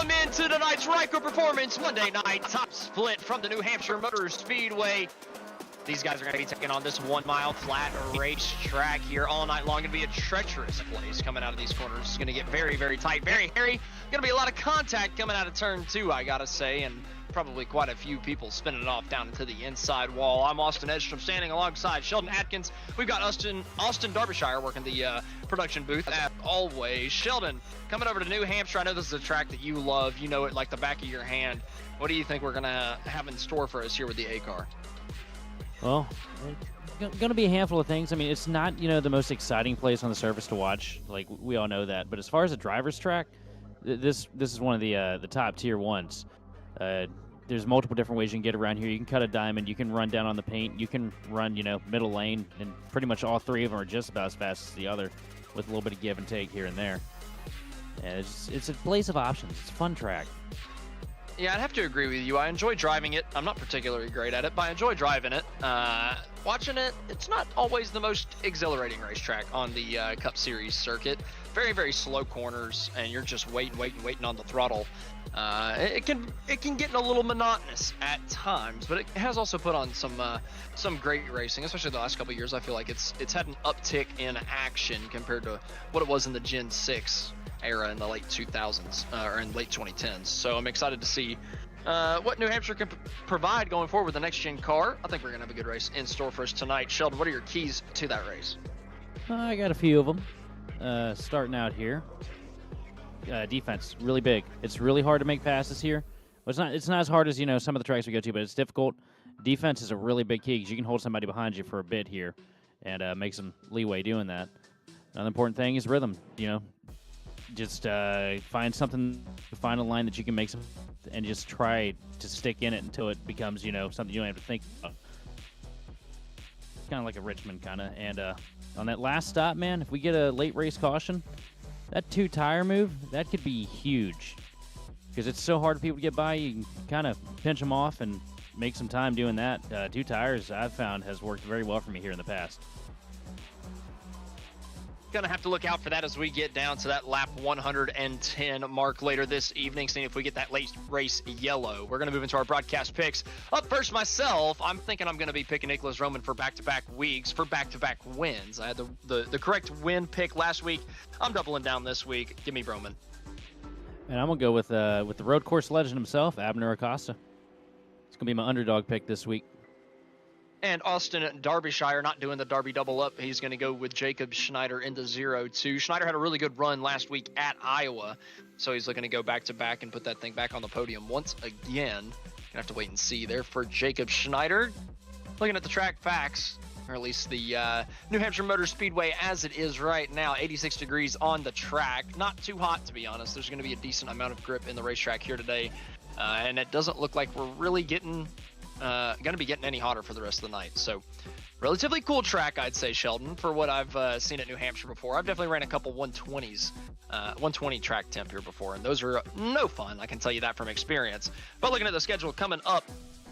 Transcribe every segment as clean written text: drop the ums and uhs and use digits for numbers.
Welcome into tonight's Ryco Performance Monday night top split from the New Hampshire Motor Speedway. These guys are going to be taking on this 1 mile flat racetrack here all night long. Going to be a treacherous place coming out of these corners. It's going to get very, very tight, very hairy. Going to be a lot of contact coming out of turn 2, I got to say, and probably quite a few people spinning it off down into the inside wall. I'm Austin Edstrom, standing alongside Sheldon Atkins. We've got Austin Derbyshire working the production booth as always. Sheldon, coming over to New Hampshire, I know this is a track that you love. You know it like the back of your hand. What do you think we're going to have in store for us here with the A-car? Well, it's going to be a handful of things. I mean, it's not, the most exciting place on the surface to watch. Like, we all know that. But as far as a driver's track, this is one of the top tier ones. There's multiple different ways you can get around here. You can cut a diamond. You can run down on the paint. You can run, middle lane. And pretty much all three of them are just about as fast as the other, with a little bit of give and take here and there. And it's a place of options. It's a fun track. Yeah, I'd have to agree with you. I enjoy driving it. I'm not particularly great at it, but I enjoy driving it. Watching it, it's not always the most exhilarating racetrack on the Cup Series circuit. Very, very slow corners, and you're just waiting on the throttle. It can get a little monotonous at times, but it has also put on some great racing, especially the last couple of years. I feel like it's had an uptick in action compared to what it was in the Gen 6 era in the late 2000s or in late 2010s. So I'm excited to see what New Hampshire can provide going forward with the next gen car. I think we're gonna have a good race in store for us tonight. Sheldon, what are your keys to that race? I got a few of them. Starting out here, defense really big. It's really hard to make passes here. Well, it's not as hard as some of the tracks we go to, but it's difficult. Defense is a really big key because you can hold somebody behind you for a bit here and make some leeway doing that. Another important thing is rhythm. Just find a line that you can make some, and just try to stick in it until it becomes, something you don't have to think about. Kind of like a Richmond kind of. And on that last stop, man, if we get a late race caution, that 2-tire move, that could be huge. Because it's so hard for people to get by, you can kind of pinch them off and make some time doing that. 2 tires, I've found, has worked very well for me here in the past. Gonna have to look out for that as we get down to that lap 110 mark later this evening, seeing if we get that late race yellow. We're gonna move into our broadcast picks. Up first myself, I'm thinking I'm gonna be picking Nicholas Roman for back-to-back weeks, for back-to-back wins. I had the correct win pick last week. I'm doubling down this week. Give me Roman. And I'm gonna go with the road course legend himself, Abner Acosta. It's gonna be my underdog pick this week. And Austin Derbyshire not doing the Derby double up. He's going to go with Jacob Schneider into 0-2. Schneider had a really good run last week at Iowa, so he's looking to go back-to-back and put that thing back on the podium once again. Gonna have to wait and see there for Jacob Schneider. Looking at the track facts, or at least the New Hampshire Motor Speedway as it is right now, 86 degrees on the track. Not too hot, to be honest. There's going to be a decent amount of grip in the racetrack here today, and it doesn't look like we're really going to be getting any hotter for the rest of the night. So relatively cool track, I'd say, Sheldon, for what I've seen at New Hampshire before. I've definitely ran a couple 120s, 120 track temp here before, and those are no fun. I can tell you that from experience. But looking at the schedule coming up,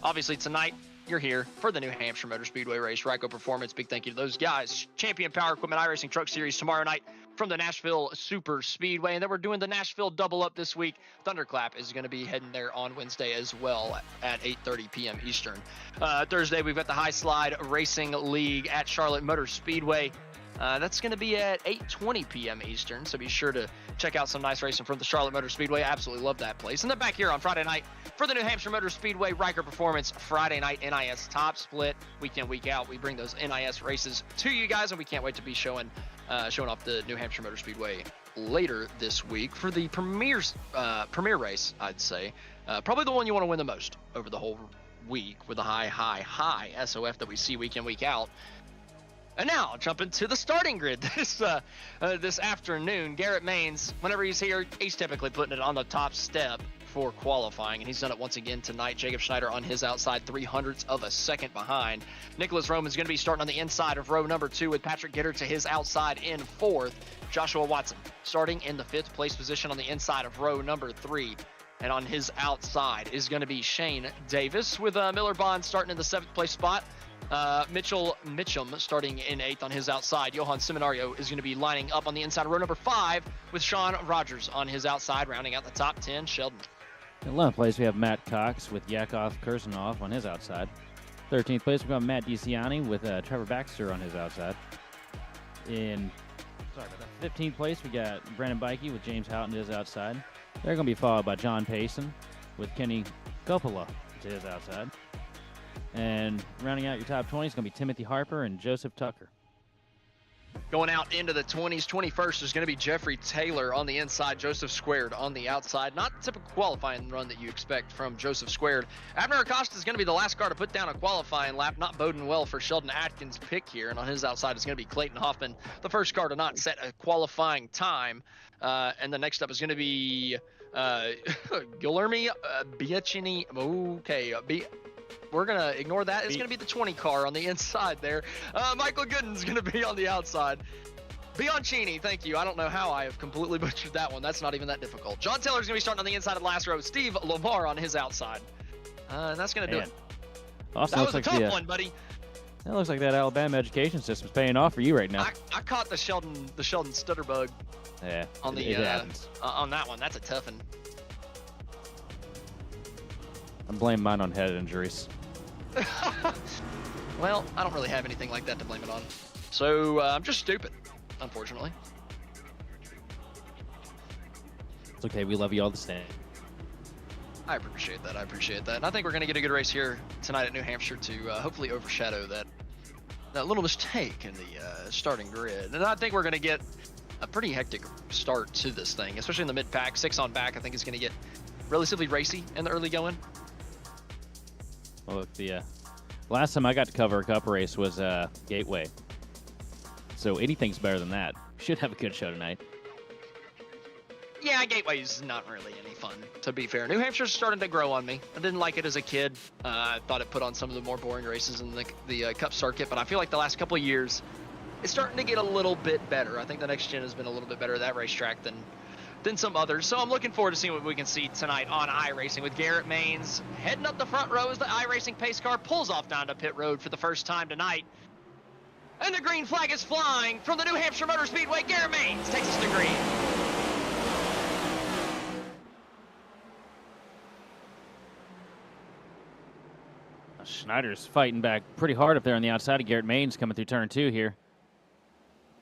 obviously tonight, you're here for the New Hampshire Motor Speedway race, Ryco Performance. Big thank you to those guys. Champion Power Equipment iRacing Truck Series tomorrow night from the Nashville Super Speedway. And then we're doing the Nashville double up this week. Thunderclap is going to be heading there on Wednesday as well at 8:30 p.m. Eastern. Thursday, we've got the High Slide Racing League at Charlotte Motor Speedway. That's going to be at 8:20 p.m. Eastern, so be sure to check out some nice racing from the Charlotte Motor Speedway. I absolutely love that place. And then back here on Friday night for the New Hampshire Motor Speedway Ryco Performance Friday night NIS Top Split. Week in, week out, we bring those NIS races to you guys, and we can't wait to be showing off the New Hampshire Motor Speedway later this week for the premier race, I'd say. Probably the one you want to win the most over the whole week with the high SOF that we see week in, week out. And now, jumping to the starting grid this afternoon. Garrett Maines, whenever he's here, he's typically putting it on the top step for qualifying, and he's done it once again tonight. Jacob Schneider on his outside, 0.03 of a second behind. Nicholas Roman's going to be starting on the inside of row number 2 with Patrick Gitter to his outside in 4th. Joshua Watson starting in the 5th place position on the inside of row number 3. And on his outside is going to be Shane Davis with Miller Bond starting in the 7th place spot. Mitchell Mitchum starting in 8th on his outside. Johan Seminario is going to be lining up on the inside of row number 5 with Sean Rogers on his outside, rounding out the top 10. Sheldon. In 11th place, we have Matt Cox with Yakov Kursanov on his outside. 13th place, we've got Matt DiCiani with Trevor Baxter on his outside. In 15th place, we got Brandon Bikey with James Houghton to his outside. They're going to be followed by John Payson with Kenny Coppola to his outside. And rounding out your top 20 is going to be Timothy Harper and Joseph Tucker. Going out into the 20s, 21st is going to be Jeffrey Taylor on the inside, Joseph Squared on the outside. Not the typical qualifying run that you expect from Joseph Squared. Abner Acosta is going to be the last car to put down a qualifying lap, not boding well for Sheldon Atkins' pick here. And on his outside is going to be Clayton Hoffman, the first car to not set a qualifying time. And the next up is going to be Guillermo Biachini. Okay, we're going to ignore that. It's going to be the 20 car on the inside there. Michael Gooden's going to be on the outside. Bianchini, thank you. I don't know how I have completely butchered that one. That's not even that difficult. John Taylor's going to be starting on the inside of the last row. Steve Lamar on his outside. And that's going to do it. Austin, that was a tough one, buddy. That looks like that Alabama education system's paying off for you right now. I caught the Sheldon Stutterbug. Yeah, on the on that one. That's a tough one. I'm blaming mine on head injuries. Well, I don't really have anything like that to blame it on. So I'm just stupid, unfortunately. It's okay. We love you all the same. I appreciate that. And I think we're going to get a good race here tonight at New Hampshire to hopefully overshadow that little mistake in the starting grid. And I think we're going to get a pretty hectic start to this thing, especially in the mid-pack. 6 on back, I think is going to get relatively racy in the early going. Well, look, the last time I got to cover a cup race was Gateway. So anything's better than that. Should have a good show tonight. Yeah, Gateway's not really any fun, to be fair. New Hampshire's starting to grow on me. I didn't like it as a kid. I thought it put on some of the more boring races in the Cup circuit, but I feel like the last couple of years, it's starting to get a little bit better. I think the next gen has been a little bit better at that racetrack than some others. So I'm looking forward to seeing what we can see tonight on iRacing with Garrett Maines heading up the front row as the iRacing pace car pulls off down to pit road for the first time tonight. And the green flag is flying from the New Hampshire Motor Speedway. Garrett Maines takes us to green. Schneider's fighting back pretty hard up there on the outside of Garrett Maines coming through turn 2 here.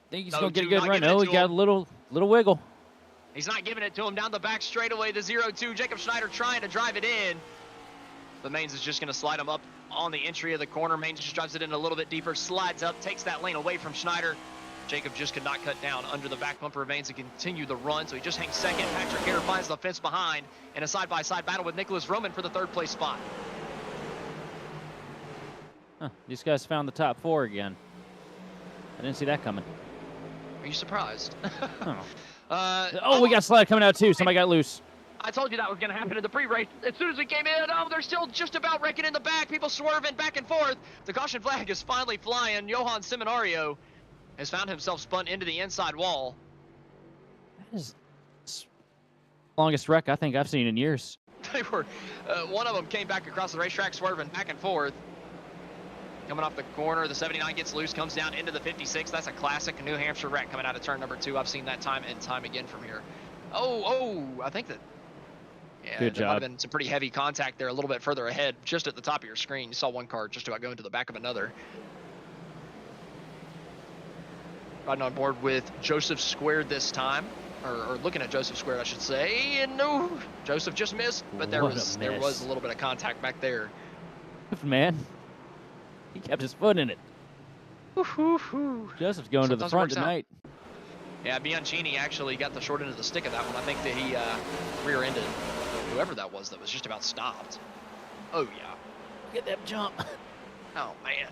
Think he's going to get a good run. No, he got a little wiggle. He's not giving it to him down the back straightaway. The 0-2. Jacob Schneider trying to drive it in. But Maines is just going to slide him up on the entry of the corner. Maines just drives it in a little bit deeper, slides up, takes that lane away from Schneider. Jacob just could not cut down under the back bumper of Maines to continue the run, so he just hangs second. Patrick Hare finds the fence behind in a side-by-side battle with Nicholas Roman for the 3rd place spot. Huh, these guys found the top 4 again. I didn't see that coming. Are you surprised? Oh. We got Slide coming out too. Somebody got loose. I told you that was going to happen in the pre-race. As soon as we came in, they're still just about wrecking in the back. People swerving back and forth. The caution flag is finally flying. Johan Seminario has found himself spun into the inside wall. That is the longest wreck I think I've seen in years. They were, one of them came back across the racetrack, swerving back and forth. Coming off the corner, the 79 gets loose, comes down into the 56. That's a classic New Hampshire wreck coming out of turn number 2. I've seen that time and time again from here. I think that, yeah, good there might job. have been some pretty heavy contact there a little bit further ahead, just at the top of your screen. You saw one car just about go into the back of another. Riding on board with Joseph Squared this time, or looking at Joseph Squared, I should say. And no, Joseph just missed, but there was a little bit of contact back there. Man. He kept his foot in it. Joseph's going to the front tonight. Yeah, Bianchini actually got the short end of the stick of that one. I think that he rear-ended whoever that was just about stopped. Oh, yeah. Get that jump. Oh, man.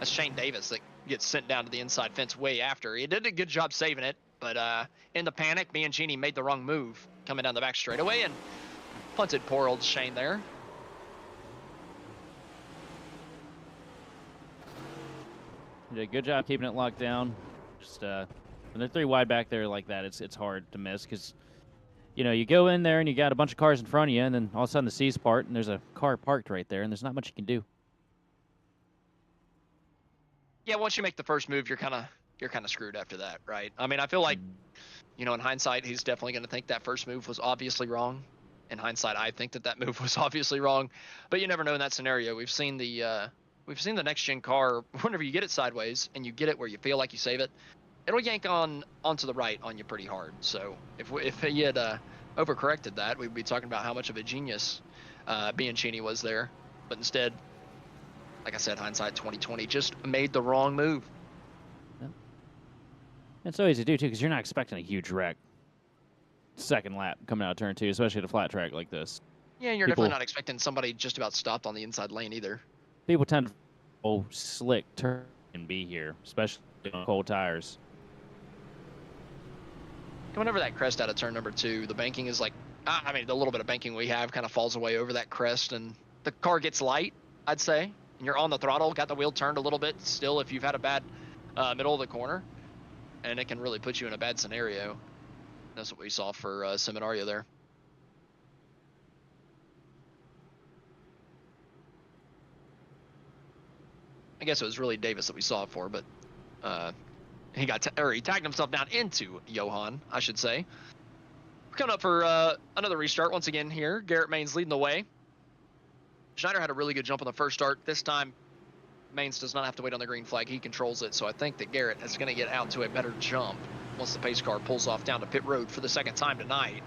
That's Shane Davis that gets sent down to the inside fence way after. He did a good job saving it, but in the panic, Bianchini made the wrong move coming down the back straightaway and punted poor old Shane there. Did a good job keeping it locked down. Just when they're 3 wide back there like that, it's hard to miss because, you know, you go in there and you got a bunch of cars in front of you, and then all of a sudden the C's part, and there's a car parked right there, and there's not much you can do. Yeah, once you make the first move, you're kind of screwed after that, right? I mean, I feel like, in hindsight, he's definitely going to think that first move was obviously wrong. In hindsight, I think that move was obviously wrong, but you never know in that scenario. We've seen the next gen car. Whenever you get it sideways and you get it where you feel like you save it, it'll yank onto the right on you pretty hard. So if he had overcorrected that, we'd be talking about how much of a genius Bianchini was there. But instead, like I said, hindsight 2020, just made the wrong move. Yeah. It's so easy to do too, because you're not expecting a huge wreck. Second lap coming out of turn 2, especially at a flat track like this. Yeah, you're definitely not expecting somebody just about stopped on the inside lane either. People tend to slick turn and be here, especially on cold tires. Coming over that crest out of turn number 2, the banking is like, I mean, the little bit of banking we have kind of falls away over that crest, and the car gets light, I'd say. And you're on the throttle, got the wheel turned a little bit still if you've had a bad middle of the corner, and it can really put you in a bad scenario. That's what we saw for Seminario there. I guess it was really Davis that we saw it for, but he tagged himself down into Johan, I should say. We're coming up for another restart once again here. Garrett Maines leading the way. Schneider had a really good jump on the first start. This time, Maines does not have to wait on the green flag. He controls it, so I think that Garrett is going to get out to a better jump once the pace car pulls off down to pit road for the second time tonight.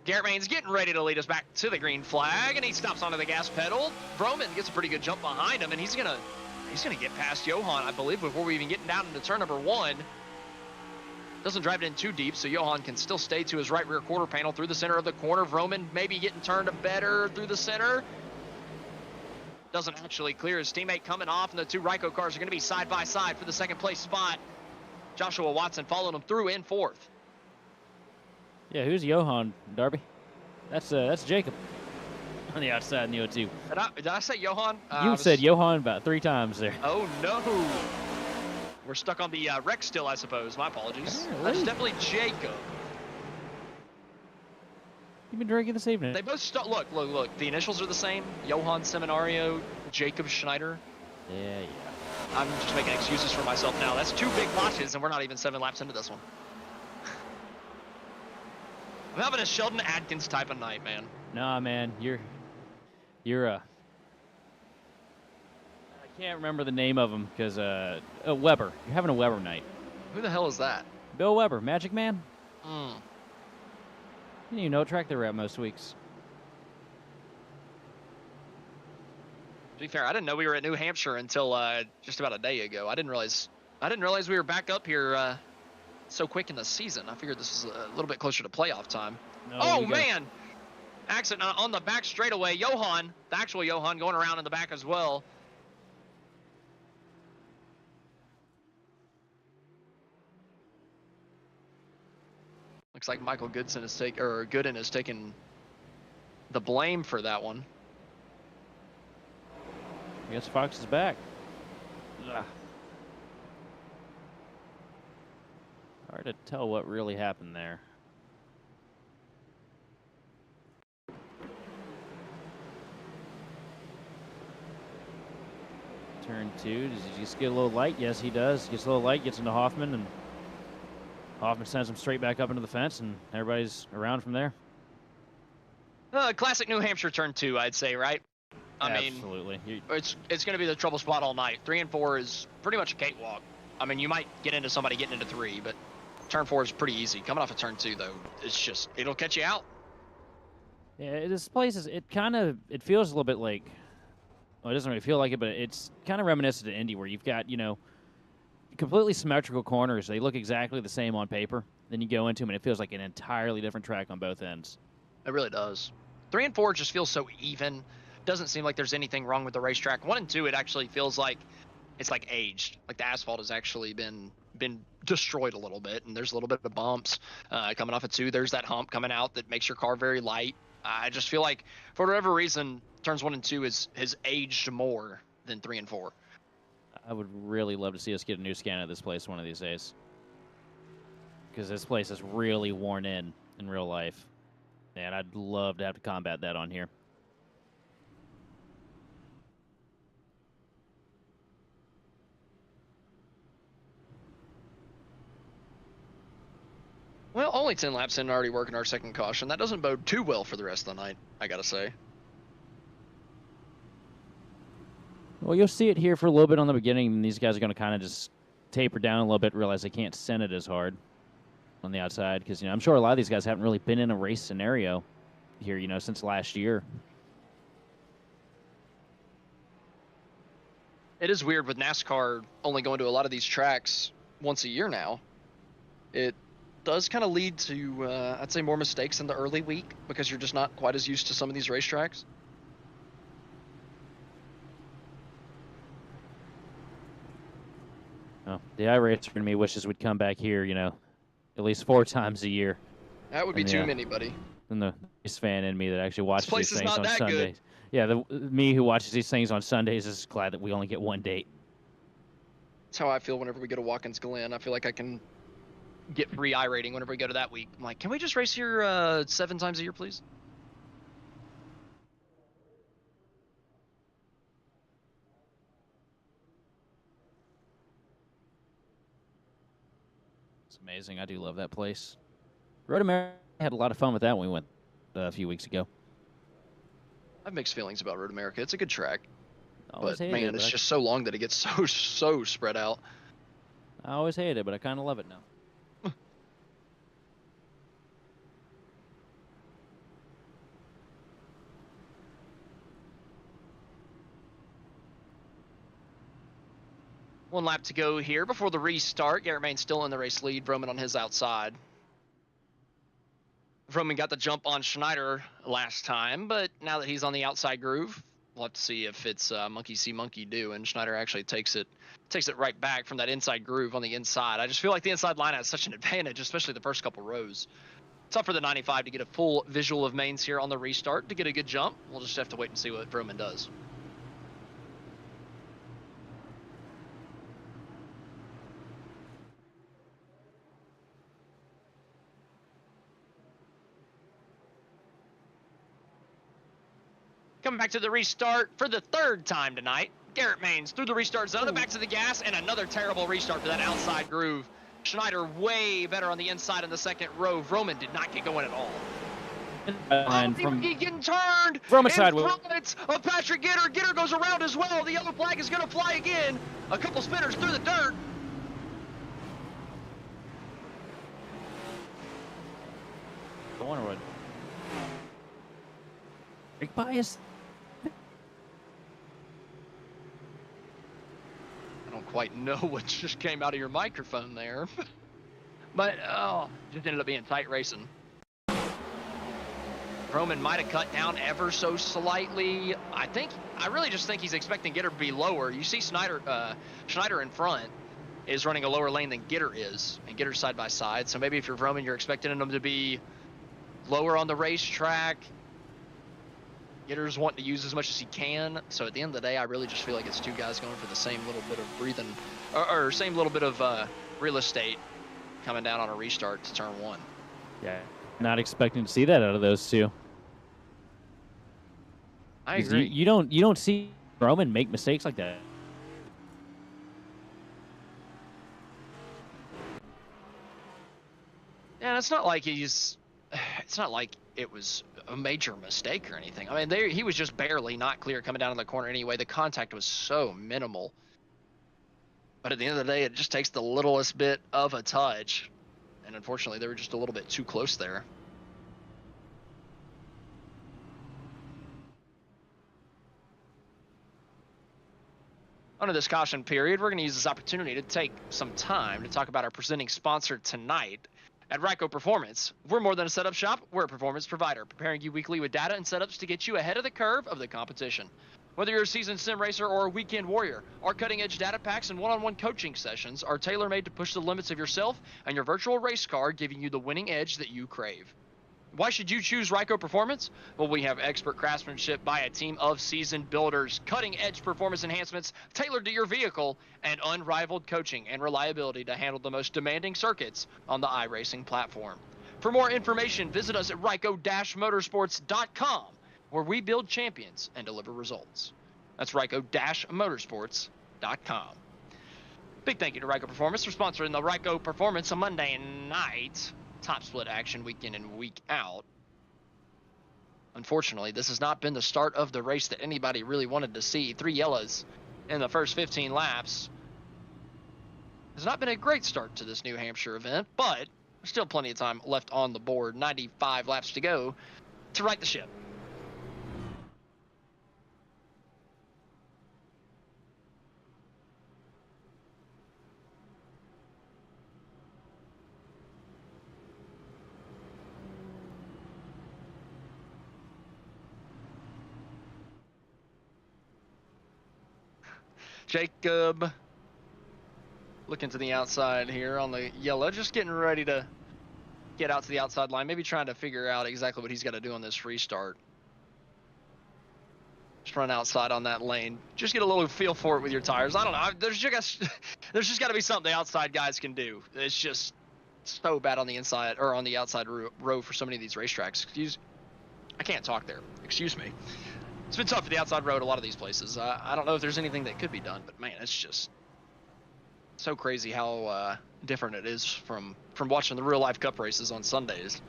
Garrett Maines getting ready to lead us back to the green flag, and he stops onto the gas pedal. Vroman gets a pretty good jump behind him, and he's gonna get past Johan, I believe, before we even get down into turn number 1. Doesn't drive it in too deep, so Johan can still stay to his right rear quarter panel through the center of the corner. Vroman maybe getting turned better through the center. Doesn't actually clear his teammate coming off, and the two Ryco cars are going to be side by side for the second place spot. Joshua Watson following him through in 4th. Yeah, who's Johan, Darby? That's Jacob on the outside in the O2. Did I say Johan? You said Johan about 3 times there. Oh, no. We're stuck on the wreck still, I suppose. My apologies. Really? That's definitely Jacob. You've been drinking this evening. They both look. The initials are the same. Johan Seminario, Jacob Schneider. Yeah. I'm just making excuses for myself now. That's 2 big botches, and we're not even 7 laps into this one. I'm having a Sheldon Atkins type of night, man. Nah, man, you're I can't remember the name of him because Weber. You're having a Weber night. Who the hell is that? Bill Weber, Magic Man. Hmm. You didn't even know what track they were at most weeks. To be fair, I didn't know we were at New Hampshire until just about a day ago. I didn't realize we were back up here so quick in the season. I figured this was a little bit closer to playoff time. No, oh man! Accident on the back straightaway. Johan, the actual Johan, going around in the back as well. Looks like Michael Gooden is taking the blame for that one. I guess Fox is back. Ugh. Hard to tell what really happened there. Turn 2, does he just get a little light? Yes, he does. Gets a little light, gets into Hoffman, and Hoffman sends him straight back up into the fence, and everybody's around from there. Classic New Hampshire turn 2, I'd say, right? Absolutely. It's going to be the trouble spot all night. 3 and 4 is pretty much a cakewalk. I mean, you might get into somebody getting into 3, but turn 4 is pretty easy. Coming off of turn 2, though, it'll catch you out. Yeah, this place it feels a little bit like, well, it doesn't really feel like it, but it's kind of reminiscent of Indy, where you've got, completely symmetrical corners. They look exactly the same on paper. Then you go into them, and it feels like an entirely different track on both ends. It really does. 3 and 4 just feels so even. Doesn't seem like there's anything wrong with the racetrack. 1 and 2, it actually feels like it's like aged. Like the asphalt has actually been destroyed a little bit, and there's a little bit of bumps coming off of 2. There's that hump coming out that makes your car very light. I just feel like, for whatever reason, turns 1 and 2 has aged more than 3 and 4. I would really love to see us get a new scan of this place one of these days, because this place is really worn in real life, and I'd love to have to combat that on here. Well, only 10 laps in, already working our second caution. That doesn't bode too well for the rest of the night, I gotta say. Well, you'll see it here for a little bit on the beginning, and these guys are going to kind of just taper down a little bit, realize they can't send it as hard on the outside, because, you know, I'm sure a lot of these guys haven't really been in a race scenario here, you know, since last year. It is weird with NASCAR only going to a lot of these tracks once a year now. It does kind of lead to, I'd say, more mistakes in the early week because you're just not quite as used to some of these racetracks. Oh, the iRacer in me wishes we'd come back here, you know, at least 4 times a year. That would be too many, buddy. And the race fan in me that actually watches This place these is things not on that Sundays. good. Yeah, me who watches these things on Sundays is glad that we only get one date. That's how I feel whenever we go to Watkins Glen. I feel like I can get free iRating whenever we go to that week. I'm like, can we just race here 7 times a year, please? It's amazing. I do love that place. Road America, had a lot of fun with that when we went a few weeks ago. I have mixed feelings about Road America. It's a good track. But man, it's just so long that it gets so spread out. I always hated it, but I kind of love it now. One lap to go here before the restart. Garrett Main still in the race lead. Vroman on his outside. Vroman got the jump on Schneider last time, but now that he's on the outside groove, we'll have to see if it's monkey see monkey do, and Schneider actually takes it right back from that inside groove on the inside. I just feel like the inside line has such an advantage, especially the first couple rows. Tough for the 95 to get a full visual of mains here on the restart to get a good jump. We'll just have to wait and see what Vroman does. Coming back to the restart for the 3rd time tonight. Garrett Mains through the restart zone, back to the gas, and another terrible restart for that outside groove. Schneider way better on the inside in the 2nd row. Vroman did not get going at all. He getting turned from a in side front of Patrick Gitter. Gitter goes around as well. The yellow flag is going to fly again. A couple spinners through the dirt. I wonder what. Big bias. I don't quite know what just came out of your microphone there. But, just ended up being tight racing. Vroman might have cut down ever so slightly. I really just think he's expecting Gitter to be lower. You see Schneider in front is running a lower lane than Gitter is, and Gitter's side by side. So maybe if you're Vroman, you're expecting him to be lower on the racetrack. Gitter's wanting to use as much as he can. So at the end of the day, I really just feel like it's 2 guys going for the same little bit of breathing, or same little bit of real estate coming down on a restart to turn 1. Yeah, not expecting to see that out of those 2. I agree. You don't see Roman make mistakes like that. And it's not like it was a major mistake or anything. I mean, he was just barely not clear coming down in the corner anyway. The contact was so minimal. But at the end of the day, it just takes the littlest bit of a touch. And unfortunately, they were just a little bit too close there. Under this caution period, we're going to use this opportunity to take some time to talk about our presenting sponsor tonight. At Ryco Performance, we're more than a setup shop, we're a performance provider, preparing you weekly with data and setups to get you ahead of the curve of the competition. Whether you're a seasoned sim racer or a weekend warrior, our cutting-edge data packs and one-on-one coaching sessions are tailor-made to push the limits of yourself and your virtual race car, giving you the winning edge that you crave. Why should you choose Ryco Performance? Well, we have expert craftsmanship by a team of seasoned builders, cutting-edge performance enhancements tailored to your vehicle, and unrivaled coaching and reliability to handle the most demanding circuits on the iRacing platform. For more information, visit us at Ryco-motorsports.com, where we build champions and deliver results. That's Ryco-motorsports.com. Big thank you to Ryco Performance for sponsoring the Ryco Performance on Monday night. top split action week in and week out. Unfortunately, this has not been the start of the race that anybody really wanted to see. 3 yellows in the first 15 laps. Has not been a great start to this New Hampshire event, but there's still plenty of time left on the board. 95 laps to go to right the ship. Jacob looking to the outside here on the yellow, just getting ready to get out to the outside line, maybe trying to figure out exactly what he's got to do on this restart. Just run outside on that lane. Just get a little feel for it with your tires. I don't know. There's just got to be something the outside guys can do. It's just so bad on the inside or on the outside row for so many of these racetracks. I can't talk there. Excuse me. It's been tough for the outside road a lot of these places. I don't know if there's anything that could be done, but man, it's just so crazy how different it is from watching the real life cup races on Sundays.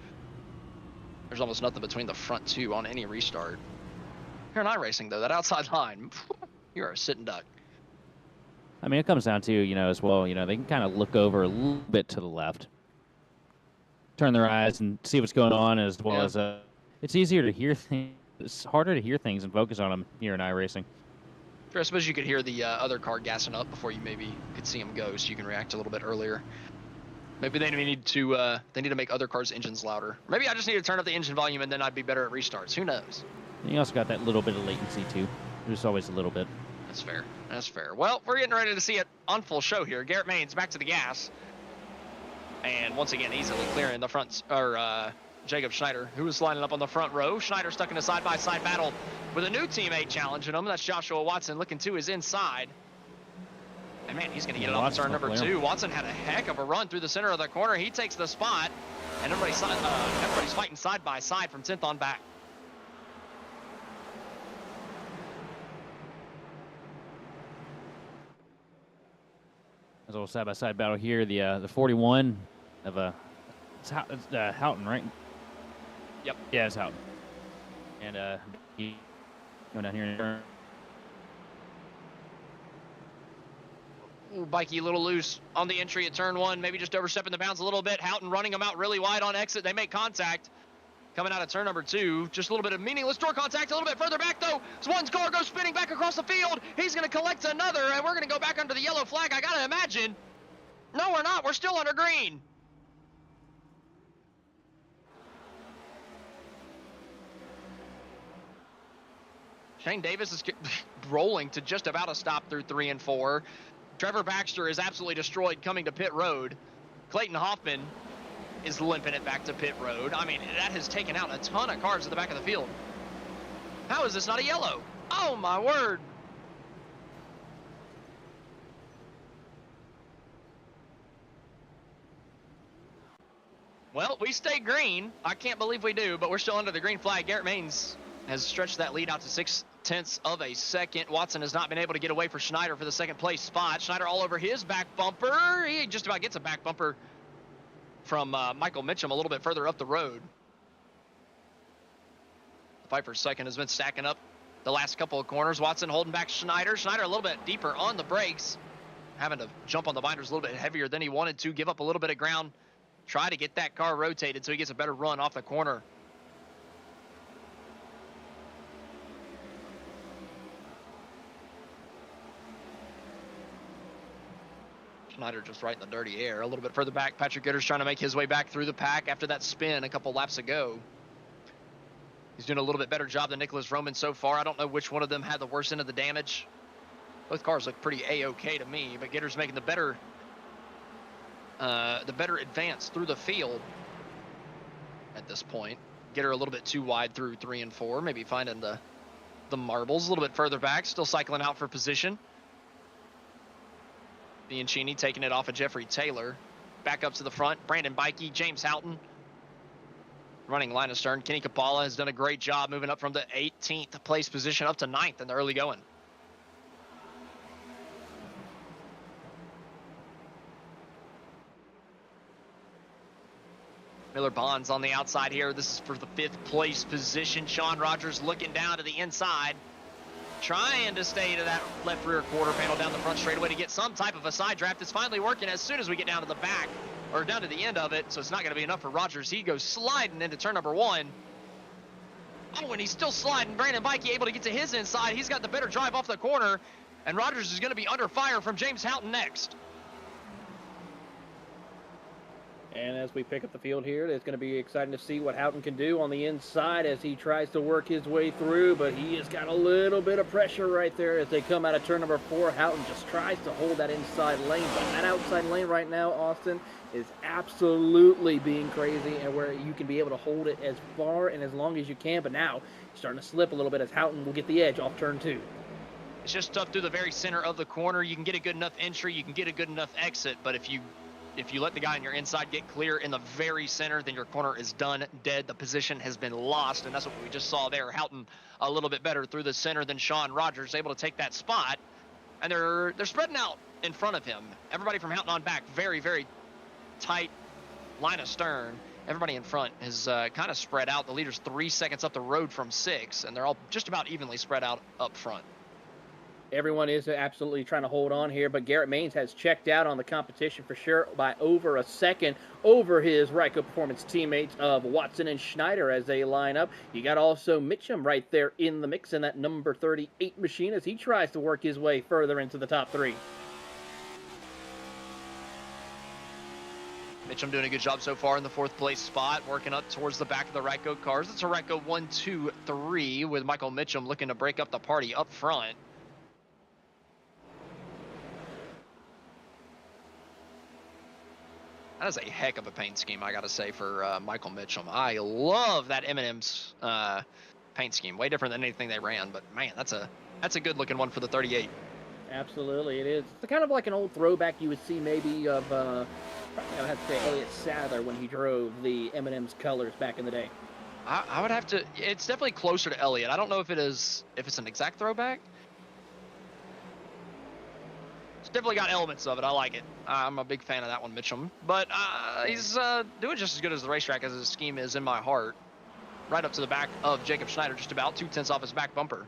There's almost nothing between the front two on any restart. Here in iRacing though, that outside line, you're a sitting duck. I mean, it comes down to, as well, they can kind of look over a little bit to the left, turn their eyes and see what's going on, as well as it's easier to hear things. It's harder to hear things and focus on them here in iRacing. Sure, I suppose you could hear the other car gassing up before you maybe could see them go, so you can react a little bit earlier. Maybe they need to make other cars' engines louder. Maybe I just need to turn up the engine volume and then I'd be better at restarts. Who knows? And you also got that little bit of latency too. There's always a little bit. That's fair. That's fair. Well, we're getting ready to see it on full show here. Garrett Maines back to the gas, and once again easily clearing the front, Jacob Schneider, who was lining up on the front row. Schneider stuck in a side-by-side battle with a new teammate challenging him. That's Joshua Watson looking to his inside. And man, he's going to get it off turn number 2. Watson had a heck of a run through the center of the corner. He takes the spot, and everybody's fighting side by side from 10th on back. There's a little side-by-side battle here. The 41 of it's Houghton, right? Yep. Yeah, it's Houghton. And he going down here and turn. Ooh, Bikey a little loose on the entry at turn 1, maybe just overstepping the bounds a little bit. Houghton running him out really wide on exit. They make contact. Coming out of turn number 2, just a little bit of meaningless door contact. A little bit further back, though. One's car goes spinning back across the field. He's going to collect another, and we're going to go back under the yellow flag. I got to imagine. No, we're not. We're still under green. Shane Davis is rolling to just about a stop through 3 and 4. Trevor Baxter is absolutely destroyed coming to pit road. Clayton Hoffman is limping it back to pit road. I mean, that has taken out a ton of cars at the back of the field. How is this not a yellow? Oh, my word. Well, we stay green. I can't believe we do, but we're still under the green flag. Garrett Maines has stretched that lead out to 0.6 of a second. Watson has not been able to get away for Schneider for the second place spot. Schneider all over his back bumper. He just about gets a back bumper from Michael Mitchum a little bit further up the road. The fight for second has been stacking up the last couple of corners. Watson holding back Schneider. Schneider a little bit deeper on the brakes, having to jump on the binders a little bit heavier than he wanted to, give up a little bit of ground, try to get that car rotated so he gets a better run off the corner. Schneider just right in the dirty air. A little bit further back, Patrick Gooder's trying to make his way back through the pack after that spin a couple laps ago. He's doing a little bit better job than Nicholas Roman so far. I don't know which one of them had the worst end of the damage. Both cars look pretty A-okay to me, but Gooder's making the better advance through the field at this point. Gooder a little bit too wide through 3 and 4, maybe finding the marbles a little bit further back, still cycling out for position. Bianchini taking it off of Jeffrey Taylor. Back up to the front. Brandon Bikey, James Houghton running line of stern. Kenny Kapala has done a great job moving up from the 18th place position up to 9th in the early going. Miller Bonds on the outside here. This is for the 5th place position. Sean Rogers looking down to the inside, trying to stay to that left rear quarter panel down the front straightaway to get some type of a side draft. It's finally working as soon as we get down to the back, or down to the end of it, so it's not going to be enough for Rogers. He goes sliding into turn number 1. Oh, and he's still sliding. Brandon Bikey able to get to his inside. He's got the better drive off the corner, and Rogers is going to be under fire from James Houghton next. And as we pick up the field here, it's going to be exciting to see what Houghton can do on the inside as he tries to work his way through, but he has got a little bit of pressure right there as they come out of turn number 4. Houghton just tries to hold that inside lane, but that outside lane right now, Austin, is absolutely being crazy, and where you can be able to hold it as far and as long as you can, but now it's starting to slip a little bit as Houghton will get the edge off turn 2. It's just tough through the very center of the corner. You can get a good enough entry, you can get a good enough exit, but if you let the guy on your inside get clear in the very center, then your corner is done, dead. The position has been lost, and that's what we just saw there. Houghton a little bit better through the center than Sean Rogers, able to take that spot, and they're spreading out in front of him. Everybody from Houghton on back, very, very tight line of stern. Everybody in front is kind of spread out. The leader's 3 seconds up the road from 6, and they're all just about evenly spread out up front. Everyone is absolutely trying to hold on here, but Garrett Maines has checked out on the competition for sure by over a second over his Ryco Performance teammates of Watson and Schneider as they line up. You got also Mitchum right there in the mix in that number 38 machine as he tries to work his way further into the top 3. Mitchum doing a good job so far in the 4th place spot, working up towards the back of the Ryco cars. It's a Ryco 1, 2, 3 with Michael Mitchum looking to break up the party up front. That is a heck of a paint scheme, I got to say, for Michael Mitchum. I love that M&M's paint scheme. Way different than anything they ran, but man, that's a good looking one for the 38. Absolutely, it is. It's kind of like an old throwback you would see maybe of, probably I would have to say Elliott Sadler when he drove the M&M's colors back in the day. I would have to, it's definitely closer to Elliott. I don't know if it's an exact throwback. It's definitely got elements of it. I like it. I'm a big fan of that one, Mitchum. But he's doing just as good as the racetrack as his scheme is in my heart. Right up to the back of Jacob Schneider, just about 2/10 off his back bumper.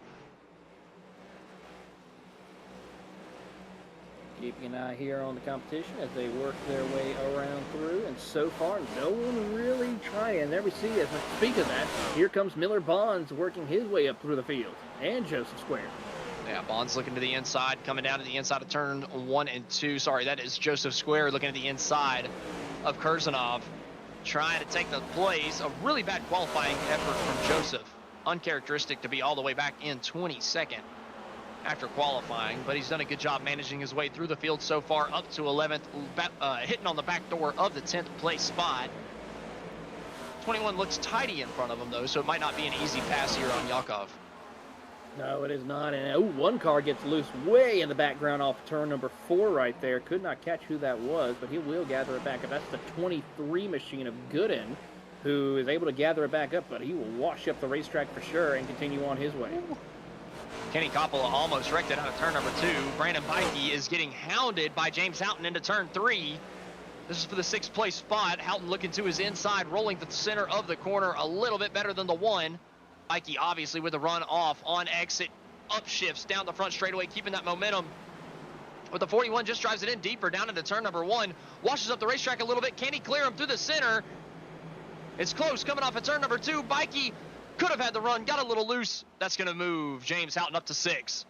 Keeping an eye here on the competition as they work their way around through, and so far no one really trying. There we see, as we speak of that, here comes Miller Bonds working his way up through the field, and Joseph Square. Yeah, Bonds looking to the inside, coming down to the inside of turn 1 and 2. Sorry, that is Joseph Square looking at the inside of Kurzanov, trying to take the place. A really bad qualifying effort from Joseph. Uncharacteristic to be all the way back in 22nd after qualifying, but he's done a good job managing his way through the field so far, up to 11th, hitting on the back door of the 10th place spot. 21 looks tidy in front of him, though, so it might not be an easy pass here on Yakov. No, it is not. And one car gets loose way in the background off turn number 4 right there. Could not catch who that was, but he will gather it back up. That's the 23 machine of Gooden, who is able to gather it back up, but he will wash up the racetrack for sure and continue on his way. Kenny Coppola almost wrecked it out of turn number 2. Brandon Bikey is getting hounded by James Houghton into turn 3. This is for the 6th place spot. Houghton looking to his inside, rolling to the center of the corner a little bit better than the 1. Bikey obviously with a run off on exit, upshifts down the front straightaway, keeping that momentum. But the 41 just drives it in deeper down into turn number 1, washes up the racetrack a little bit. Can he clear him through the center? It's close, coming off of turn number 2. Bikey could have had the run, got a little loose. That's going to move James Houghton up to 6.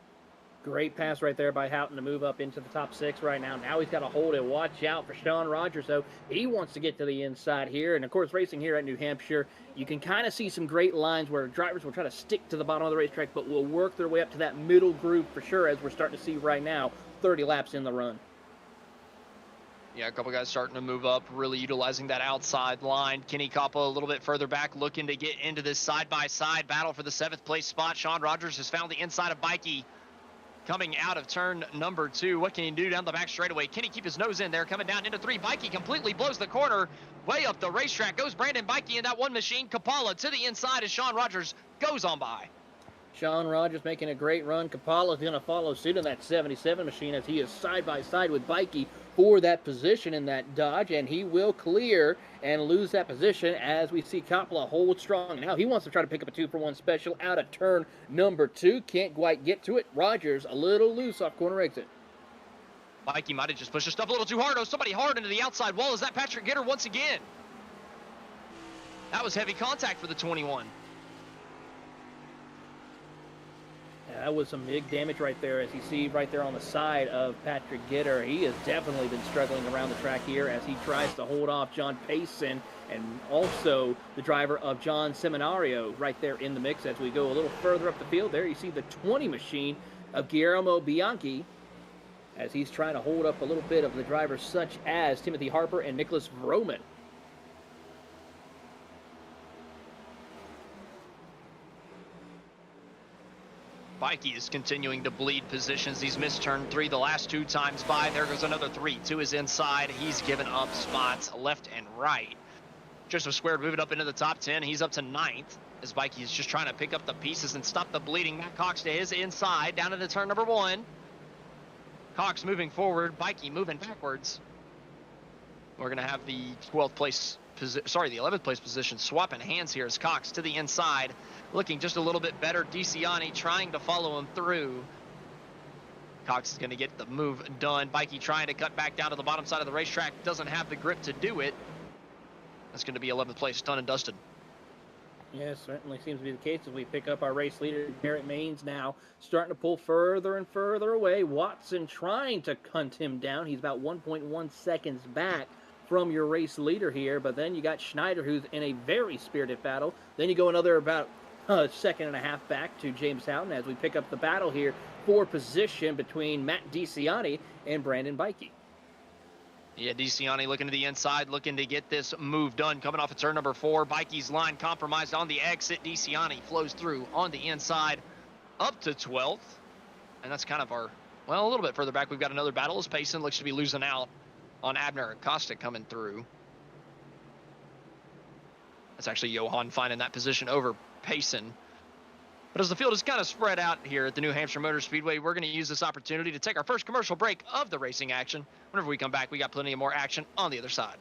Great pass right there by Houghton to move up into the top 6 right now. Now he's got to hold it. Watch out for Sean Rogers, though. He wants to get to the inside here. And, of course, racing here at New Hampshire, you can kind of see some great lines where drivers will try to stick to the bottom of the racetrack, but will work their way up to that middle groove for sure, as we're starting to see right now, 30 laps in the run. Yeah, a couple guys starting to move up, really utilizing that outside line. Kenny Coppola a little bit further back, looking to get into this side-by-side battle for the 7th place spot. Sean Rogers has found the inside of Bikey coming out of turn number 2. What can he do down the back straightaway? Can he keep his nose in there? Coming down into 3. Bikey completely blows the corner. Way up the racetrack goes Brandon Bikey in that one machine. Coppola to the inside as Sean Rogers goes on by. Sean Rogers making a great run. Coppola is going to follow suit in that 77 machine as he is side-by-side with Bikey for that position in that dodge, and he will clear and lose that position as we see Coppola hold strong. Now he wants to try to pick up a 2-for-1 special out of turn number 2. Can't quite get to it. Rogers a little loose off corner exit. Mikey might have just pushed his stuff a little too hard. Oh, somebody hard into the outside wall. Is that Patrick Gitter once again? That was heavy contact for the 21. Yeah, that was some big damage right there, as you see right there on the side of Patrick Gitter. He has definitely been struggling around the track here as he tries to hold off John Payson and also the driver of John Seminario right there in the mix. As we go a little further up the field, there you see the 20 machine of Guillermo Bianchi as he's trying to hold up a little bit of the drivers such as Timothy Harper and Nicholas Vroman. Bikey is continuing to bleed positions. He's missed turn 3 the last 2 times by. There goes another 3 to his inside. He's given up spots left and right. Joseph Squared moving up into the top 10. He's up to 9th as Bikey is just trying to pick up the pieces and stop the bleeding. Matt Cox to his inside, down into turn number 1. Cox moving forward, Bikey moving backwards. We're going to have the 11th place position swapping hands here as Cox to the inside, looking just a little bit better. DeCiani trying to follow him through. Cox is going to get the move done. Bikey trying to cut back down to the bottom side of the racetrack, doesn't have the grip to do it. That's going to be 11th place, done and dusted. Yes, certainly seems to be the case as we pick up our race leader, Garrett Maines, now starting to pull further and further away. Watson trying to hunt him down. He's about 1.1 seconds back from your race leader here, but then you got Schneider, who's in a very spirited battle. Then you go another about a second and a half back to James Houghton as we pick up the battle here for position between Matt DeCiani and Brandon Bikey. Yeah, DeCiani looking to the inside, looking to get this move done. Coming off of turn number 4, Bikey's line compromised on the exit. DeCiani flows through on the inside up to 12th. And that's kind of a little bit further back. We've got another battle as Payson looks to be losing out on Abner Acosta coming through. That's actually Johan finding that position over Payson. But as the field is kind of spread out here at the New Hampshire Motor Speedway, we're going to use this opportunity to take our first commercial break of the racing action. Whenever we come back, we got plenty of more action on the other side.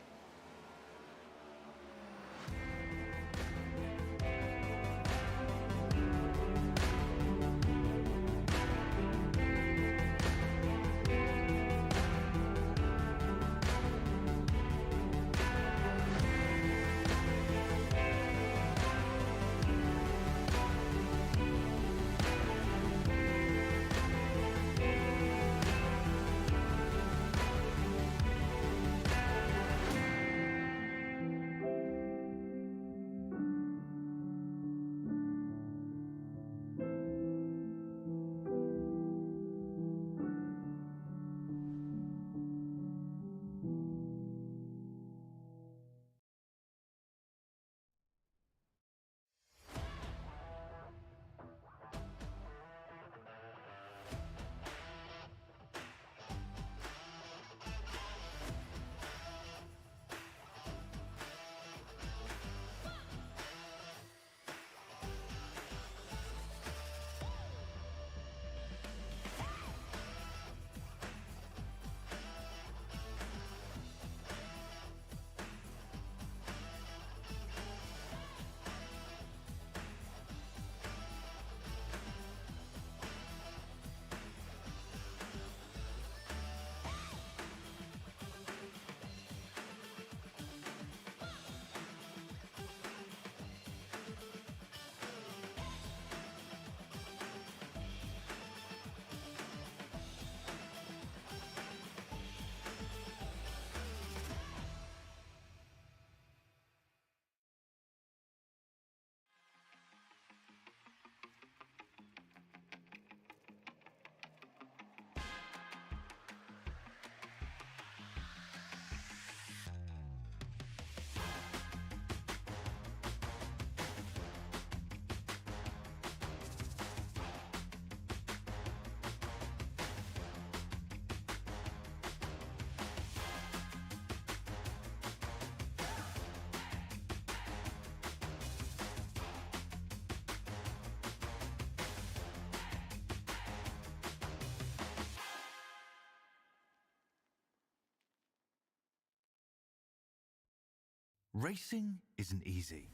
Racing isn't easy,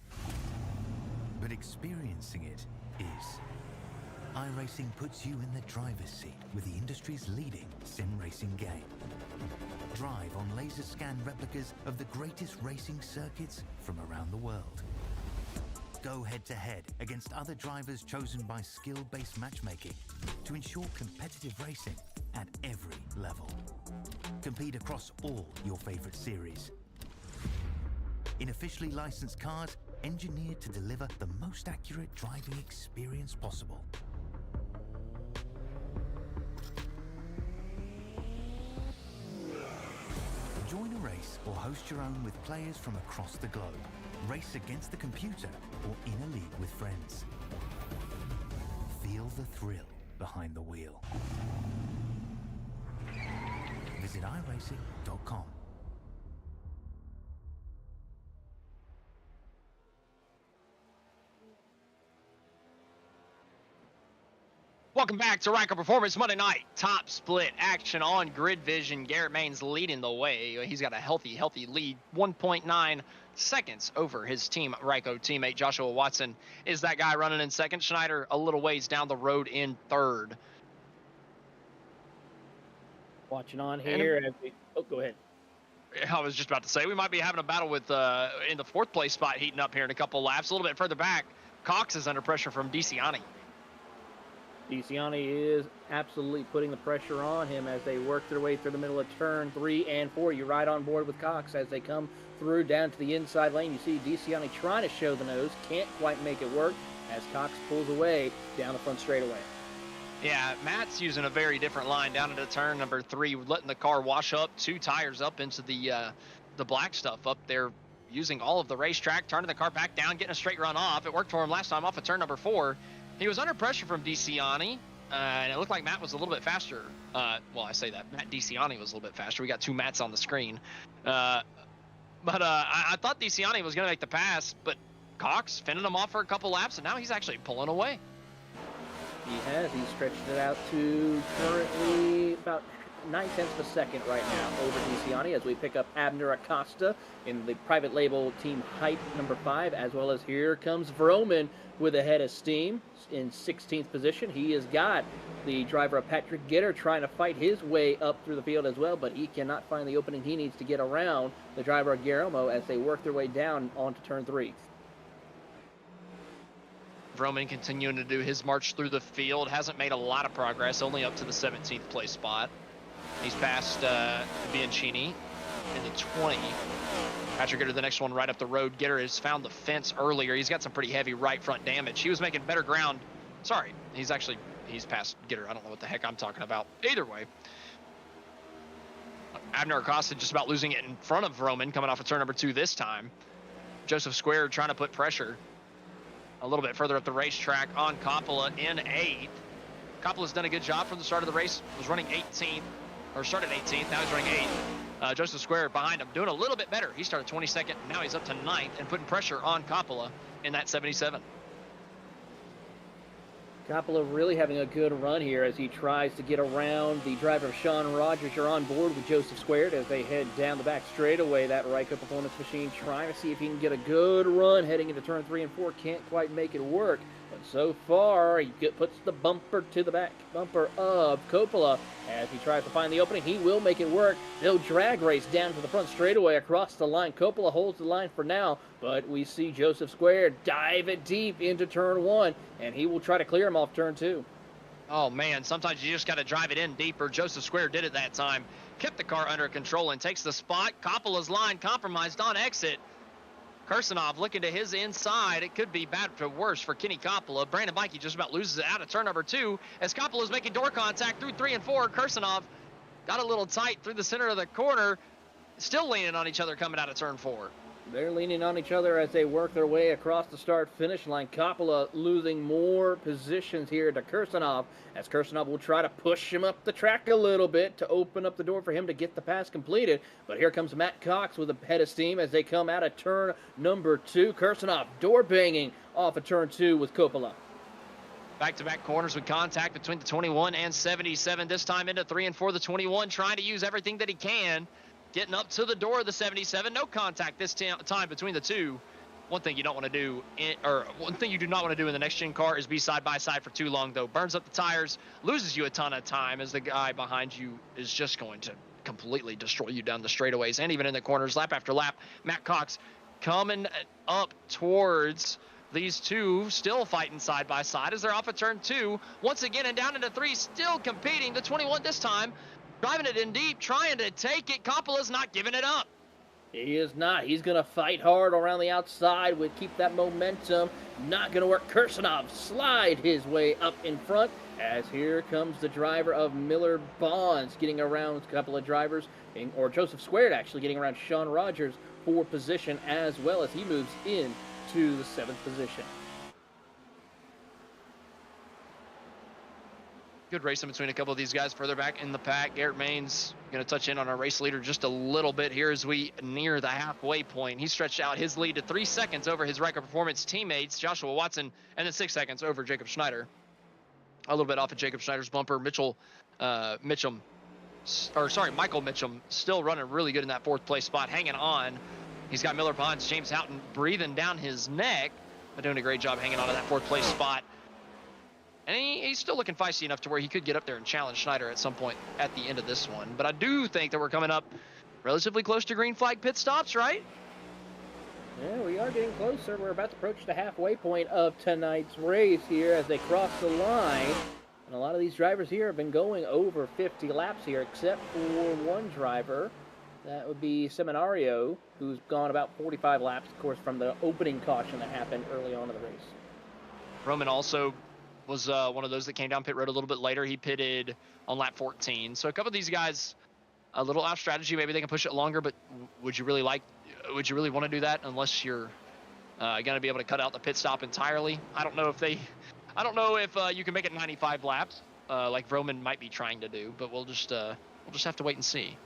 but experiencing it is. iRacing puts you in the driver's seat with the industry's leading sim racing game. Drive on laser scan replicas of the greatest racing circuits from around the world. Go head-to-head against other drivers chosen by skill-based matchmaking to ensure competitive racing at every level. Compete across all your favorite series. In officially licensed cars, engineered to deliver the most accurate driving experience possible. Join a race or host your own with players from across the globe. Race against the computer or in a league with friends. Feel the thrill behind the wheel. Visit iRacing.com. Welcome back to Ryco Performance Monday night. Top split action on GridVision. Garrett Main's leading the way. He's got a healthy lead. 1.9 seconds over his team Ryco teammate Joshua Watson is that guy running in second. Schneider a little ways down the road in third. Watching on here. Oh, go ahead. I was just about to say we might be having a battle with in the fourth place spot heating up here in a couple laps. A little bit further back, Cox is under pressure from DeCiani. DeCiani is absolutely putting the pressure on him as they work their way through the middle of turn 3 and 4. You're right on board with Cox as they come through down to the inside lane. You see DeCiani trying to show the nose, can't quite make it work as Cox pulls away down the front straightaway. Yeah, Matt's using a very different line down into turn number 3, letting the car wash up 2 tires up into the black stuff up there, using all of the racetrack, turning the car back down, getting a straight run off. It worked for him last time off of turn number 4. He was under pressure from DeCiani, and it looked like Matt was a little bit faster. Well, I say that. Matt DeCiani was a little bit faster. We got 2 Matts on the screen. But I thought DeCiani was going to make the pass, but Cox fending him off for a couple laps, and now he's actually pulling away. He has. He's stretched it out to currently about 9/10 of a second right now over DeCiani as we pick up Abner Acosta in the private label team Hype number 5, as well as here comes Vroman with a head of steam in 16th position. He has got the driver of Patrick Gitter trying to fight his way up through the field as well, but he cannot find the opening he needs to get around the driver of Guillermo as they work their way down onto turn 3. Vroman continuing to do his march through the field, hasn't made a lot of progress, only up to the 17th place spot. He's passed Bianchini in the 20. Patrick Gitter, the next one right up the road. Gitter has found the fence earlier. He's got some pretty heavy right front damage. He was making better ground. Sorry, he's past Gitter. I don't know what the heck I'm talking about. Either way, Abner Acosta just about losing it in front of Vroman, coming off of turn number 2 this time. Joseph Square trying to put pressure a little bit further up the racetrack on Coppola in 8th. Coppola's done a good job from the start of the race. Was running 18th, or started 18th. Now he's running 8th. Joseph Square behind him, doing a little bit better. He started 22nd, and now he's up to 9th and putting pressure on Coppola in that 77. Coppola really having a good run here as he tries to get around the driver of Sean Rogers. You're on board with Joseph Squared as they head down the back straightaway. That Ryco Performance machine trying to see if he can get a good run heading into turn 3 and 4. Can't quite make it work. But so far, he puts the bumper to the back bumper of Coppola as he tries to find the opening. He will make it work. They'll drag race down to the front straightaway across the line. Coppola holds the line for now, but we see Joseph Square dive it deep into turn 1, and he will try to clear him off turn 2. Oh, man, sometimes you just got to drive it in deeper. Joseph Square did it that time. Kept the car under control and takes the spot. Coppola's line compromised on exit. Kursanov looking to his inside. It could be bad to worse for Kenny Coppola. Brandon Bikey just about loses it out of turn number 2 as Coppola's making door contact through 3 and 4. Kursanov got a little tight through the center of the corner. Still leaning on each other coming out of turn 4. They're leaning on each other as they work their way across the start-finish line. Coppola losing more positions here to Kursanov as Kursanov will try to push him up the track a little bit to open up the door for him to get the pass completed. But here comes Matt Cox with a head of steam as they come out of turn number 2. Kursanov door banging off of turn 2 with Coppola. Back-to-back corners with contact between the 21 and 77. This time into 3 and 4. The 21 trying to use everything that he can. getting up to the door of the 77. No contact this time between the two. One thing you don't want to do, one thing you do not want to do in the next-gen car is be side-by-side for too long, though. Burns up the tires, loses you a ton of time as the guy behind you is just going to completely destroy you down the straightaways and even in the corners, lap after lap. Matt Cox coming up towards these two, still fighting side-by-side as they're off of turn 2. Once again, and down into 3, still competing. The 21 this time, driving it in deep, trying to take it. Coppola's not giving it up. He is not. He's going to fight hard around the outside with keep that momentum. Not going to work. Kirsanov slide his way up in front as here comes the driver of Miller Bonds getting around a couple of drivers, or Joseph Squared actually getting around Sean Rogers for position as well as he moves in to the 7th position. Good racing between a couple of these guys further back in the pack. Garrett Maines going to touch in on our race leader just a little bit here as we near the halfway point. He stretched out his lead to 3 seconds over his Ryco Performance teammates, Joshua Watson, and then 6 seconds over Jacob Schneider. A little bit off of Jacob Schneider's bumper. Michael Mitchum still running really good in that 4th place spot, hanging on. He's got Miller Bonds, James Houghton breathing down his neck, but doing a great job hanging on to that 4th place spot. And he's still looking feisty enough to where he could get up there and challenge Schneider at some point at the end of this one. But I do think that we're coming up relatively close to green flag pit stops, right? Yeah, we are getting closer. We're about to approach the halfway point of tonight's race here as they cross the line. And a lot of these drivers here have been going over 50 laps here, except for one driver. That would be Seminario, who's gone about 45 laps, of course, from the opening caution that happened early on in the race. Roman also was one of those that came down pit road a little bit later. He pitted on lap 14. So a couple of these guys, a little off strategy. Maybe they can push it longer, but would you really want to do that unless you're going to be able to cut out the pit stop entirely? I don't know if you can make it 95 laps like Roman might be trying to do, but we'll just have to wait and see.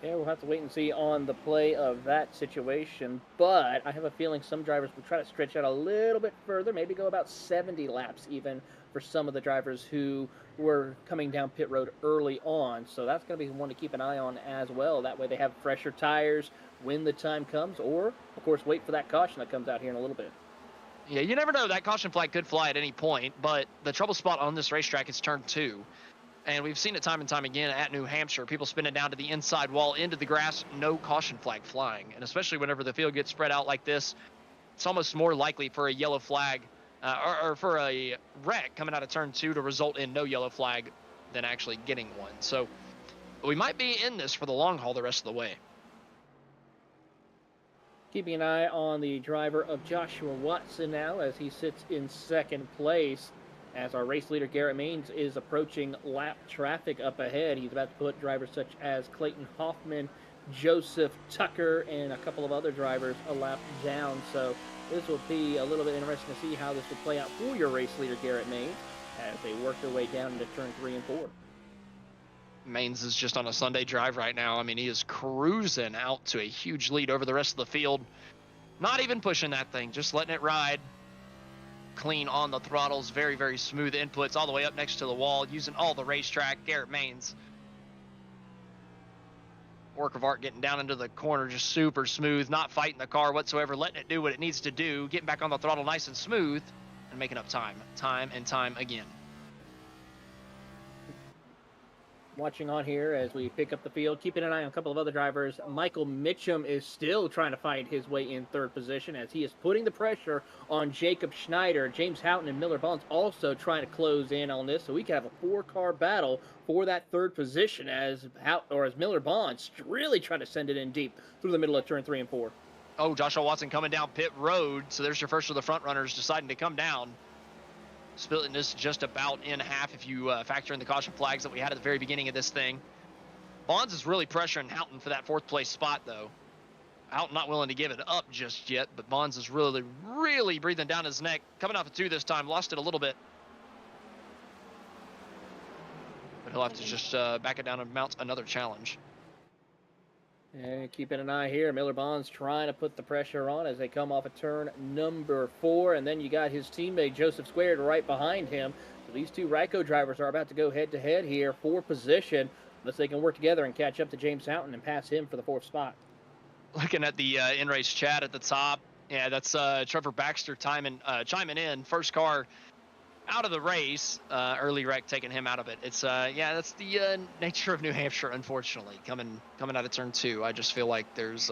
Yeah, we'll have to wait and see on the play of that situation, but I have a feeling some drivers will try to stretch out a little bit further, maybe go about 70 laps even for some of the drivers who were coming down pit road early on. So that's going to be one to keep an eye on as well. That way they have fresher tires when the time comes, or, of course, wait for that caution that comes out here in a little bit. Yeah, you never know. That caution flag could fly at any point, but the trouble spot on this racetrack is turn 2. And we've seen it time and time again at New Hampshire. People spinning down to the inside wall, into the grass, no caution flag flying. And especially whenever the field gets spread out like this, it's almost more likely for a yellow flag or for a wreck coming out of turn 2 to result in no yellow flag than actually getting one. So we might be in this for the long haul the rest of the way. Keeping an eye on the driver of Joshua Watson now as he sits in 2nd place. As our race leader, Garrett Maines, is approaching lap traffic up ahead. He's about to put drivers such as Clayton Hoffman, Joseph Tucker, and a couple of other drivers a lap down. So this will be a little bit interesting to see how this will play out for your race leader, Garrett Maines, as they work their way down into turn 3 and 4. Maines is just on a Sunday drive right now. I mean, he is cruising out to a huge lead over the rest of the field. Not even pushing that thing, just letting it ride. Clean on the throttles, very, very smooth inputs all the way up next to the wall, using all the racetrack. Garrett Maines, work of art, getting down into the corner, just super smooth, not fighting the car whatsoever, letting it do what it needs to do, getting back on the throttle nice and smooth, and making up time and time again. Watching on here as we pick up the field, keeping an eye on a couple of other drivers. Michael Mitchum is still trying to find his way in 3rd position as he is putting the pressure on Jacob Schneider. James Houghton and Miller Bonds also trying to close in on this, so we can have a 4-car battle for that 3rd position as Miller Bonds really trying to send it in deep through the middle of turn 3 and 4. Oh, Joshua Watson coming down pit road, so there's your first of the front runners deciding to come down. Splitting this just about in half if you factor in the caution flags that we had at the very beginning of this thing. Bonds is really pressuring Houghton for that 4th place spot, though. Houghton not willing to give it up just yet, but Bonds is really, really breathing down his neck. Coming off a 2 this time, lost it a little bit. But he'll have to just back it down and mount another challenge. And keeping an eye here, Miller Bonds trying to put the pressure on as they come off of turn number 4. And then you got his teammate, Joseph Squared, right behind him. So these two Ryco drivers are about to go head-to-head here for position. unless they can work together and catch up to James Houghton and pass him for the 4th spot. Looking at the in-race chat at the top, yeah, that's Trevor Baxter chiming in. First car out of the race, early wreck taking him out of it. It's yeah, that's the nature of New Hampshire, unfortunately, coming out of turn 2. I just feel like there's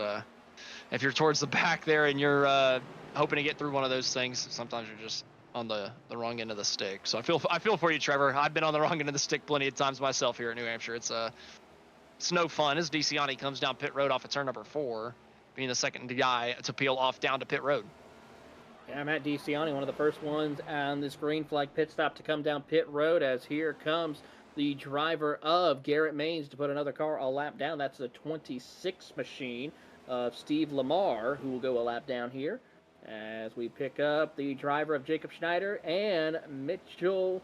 if you're towards the back there and you're hoping to get through one of those things, sometimes you're just on the wrong end of the stick. So I feel for you, Trevor. I've been on the wrong end of the stick plenty of times myself here at New Hampshire. It's no fun as DeCiani comes down pit road off of turn number 4, being the second guy to peel off down to pit road. Yeah, Matt DeCiani, one of the first ones on this green flag pit stop to come down pit road, as here comes the driver of Garrett Maines to put another car a lap down. That's the 26 machine of Steve Lamar, who will go a lap down here, as we pick up the driver of Jacob Schneider and Michael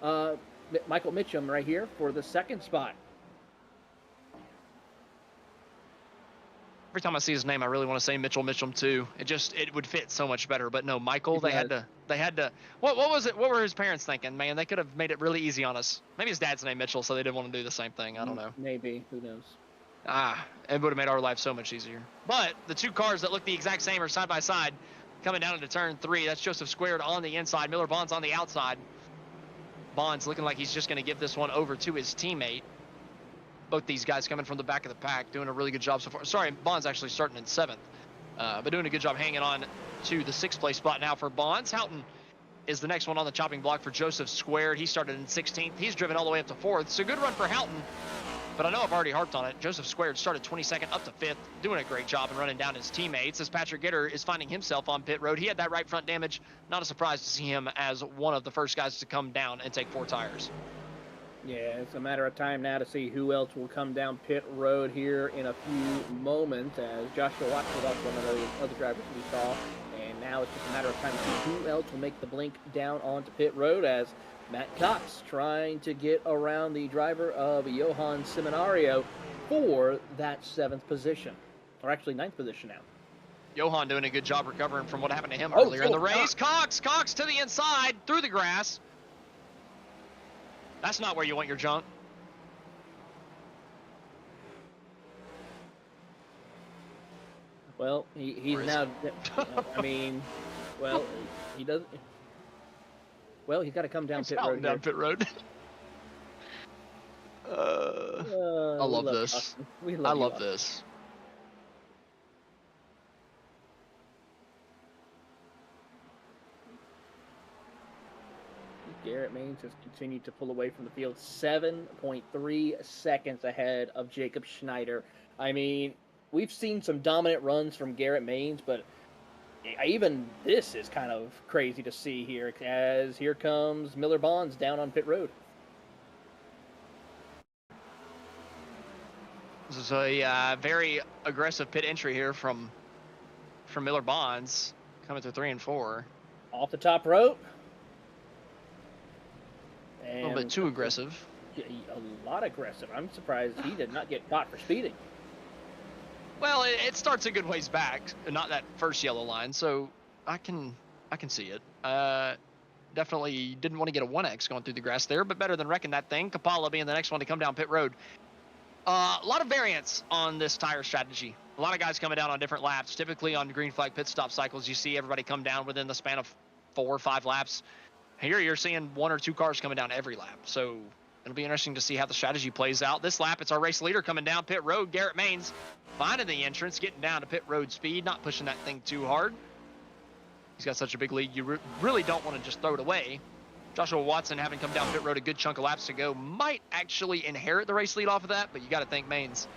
Mitchum right here for the 2nd spot. Every time I see his name, I really want to say Mitchell Mitchum too. It would fit so much better. But no, Michael. They had to. What was it? What were his parents thinking? Man, they could have made it really easy on us. Maybe his dad's name Mitchell, so they didn't want to do the same thing. I don't know. Maybe. Who knows? It would have made our life so much easier. But the two cars that look the exact same are side by side, coming down into turn 3. That's Joseph Squared on the inside. Miller Bonds on the outside. Bonds looking like he's just going to give this one over to his teammate. Both these guys coming from the back of the pack, doing a really good job so far. Sorry, Bonds actually starting in 7th, but doing a good job hanging on to the 6th place spot now for Bonds. Houghton is the next one on the chopping block for Joseph Squared. He started in 16th. He's driven all the way up to 4th, so good run for Houghton. But I know I've already harped on it. Joseph Squared started 22nd up to 5th, doing a great job and running down his teammates as Patrick Gitter is finding himself on pit road. He had that right front damage. Not a surprise to see him as one of the first guys to come down and take 4 tires. Yeah, it's a matter of time now to see who else will come down pit road here in a few moments, as Joshua Watson was also one of the other drivers we saw. And now it's just a matter of time to see who else will make the blink down onto pit road, as Matt Cox trying to get around the driver of Johan Seminario for that 7th position. Or actually 9th position now. Johan doing a good job recovering from what happened to him earlier in the race. Cox to the inside, through the grass. That's not where you want your junk. Well, he's now. I mean, well, he doesn't. Well, he's got to come down pit road. Down pit road. I love this. I love this. Garrett Maines has continued to pull away from the field, 7.3 seconds ahead of Jacob Schneider. I mean, we've seen some dominant runs from Garrett Maines, but even this is kind of crazy to see here, as here comes Miller Bonds down on pit road. This is a very aggressive pit entry here from Miller Bonds, coming to 3 and 4. Off the top rope. A little bit too aggressive. A lot aggressive. I'm surprised he did not get caught for speeding. Well, it starts a good ways back, not that first yellow line, so I can see it. Definitely didn't want to get a 1X going through the grass there, but better than wrecking that thing. Kapala being the next one to come down pit road. A lot of variance on this tire strategy. A lot of guys coming down on different laps. Typically on green flag pit stop cycles, you see everybody come down within the span of 4 or 5 laps. Here you're seeing 1 or 2 cars coming down every lap. So it'll be interesting to see how the strategy plays out. This lap, it's our race leader coming down pit road. Garrett Maines finding the entrance, getting down to pit road speed, not pushing that thing too hard. He's got such a big lead, you really don't want to just throw it away. Joshua Watson, having come down pit road a good chunk of laps to go, might actually inherit the race lead off of that, but you got to think Maines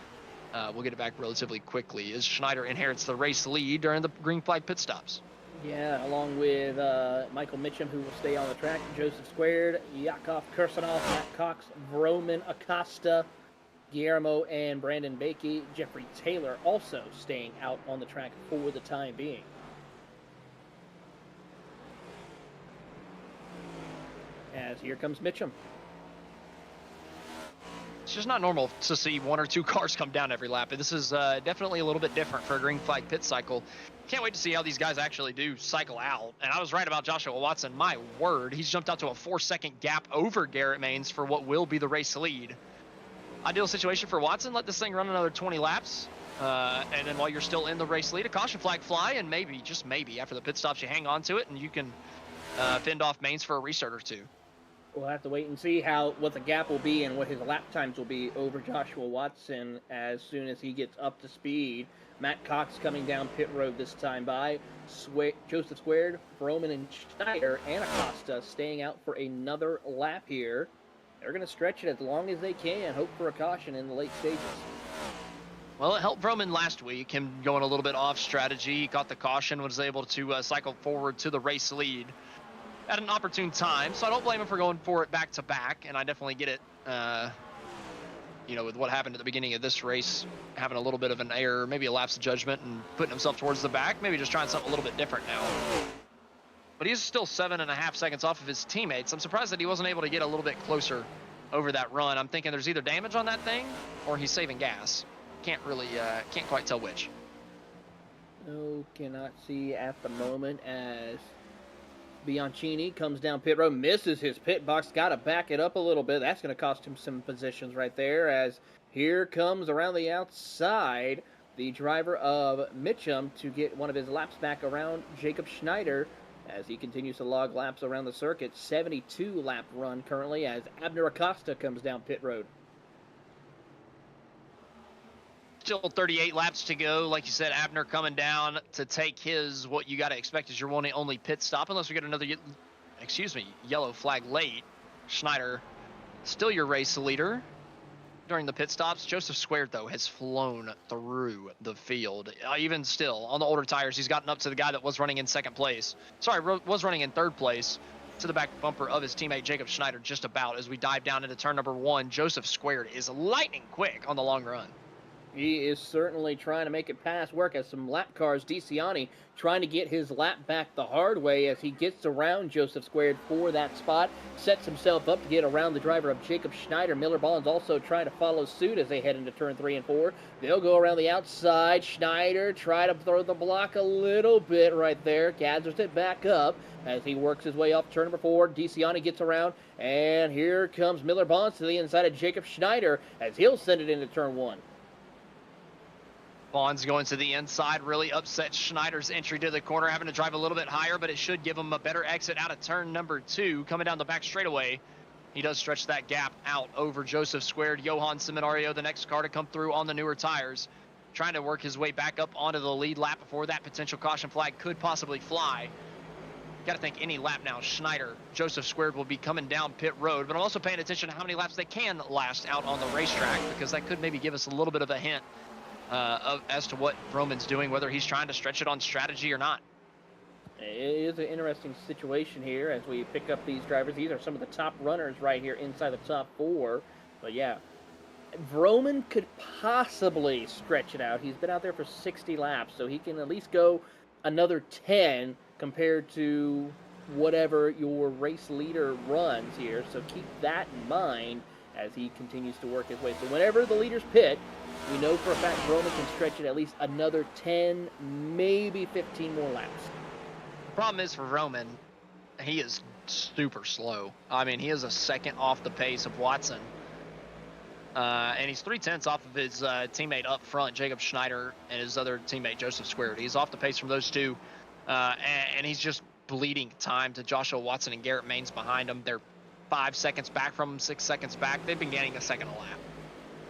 will get it back relatively quickly as Schneider inherits the race lead during the green flag pit stops. Yeah, along with Michael Mitchum, who will stay on the track, Joseph Squared, Yakov Kursanov, Matt Cox, Vroman Acosta, Guillermo and Brandon Bakey, Jeffrey Taylor also staying out on the track for the time being. As here comes Mitchum. It's just not normal to see 1 or 2 cars come down every lap. This is definitely a little bit different for a green flag pit cycle. Can't wait to see how these guys actually do cycle out. And I was right about Joshua Watson. My word, he's jumped out to a 4-second gap over Garrett Maines for what will be the race lead. Ideal situation for Watson, let this thing run another 20 laps. And then while you're still in the race lead, a caution flag fly, and maybe, just maybe, after the pit stops, you hang on to it, and you can fend off mains for a restart or two. We'll have to wait and see what the gap will be and what his lap times will be over Joshua Watson as soon as he gets up to speed. Matt Cox coming down pit road this time by. Joseph Squared, Vroman, and Schneider, and Acosta staying out for another lap here. They're going to stretch it as long as they can, hope for a caution in the late stages. Well, it helped Vroman last week, him going a little bit off strategy. He caught the caution, was able to cycle forward to the race lead at an opportune time, so I don't blame him for going for it back-to-back, and I definitely get it, with what happened at the beginning of this race, having a little bit of an error, maybe a lapse of judgment, and putting himself towards the back, maybe just trying something a little bit different now. But he's still 7.5 seconds off of his teammates. I'm surprised that he wasn't able to get a little bit closer over that run. I'm thinking there's either damage on that thing, or he's saving gas. Can't quite tell which. No, cannot see at the moment as Bianchini comes down pit road, misses his pit box, got to back it up a little bit. That's going to cost him some positions right there, as here comes around the outside the driver of Mitchum to get one of his laps back around Jacob Schneider as he continues to log laps around the circuit. 72 lap run currently as Abner Acosta comes down pit road. Still 38 laps to go. Like you said, Abner coming down to take his, what you got to expect is your one and only pit stop, unless we get another, yellow flag late. Schneider, still your race leader during the pit stops. Joseph Squared, though, has flown through the field. Even still, on the older tires, he's gotten up to the guy that was running in second place. Was running in third place, to the back bumper of his teammate Jacob Schneider just about as we dive down into turn number 1. Joseph Squared is lightning quick on the long run. He is certainly trying to make it past work as some lap cars. DeCiani trying to get his lap back the hard way as he gets around Joseph Squared for that spot. Sets himself up to get around the driver of Jacob Schneider. Miller Ballins also trying to follow suit as they head into turn 3 and 4. They'll go around the outside. Schneider try to throw the block a little bit right there. Gathers it back up as he works his way up turn number 4. DeCiani gets around, and here comes Miller Ballins to the inside of Jacob Schneider as he'll send it into turn 1. Vaughn's going to the inside, really upset Schneider's entry to the corner, having to drive a little bit higher, but it should give him a better exit out of turn number 2. Coming down the back straightaway, he does stretch that gap out over Joseph Squared. Johan Seminario, the next car to come through on the newer tires, trying to work his way back up onto the lead lap before that potential caution flag could possibly fly. Got to think any lap now, Schneider, Joseph Squared will be coming down pit road, but I'm also paying attention to how many laps they can last out on the racetrack, because that could maybe give us a little bit of a hint as to what Vroman's doing, whether he's trying to stretch it on strategy or not. It is an interesting situation here as we pick up these drivers. These are some of the top runners right here inside the top 4. But yeah, Vroman could possibly stretch it out. He's been out there for 60 laps, so he can at least go another 10 compared to whatever your race leader runs here. So keep that in mind as he continues to work his way. So whenever the leaders pit, we know for a fact Vroman can stretch it at least another 10, maybe 15 more laps. Problem is for Vroman, he is super slow. I mean, he is a second off the pace of Watson. And he's 0.3 off of his teammate up front, Jacob Schneider, and his other teammate, Joseph Squared. He's off the pace from those two. And he's just bleeding time to Joshua Watson and Garrett Maines behind him. They're 5 seconds back from him, 6 seconds back. They've been gaining a second a lap.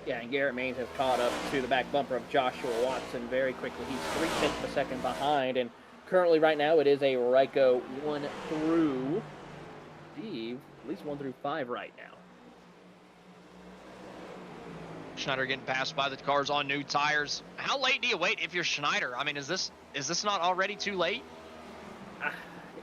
Yeah, and Garrett Maines has caught up to the back bumper of Joshua Watson very quickly. He's 3/5 of a second behind, and currently right now it is a Ryco 1 through, Steve, at least 1 through 5 right now. Schneider getting passed by the cars on new tires. How late do you wait if you're Schneider? I mean, is this not already too late?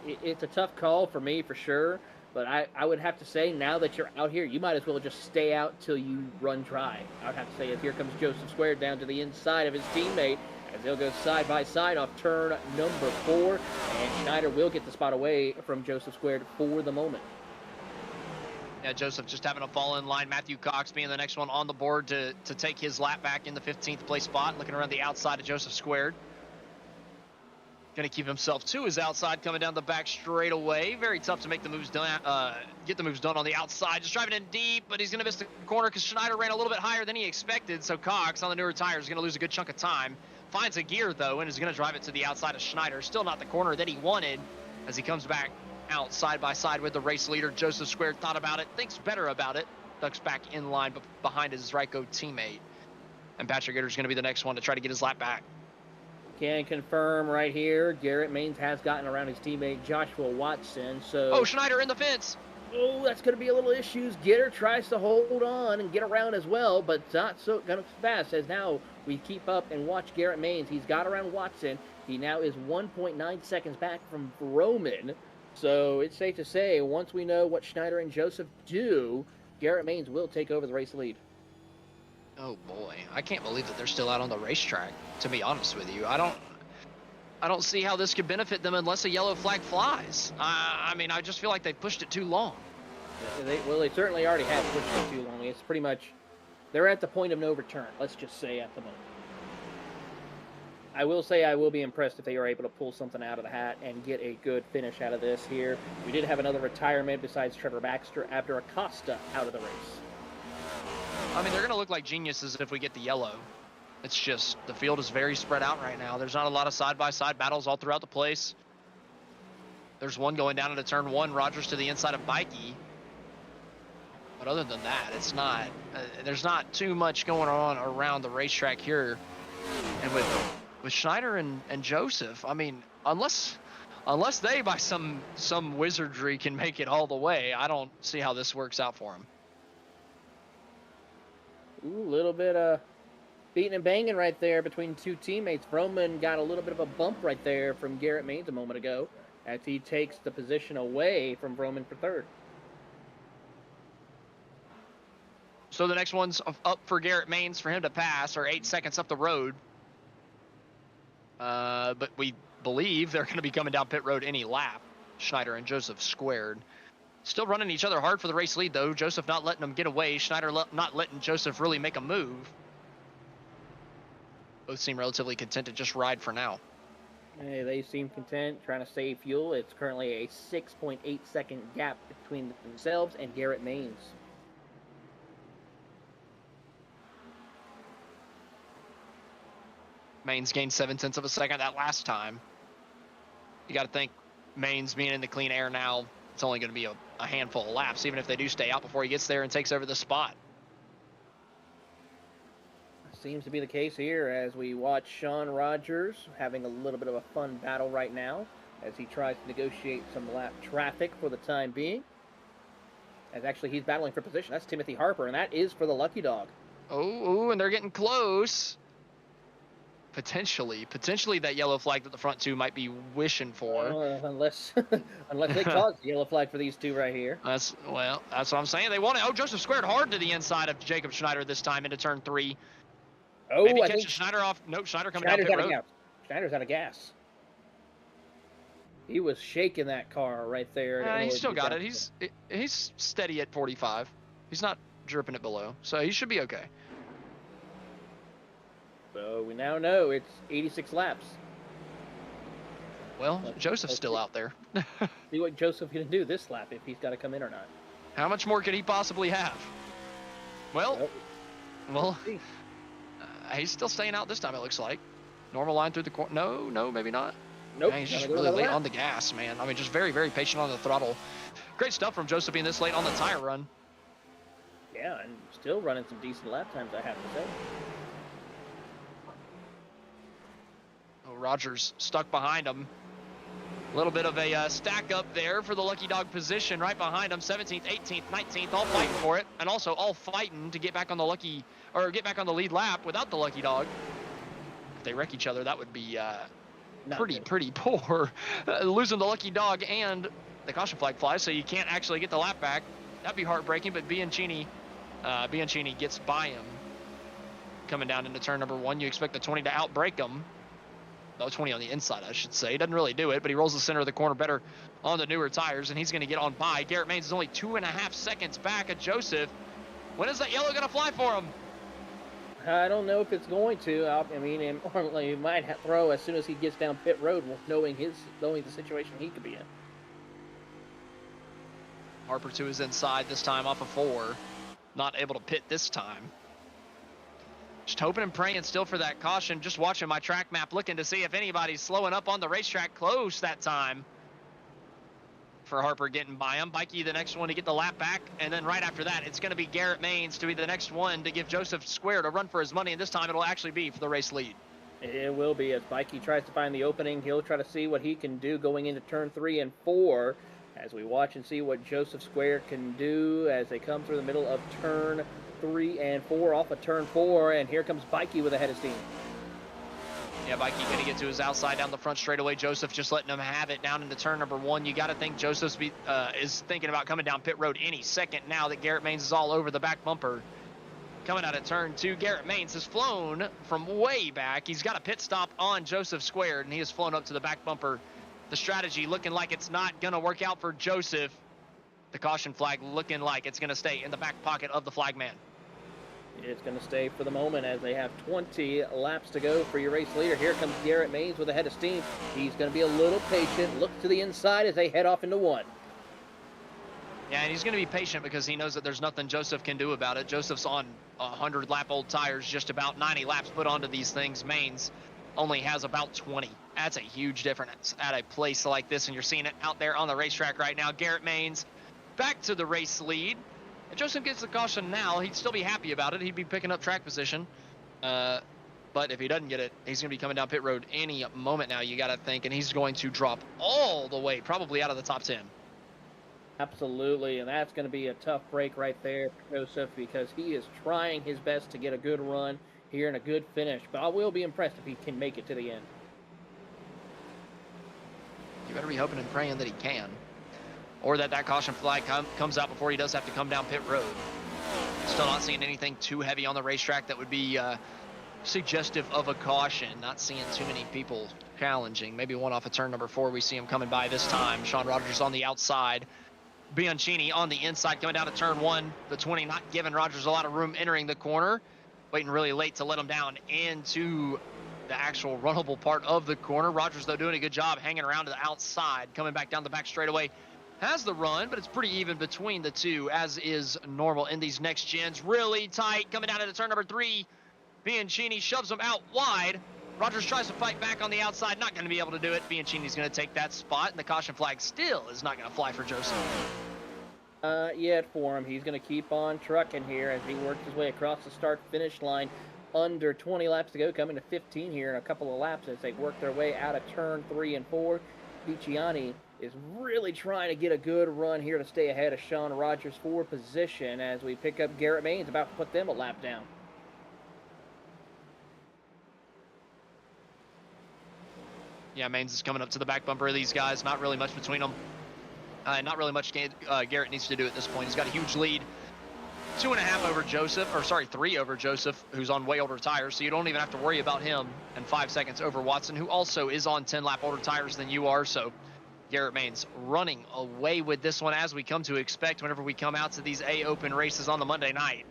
It's a tough call for me for sure. But I would have to say, now that you're out here, you might as well just stay out till you run dry. I would have to say, as here comes Joseph Squared down to the inside of his teammate, as they'll go side by side off turn number 4, and Schneider will get the spot away from Joseph Squared for the moment. Yeah, Joseph just having a fall in line. Matthew Cox being the next one on the board to take his lap back in the 15th place spot, looking around the outside of Joseph Squared. Going to keep himself to his outside, coming down the back straightaway. Very tough to make the moves done, get the moves done on the outside. Just driving in deep, but he's going to miss the corner because Schneider ran a little bit higher than he expected. So Cox on the newer tires is going to lose a good chunk of time. Finds a gear, though, and is going to drive it to the outside of Schneider. Still not the corner that he wanted as he comes back out side by side with the race leader. Joseph Square thought about it, thinks better about it. Ducks back in line but behind his Ryco teammate. And Patrick Gitter's going to be the next one to try to get his lap back. Can confirm right here, Garrett Maines has gotten around his teammate Joshua Watson. So Oh, Schneider in the fence. Oh, that's going to be a little issues. Gitter tries to hold on and get around as well, but not so kind of fast as now we keep up and watch Garrett Maines. He's got around Watson. He now is 1.9 seconds back from Roman. So it's safe to say, once we know what Schneider and Joseph do, Garrett Maines will take over the race lead. Oh boy, I can't believe that they're still out on the racetrack, to be honest with you. I don't see how this could benefit them unless a yellow flag flies. I mean, I just feel like they've pushed it too long. They certainly already have pushed it too long. It's pretty much, they're at the point of no return, let's just say at the moment. I will say I will be impressed if they are able to pull something out of the hat and get a good finish out of this here. We did have another retirement besides Trevor Baxter, Abdur Acosta out of the race. I mean, they're going to look like geniuses if we get the yellow. It's just, the field is very spread out right now. There's not a lot of side-by-side battles all throughout the place. There's one going down into turn one, Rogers to the inside of Bikey. But other than that, it's not, there's not too much going on around the racetrack here. And with Schneider and Joseph, I mean, unless they by some wizardry can make it all the way, I don't see how this works out for them. Ooh, a little bit of beating and banging right there between two teammates. Roman got a little bit of a bump right there from Garrett Maines a moment ago as he takes the position away from Roman for third. So the next one's up for Garrett Maines for him to pass, or 8 seconds up the road. But we believe they're going to be coming down pit road any lap. Schneider and Joseph squared. Still running each other hard for the race lead, though. Joseph not letting them get away. Schneider not letting Joseph really make a move. Both seem relatively content to just ride for now. Hey, they seem content, trying to save fuel. It's currently a 6.8 second gap between themselves and Garrett Maines. Maines gained 0.7 of a second that last time. You got to think Maines being in the clean air now, it's only going to be a handful of laps, even if they do stay out before he gets there and takes over the spot. Seems to be the case here as we watch Sean Rogers having a little bit of a fun battle right now as he tries to negotiate some lap traffic for the time being. As actually he's battling for position. That's Timothy Harper, and that is for the Lucky Dog. Oh, and they're getting close. Potentially that yellow flag that the front two might be wishing for. Unless they cause the yellow flag for these two right here. That's what I'm saying. They want it. Oh, Joseph squared hard to the inside of Jacob Schneider this time into turn 3. Oh, maybe catches Schneider off. Nope, Schneider coming down pit road. Schneider's out of gas. He was shaking that car right there. He still got it. He's steady at 45. He's not dripping it below, so he should be okay. So we now know it's 86 laps. Well, Joseph's still out there. See what Joseph can do this lap if he's got to come in or not. How much more could he possibly have? Well, he's still staying out this time, it looks like. Normal line through the corner. No, maybe not. Nope. Man, he's just really late on the gas, man. I mean, just very, very patient on the throttle. Great stuff from Joseph being this late on the tire run. Yeah, and still running some decent lap times, I have to say. Oh, Rogers stuck behind him. A little bit of a stack up there for the Lucky Dog position right behind him. 17th, 18th, 19th, all fighting for it, and also all fighting to get back on the lead lap without the Lucky Dog. If they wreck each other, that would be pretty poor. Losing the Lucky Dog and the caution flag flies, so you can't actually get the lap back. That'd be heartbreaking, but Bianchini gets by him. Coming down into turn number 1, you expect the 20 to outbrake him. No, 20 on the inside, I should say. He doesn't really do it, but he rolls the center of the corner better on the newer tires, and he's going to get on by. Garrett Maines is only 2.5 seconds back at Joseph. When is that yellow going to fly for him? I don't know if it's going to. I mean, he might throw as soon as he gets down pit road, knowing the situation he could be in. Harper to his inside this time off of 4. Not able to pit this time. Just hoping and praying still for that caution. Just watching my track map, looking to see if anybody's slowing up on the racetrack. Close that time for Harper getting by him. Bikey the next one to get the lap back. And then right after that, it's going to be Garrett Maines to be the next one to give Joseph Square to run for his money. And this time it'll actually be for the race lead. It will be as Bikey tries to find the opening. He'll try to see what he can do going into turn 3 and 4 as we watch and see what Joseph Square can do as they come through the middle of turn 3 and 4 off of turn 4, and here comes Bikey with a head of steam. Yeah, Bikey going to get to his outside down the front straightaway. Joseph just letting him have it down into turn number 1. You got to think Joseph is thinking about coming down pit road any second now that Garrett Maines is all over the back bumper. Coming out of turn 2, Garrett Maines has flown from way back. He's got a pit stop on Joseph Squared, and he has flown up to the back bumper. The strategy looking like it's not going to work out for Joseph. The caution flag looking like it's going to stay in the back pocket of the flagman. It's going to stay for the moment as they have 20 laps to go for your race leader. Here comes Garrett Maines with a head of steam. He's going to be a little patient. Look to the inside as they head off into 1. Yeah, and he's going to be patient because he knows that there's nothing Joseph can do about it. Joseph's on 100-lap-old tires, just about 90 laps put onto these things. Maines only has about 20. That's a huge difference at a place like this, and you're seeing it out there on the racetrack right now. Garrett Maines back to the race lead. If Joseph gets the caution now, he'd still be happy about it. He'd be picking up track position. But if he doesn't get it, he's going to be coming down pit road any moment now, you got to think, and he's going to drop all the way, probably out of the top 10. Absolutely, and that's going to be a tough break right there for Joseph because he is trying his best to get a good run here and a good finish, but I will be impressed if he can make it to the end. You better be hoping and praying that he can, or that caution flag comes out before he does have to come down pit road. Still not seeing anything too heavy on the racetrack that would be suggestive of a caution. Not seeing too many people challenging. Maybe one off of turn number 4. We see him coming by this time. Sean Rogers on the outside. Bianchini on the inside coming down to turn 1. The 20 not giving Rogers a lot of room entering the corner. Waiting really late to let him down into the actual runnable part of the corner. Rogers, though, doing a good job hanging around to the outside. Coming back down the back straightaway. Has the run, but it's pretty even between the two, as is normal in these next gens. Really tight, coming down into turn number 3. Bianchini shoves him out wide. Rogers tries to fight back on the outside, not going to be able to do it. Bianchini's going to take that spot, and the caution flag still is not going to fly for Joseph. Yet for him. He's going to keep on trucking here as he works his way across the start-finish line. Under 20 laps to go, coming to 15 here in a couple of laps as they work their way out of turn 3 and 4. Bianchini is really trying to get a good run here to stay ahead of Sean Rogers for position as we pick up Garrett Maines, about to put them a lap down. Yeah, Maines is coming up to the back bumper of these guys. Not really much between them. Not really much Garrett needs to do at this point. He's got a huge lead. 2.5 over Joseph, or sorry, 3 over Joseph, who's on way older tires, so you don't even have to worry about him, and 5 seconds over Watson, who also is on 10-lap older tires than you are, so Garrett Maines running away with this one, as we come to expect whenever we come out to these A-Open races on the Monday night.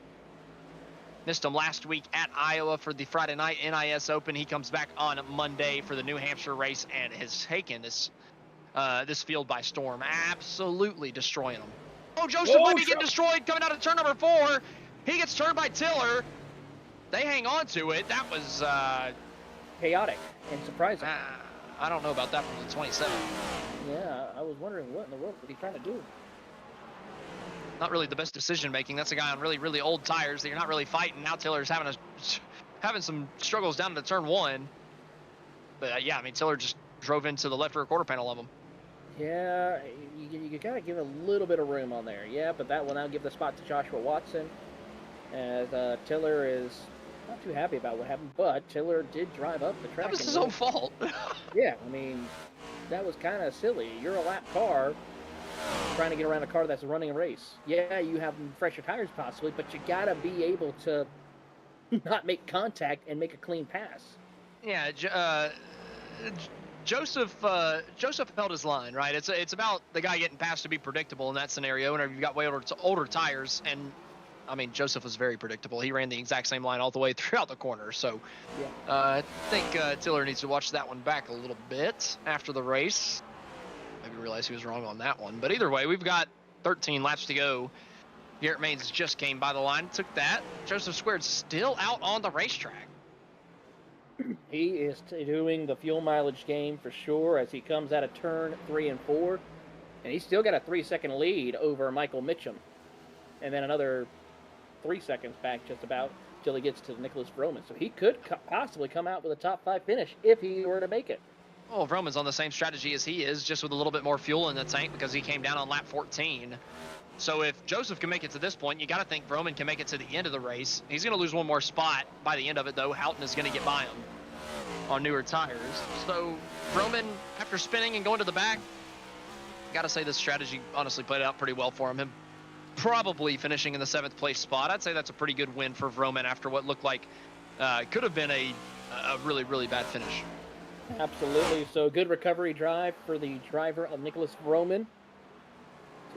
Missed him last week at Iowa for the Friday night NIS Open. He comes back on Monday for the New Hampshire race and has taken this field by storm, absolutely destroying them. Oh, Joseph might be getting destroyed coming out of turn number 4. He gets turned by Tiller. They hang on to it. That was chaotic and surprising. I don't know about that from the 27. Yeah, I was wondering what in the world was he trying to do. Not really the best decision making. That's a guy on really, really old tires that you're not really fighting. Now Tiller's having some struggles down to turn 1. But yeah, I mean, Tiller just drove into the left rear quarter panel of him. Yeah, you got to give a little bit of room on there. Yeah, but that will now give the spot to Joshua Watson, as Tiller is not too happy about what happened, but Tiller did drive up the track. That was his own fault. Yeah, I mean, that was kind of silly. You're a lap car trying to get around a car that's running a race. Yeah, you have fresher tires possibly, but you got to be able to not make contact and make a clean pass. Yeah, Joseph held his line, right? It's about the guy getting past to be predictable in that scenario. Whenever you've got way older tires, and I mean, Joseph was very predictable. He ran the exact same line all the way throughout the corner. So Yeah. I think Tiller needs to watch that one back a little bit after the race. Maybe realize he was wrong on that one. But either way, we've got 13 laps to go. Garrett Maines just came by the line, took that. Joseph Squared still out on the racetrack. He is doing the fuel mileage game for sure as he comes out of turn 3 and 4. And he's still got a 3-second lead over Michael Mitchum. And then another 3 seconds back just about till he gets to Nicholas Vroman. So he could possibly come out with a top 5 finish if he were to make it. Well, Vroman's on the same strategy as he is, just with a little bit more fuel in the tank because he came down on lap 14. So if Joseph can make it to this point, you got to think Vroman can make it to the end of the race. He's going to lose one more spot by the end of it, though. Houghton is going to get by him on newer tires. So Vroman, after spinning and going to the back, got to say this strategy honestly played out pretty well for him. Probably finishing in the 7th place spot. I'd say that's a pretty good win for Vroman after what looked like could have been a really, really bad finish. Absolutely. So good recovery drive for the driver of Nicholas Vroman.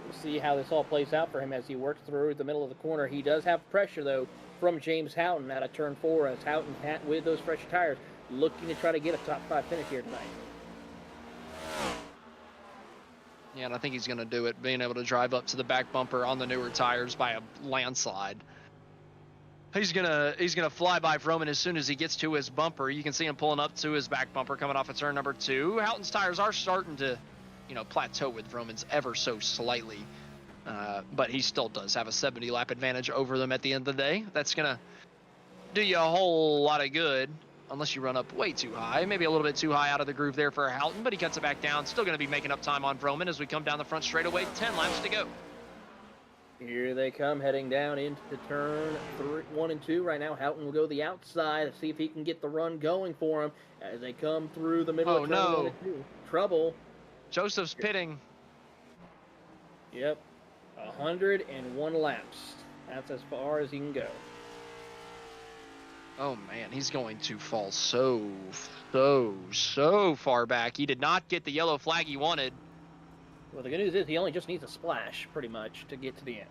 We'll see how this all plays out for him as he works through the middle of the corner. He does have pressure, though, from James Houghton out of turn 4 as Houghton, with those fresh tires, looking to try to get a top 5 finish here tonight. Yeah, and I think he's going to do it, being able to drive up to the back bumper on the newer tires by a landslide. He's gonna fly by Vroman as soon as he gets to his bumper. You can see him pulling up to his back bumper coming off of turn number 2. Houghton's tires are starting to, plateau with Vroman's ever so slightly, but he still does have a 70 lap advantage over them at the end of the day. That's gonna do you a whole lot of good, unless you run up way too high, maybe a little bit too high out of the groove there for Houghton, but he cuts it back down. Still gonna be making up time on Vroman as we come down the front straightaway. 10 laps to go. Here they come, heading down into turn 1 and 2. Right now, Houghton will go the outside to see if he can get the run going for him as they come through the middle of turn 1 and 2. Trouble. Joseph's pitting. Yep. 101 laps. That's as far as he can go. Oh, man, he's going to fall so far back. He did not get the yellow flag he wanted. Well, the good news is he only just needs a splash, pretty much, to get to the end.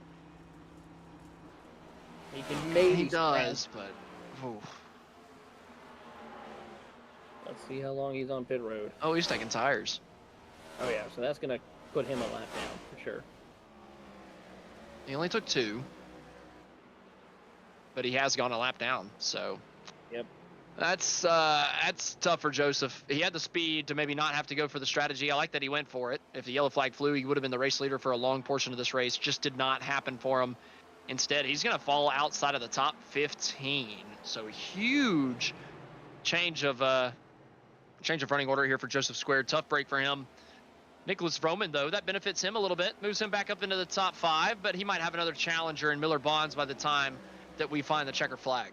He can maybe He does, but... Ooh. Let's see how long he's on pit road. Oh, he's taking tires. Oh, yeah, so that's going to put him a lap down, for sure. He only took 2. But he has gone a lap down, so... Yep. That's tough for Joseph. He had the speed to maybe not have to go for the strategy. I like that he went for it. If the yellow flag flew, he would have been the race leader for a long portion of this race. Just did not happen for him. Instead, he's going to fall outside of the top 15. So huge change of running order here for Joseph Squared. Tough break for him. Nicholas Vroman, though, that benefits him a little bit. Moves him back up into the top 5, but he might have another challenger in Miller Bonds by the time that we find the checker flag.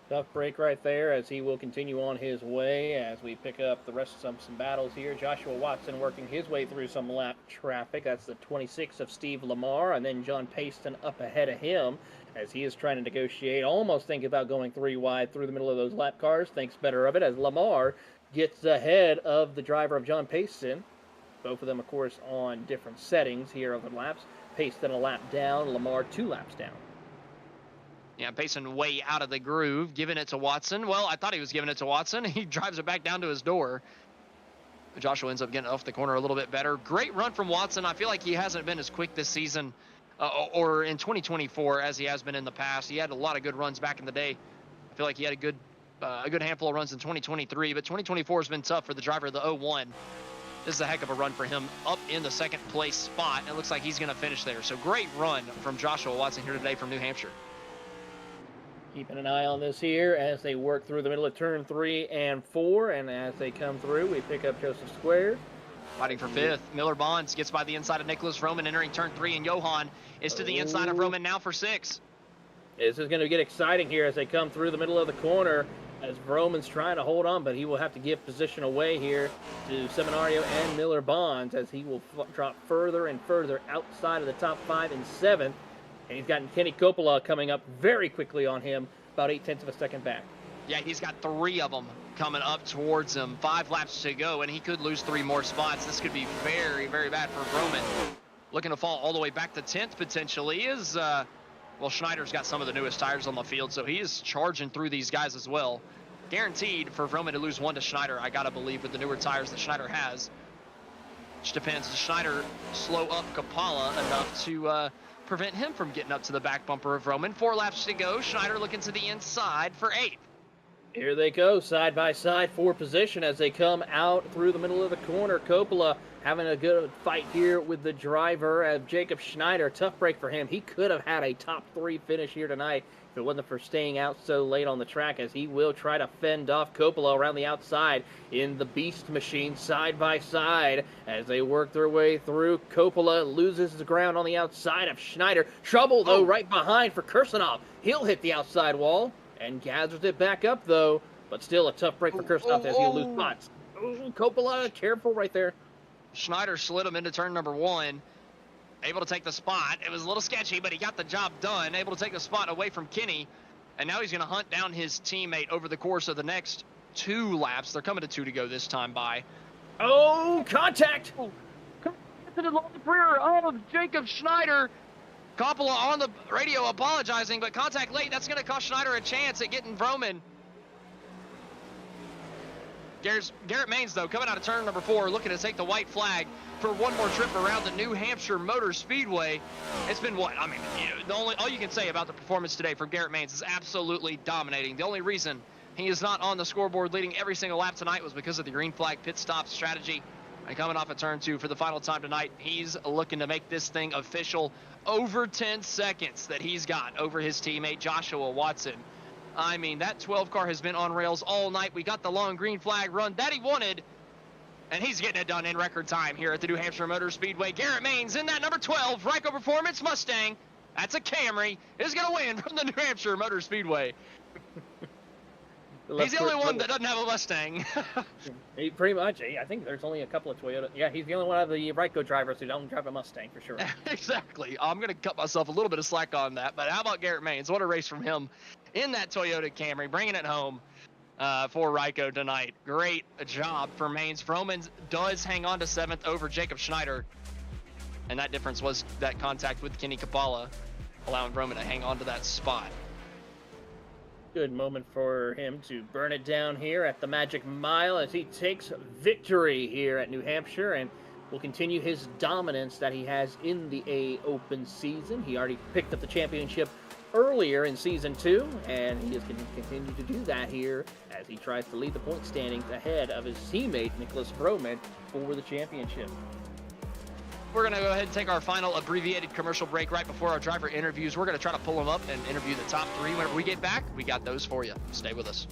Tough break right there as he will continue on his way as we pick up the rest of some battles here. Joshua Watson working his way through some lap traffic. That's the 26 of Steve Lamar, and then John Payson up ahead of him as he is trying to negotiate, almost thinking about going 3 wide through the middle of those lap cars. Thinks better of it as Lamar gets ahead of the driver of John Payson. Both of them, of course, on different settings here of the laps. Payson a lap down, Lamar 2 laps down. Yeah, Payson way out of the groove, giving it to Watson. Well, I thought he was giving it to Watson. He drives it back down to his door. Joshua ends up getting off the corner a little bit better. Great run from Watson. I feel like he hasn't been as quick this season or in 2024 as he has been in the past. He had a lot of good runs back in the day. I feel like he had a good handful of runs in 2023, but 2024 has been tough for the driver of the 01. This is a heck of a run for him up in the 2nd place spot. It looks like he's going to finish there. So great run from Joshua Watson here today from New Hampshire. Keeping an eye on this here as they work through the middle of turn 3 and 4, and as they come through, we pick up Joseph Squared. Fighting for 5th. Miller Bonds gets by the inside of Nicholas Vroman entering turn 3, and Johan is to the inside of Vroman now for 6. This is going to get exciting here as they come through the middle of the corner as Vroman's trying to hold on, but he will have to give position away here to Seminario and Miller Bonds as he will drop further and further outside of the top 5 and 7. And he's gotten Kenny Coppola coming up very quickly on him, about 0.8 of a second back. Yeah, he's got 3 of them coming up towards him. 5 laps to go, and he could lose 3 more spots. This could be very, very bad for Vroman. Looking to fall all the way back to 10th potentially is Well, Schneider's got some of the newest tires on the field, so he is charging through these guys as well. Guaranteed for Vroman to lose 1 to Schneider, I gotta believe, with the newer tires that Schneider has. Which depends. Does Schneider slow up Kapala enough to prevent him from getting up to the back bumper of Vroman? 4 laps to go. Schneider looking to the inside for 8th. Here they go, side by side for position as they come out through the middle of the corner. Coppola having a good fight here with the driver of Jacob Schneider. Tough break for him. He could have had a top 3 finish here tonight if it wasn't for staying out so late on the track, as he will try to fend off Coppola around the outside in the Beast Machine side by side as they work their way through. Coppola loses the ground on the outside of Schneider. Trouble, though, right behind for Kirsanov. He'll hit the outside wall and gathers it back up, though, but still a tough break for Kirsanov as he'll lose spots. Ooh, Coppola, careful right there. Schneider slid him into turn number 1. Able to take the spot. It was a little sketchy, but he got the job done. Able to take the spot away from Kenny. And now he's going to hunt down his teammate over the course of the next 2 laps. They're coming to 2 to go this time by. Oh, contact! To the long rear of Jacob Schneider. Coppola on the radio apologizing, but contact late. That's going to cost Schneider a chance at getting Vroman. Garrett Maines, though, coming out of turn number 4, looking to take the white flag for one more trip around the New Hampshire Motor Speedway. It's been what? I mean, all you can say about the performance today from Garrett Maines is absolutely dominating. The only reason he is not on the scoreboard leading every single lap tonight was because of the green flag pit stop strategy. And coming off of turn 2 for the final time tonight, he's looking to make this thing official. Over 10 seconds that he's got over his teammate Joshua Watson. I mean, that 12 car has been on rails all night. We got the long green flag run that he wanted, and he's getting it done in record time here at the New Hampshire Motor Speedway. Garrett Maines in that number 12 Ryco Performance Mustang. That's a Camry. Is going to win from the New Hampshire Motor Speedway. He's the only one that doesn't have a Mustang. He pretty much. I think there's only a couple of Toyota. Yeah, he's the only one of the Ryco drivers who don't drive a Mustang for sure. Exactly. I'm going to cut myself a little bit of slack on that. But how about Garrett Maines? What a race from him in that Toyota Camry, bringing it home for Ryco tonight. Great job for Maines. Vroman does hang on to 7th over Jacob Schneider. And that difference was that contact with Kenny Kapala, allowing Vroman to hang on to that spot. Good moment for him to burn it down here at the Magic Mile as he takes victory here at New Hampshire and will continue his dominance that he has in the A Open season. He already picked up the championship earlier in Season 2, and he is going to continue to do that here as he tries to lead the point standings ahead of his teammate Nicholas Vroman for the championship. We're going to go ahead and take our final abbreviated commercial break right before our driver interviews. We're going to try to pull them up and interview the top 3. Whenever we get back, we got those for you. Stay with us.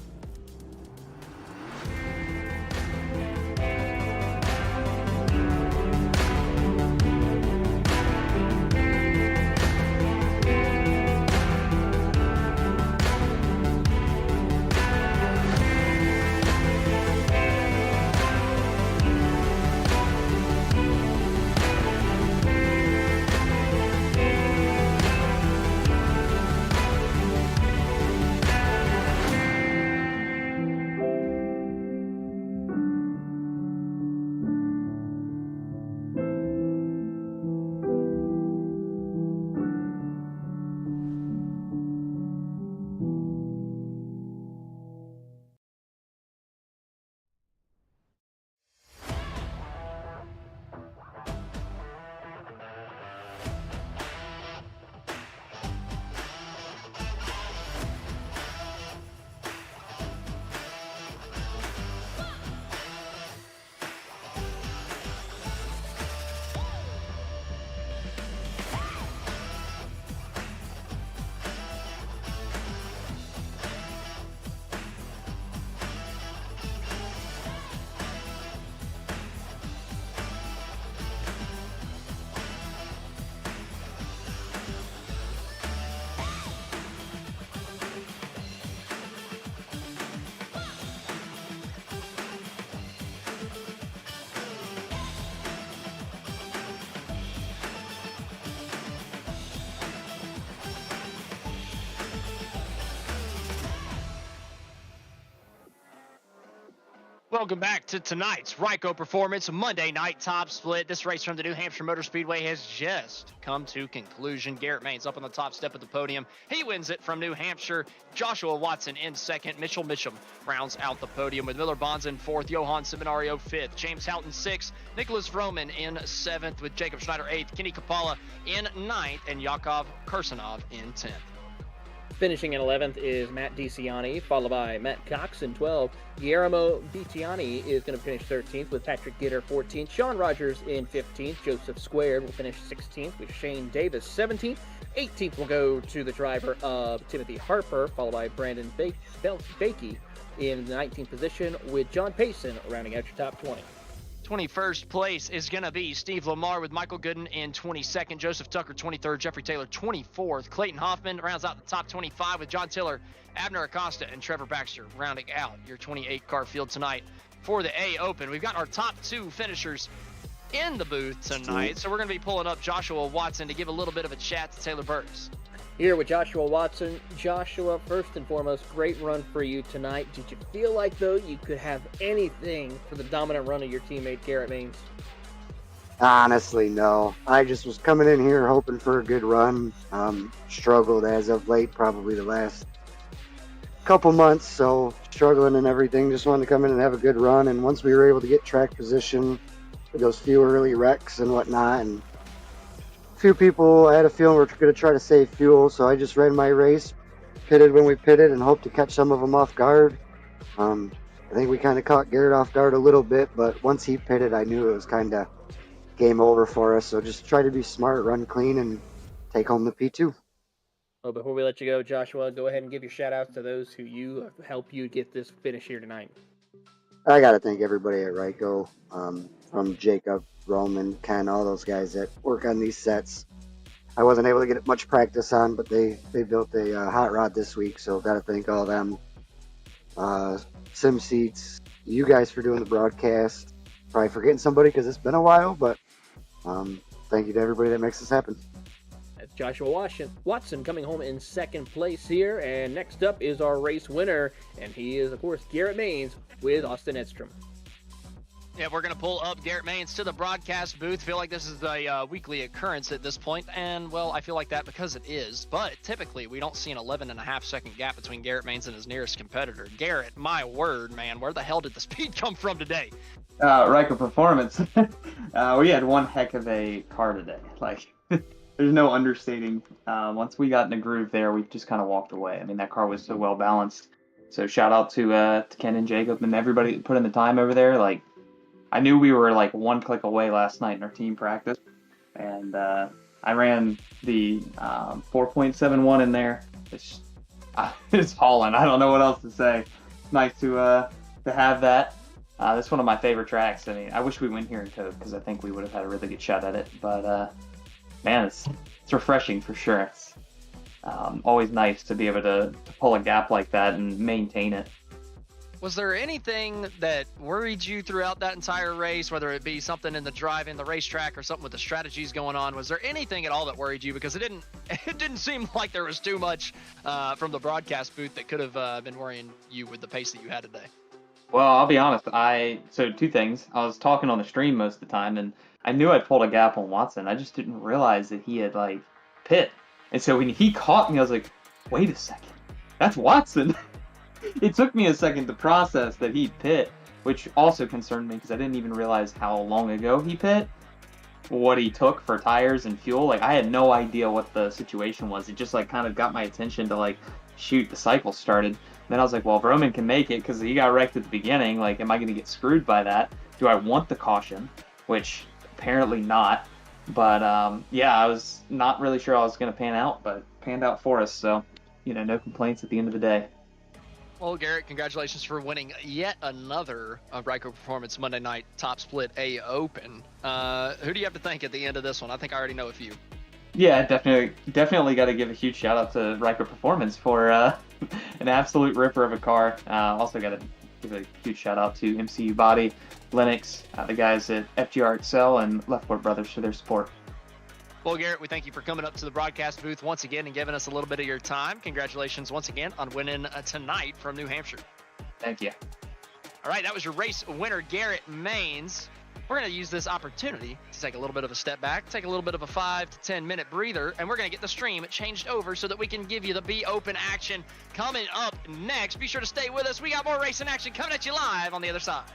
Welcome back to tonight's Ryco Performance Monday Night Top Split. This race from the New Hampshire Motor Speedway has just come to conclusion. Garrett Maines up on the top step of the podium. He wins it from New Hampshire. Joshua Watson in second. Mitchell Mitchum rounds out the podium with Miller Bonds in fourth. Johan Seminario fifth. James Houghton sixth. Nicholas Vroman in seventh with Jacob Schneider eighth. Kenny Kapala in ninth. And Yakov Kursanov in 10th. Finishing in 11th is Matt DiCiani, followed by Matt Cox in 12th. Guillermo Vitiani is going to finish 13th with Patrick Gitter 14th. Sean Rogers in 15th. Joseph Squared will finish 16th with Shane Davis 17th. 18th will go to the driver of Timothy Harper, followed by Brandon Bakey in the 19th position with John Payson rounding out your top 20. 21st place is going to be Steve Lamar with Michael Gooden in 22nd, Joseph Tucker 23rd, Jeffrey Taylor 24th, Clayton Hoffman rounds out the top 25 with John Tiller, Abner Acosta, and Trevor Baxter rounding out your 28 car field tonight for the A Open. We've got our top 2 finishers in the booth tonight, so we're going to be pulling up Joshua Watson to give a little bit of a chat to Taylor Burris. Here with Joshua Watson. Joshua, first and foremost, great run for you tonight. Did you feel like, though, you could have anything for the dominant run of your teammate, Garrett Maines? Honestly, no. I just was coming in here hoping for a good run. Struggled as of late, probably the last couple months, so struggling and everything. Just wanted to come in and have a good run, and once we were able to get track position for those few early wrecks and whatnot, and few people I had a feeling were going to try to save fuel, so I just ran my race, pitted when we pitted, and hoped to catch some of them off guard. I think we kind of caught Garrett off guard a little bit, but once he pitted, I knew it was kind of game over for us. So just try to be smart, run clean, and take home the P2. Well, before we let you go, Joshua, go ahead and give your shout-outs to those who help you get this finish here tonight. I got to thank everybody at Ryco, from Jacob, Roman, Ken, all those guys that work on these sets. I wasn't able to get much practice on, but they built a hot rod this week, so got to thank all of them. Sim Seats, you guys for doing the broadcast. Probably forgetting somebody because it's been a while, but thank you to everybody that makes this happen. That's Joshua Watson coming home in second place here, and next up is our race winner, and he is, of course, Garrett Maines with Austin Edstrom. Yeah, we're going to pull up Garrett Maines to the broadcast booth. Feel like this is a weekly occurrence at this point, and, well, I feel like that because it is. But typically, we don't see an 11.5-second gap between Garrett Maines and his nearest competitor. Garrett, my word, man, where the hell did the speed come from today? Ryco Performance. We had one heck of a car today. Like, there's no understating. Once we got in the groove there, we just kind of walked away. I mean, that car was so well balanced. So shout out to Ken and Jacob and everybody that put in the time over there. Like, I knew we were like one click away last night in our team practice, and I ran the 4.71 in there. It's hauling. I don't know what else to say. It's nice to have that. That's one of my favorite tracks. I mean, I wish we went here in code because I think we would have had a really good shot at it. But man, it's refreshing for sure. It's always nice to be able to pull a gap like that and maintain it. Was there anything that worried you throughout that entire race, whether it be something in the drive in the racetrack or something with the strategies going on? Was there anything at all that worried you? Because it didn't seem like there was too much from the broadcast booth that could have been worrying you with the pace that you had today. Well, I'll be honest. So two things. I was talking on the stream most of the time, and I knew I'd pulled a gap on Watson. I just didn't realize that he had like pit. And so when he caught me, I was like, wait a second, that's Watson. It took me a second to process that he pit, which also concerned me because I didn't even realize how long ago he pit, what he took for tires and fuel. Like, I had no idea what the situation was. It just like kind of got my attention to like, shoot, the cycle started. And then I was like, well, if Roman can make it because he got wrecked at the beginning, like, am I going to get screwed by that? Do I want the caution? Which apparently not. But yeah, I was not really sure how it was going to pan out, but panned out for us. So, no complaints at the end of the day. Well, Garrett, congratulations for winning yet another Ryco Performance Monday Night Top Split A Open. Who do you have to thank at the end of this one? I think I already know a few. Yeah, definitely got to give a huge shout out to Ryco Performance for an absolute ripper of a car. Also got to give a huge shout out to MCU Body, Lennox, the guys at FGR Excel, and Leftport Brothers for their support. Well, Garrett, we thank you for coming up to the broadcast booth once again and giving us a little bit of your time. Congratulations once again on winning tonight from New Hampshire. Thank you. All right, that was your race winner, Garrett Maines. We're going to use this opportunity to take a little bit of a step back, take a little bit of a 5 to 10 minute breather, and we're going to get the stream changed over so that we can give you the Be Open action coming up next. Be sure to stay with us. We got more racing action coming at you live on the other side.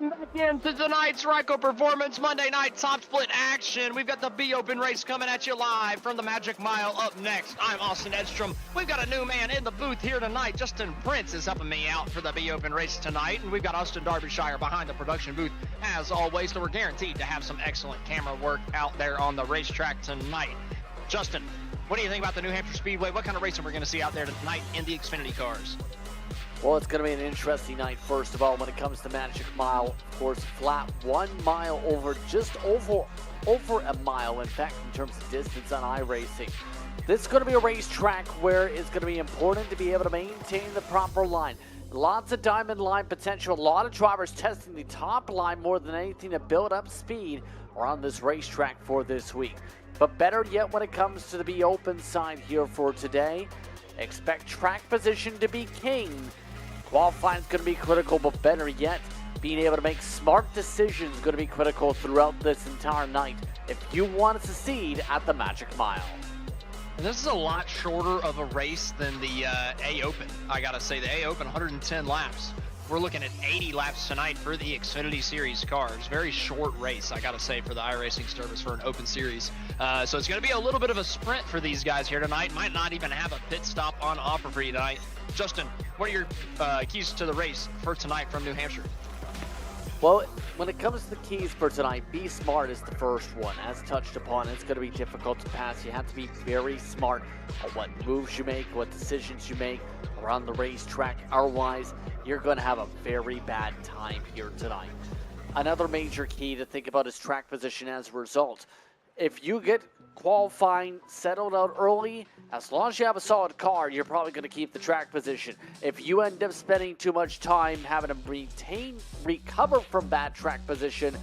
Back into tonight's Ryco Performance Monday night top split action. We've got the B Open race coming at you live from the Magic Mile. Up next, I'm Austin Edstrom. We've got a new man in the booth here tonight. Justin Prince is helping me out for the B Open race tonight, and we've got Austin Derbyshire behind the production booth as always, so we're guaranteed to have some excellent camera work out there on the racetrack tonight. Justin, what do you think about the New Hampshire Speedway? What kind of racing we're going to see out there tonight in the Xfinity cars? Well, it's going to be an interesting night, first of all, when it comes to Magic Mile. Of course, flat 1 mile over, just over a mile, in fact, in terms of distance on iRacing. This is going to be a racetrack where it's going to be important to be able to maintain the proper line. Lots of diamond line potential, a lot of drivers testing the top line more than anything to build up speed around this racetrack for this week. But better yet, when it comes to the Be Open side here for today, expect track position to be king. Qualifying is going to be critical, but better yet, being able to make smart decisions is going to be critical throughout this entire night if you want to succeed at the Magic Mile. And this is a lot shorter of a race than the A Open. I gotta say, the A Open, 110 laps. We're looking at 80 laps tonight for the Xfinity Series cars. Very short race, I gotta say, for the iRacing service for an open series. So it's gonna be a little bit of a sprint for these guys here tonight. Might not even have a pit stop on offer for you tonight. Justin, what are your keys to the race for tonight from New Hampshire? Well, when it comes to the keys for tonight, be smart is the first one. As touched upon, it's going to be difficult to pass. You have to be very smart on what moves you make, what decisions you make around the racetrack. Otherwise, you're going to have a very bad time here tonight. Another major key to think about is track position as a result. If you get qualifying settled out early, as long as you have a solid car, you're probably going to keep the track position. If you end up spending too much time having to recover from bad track position,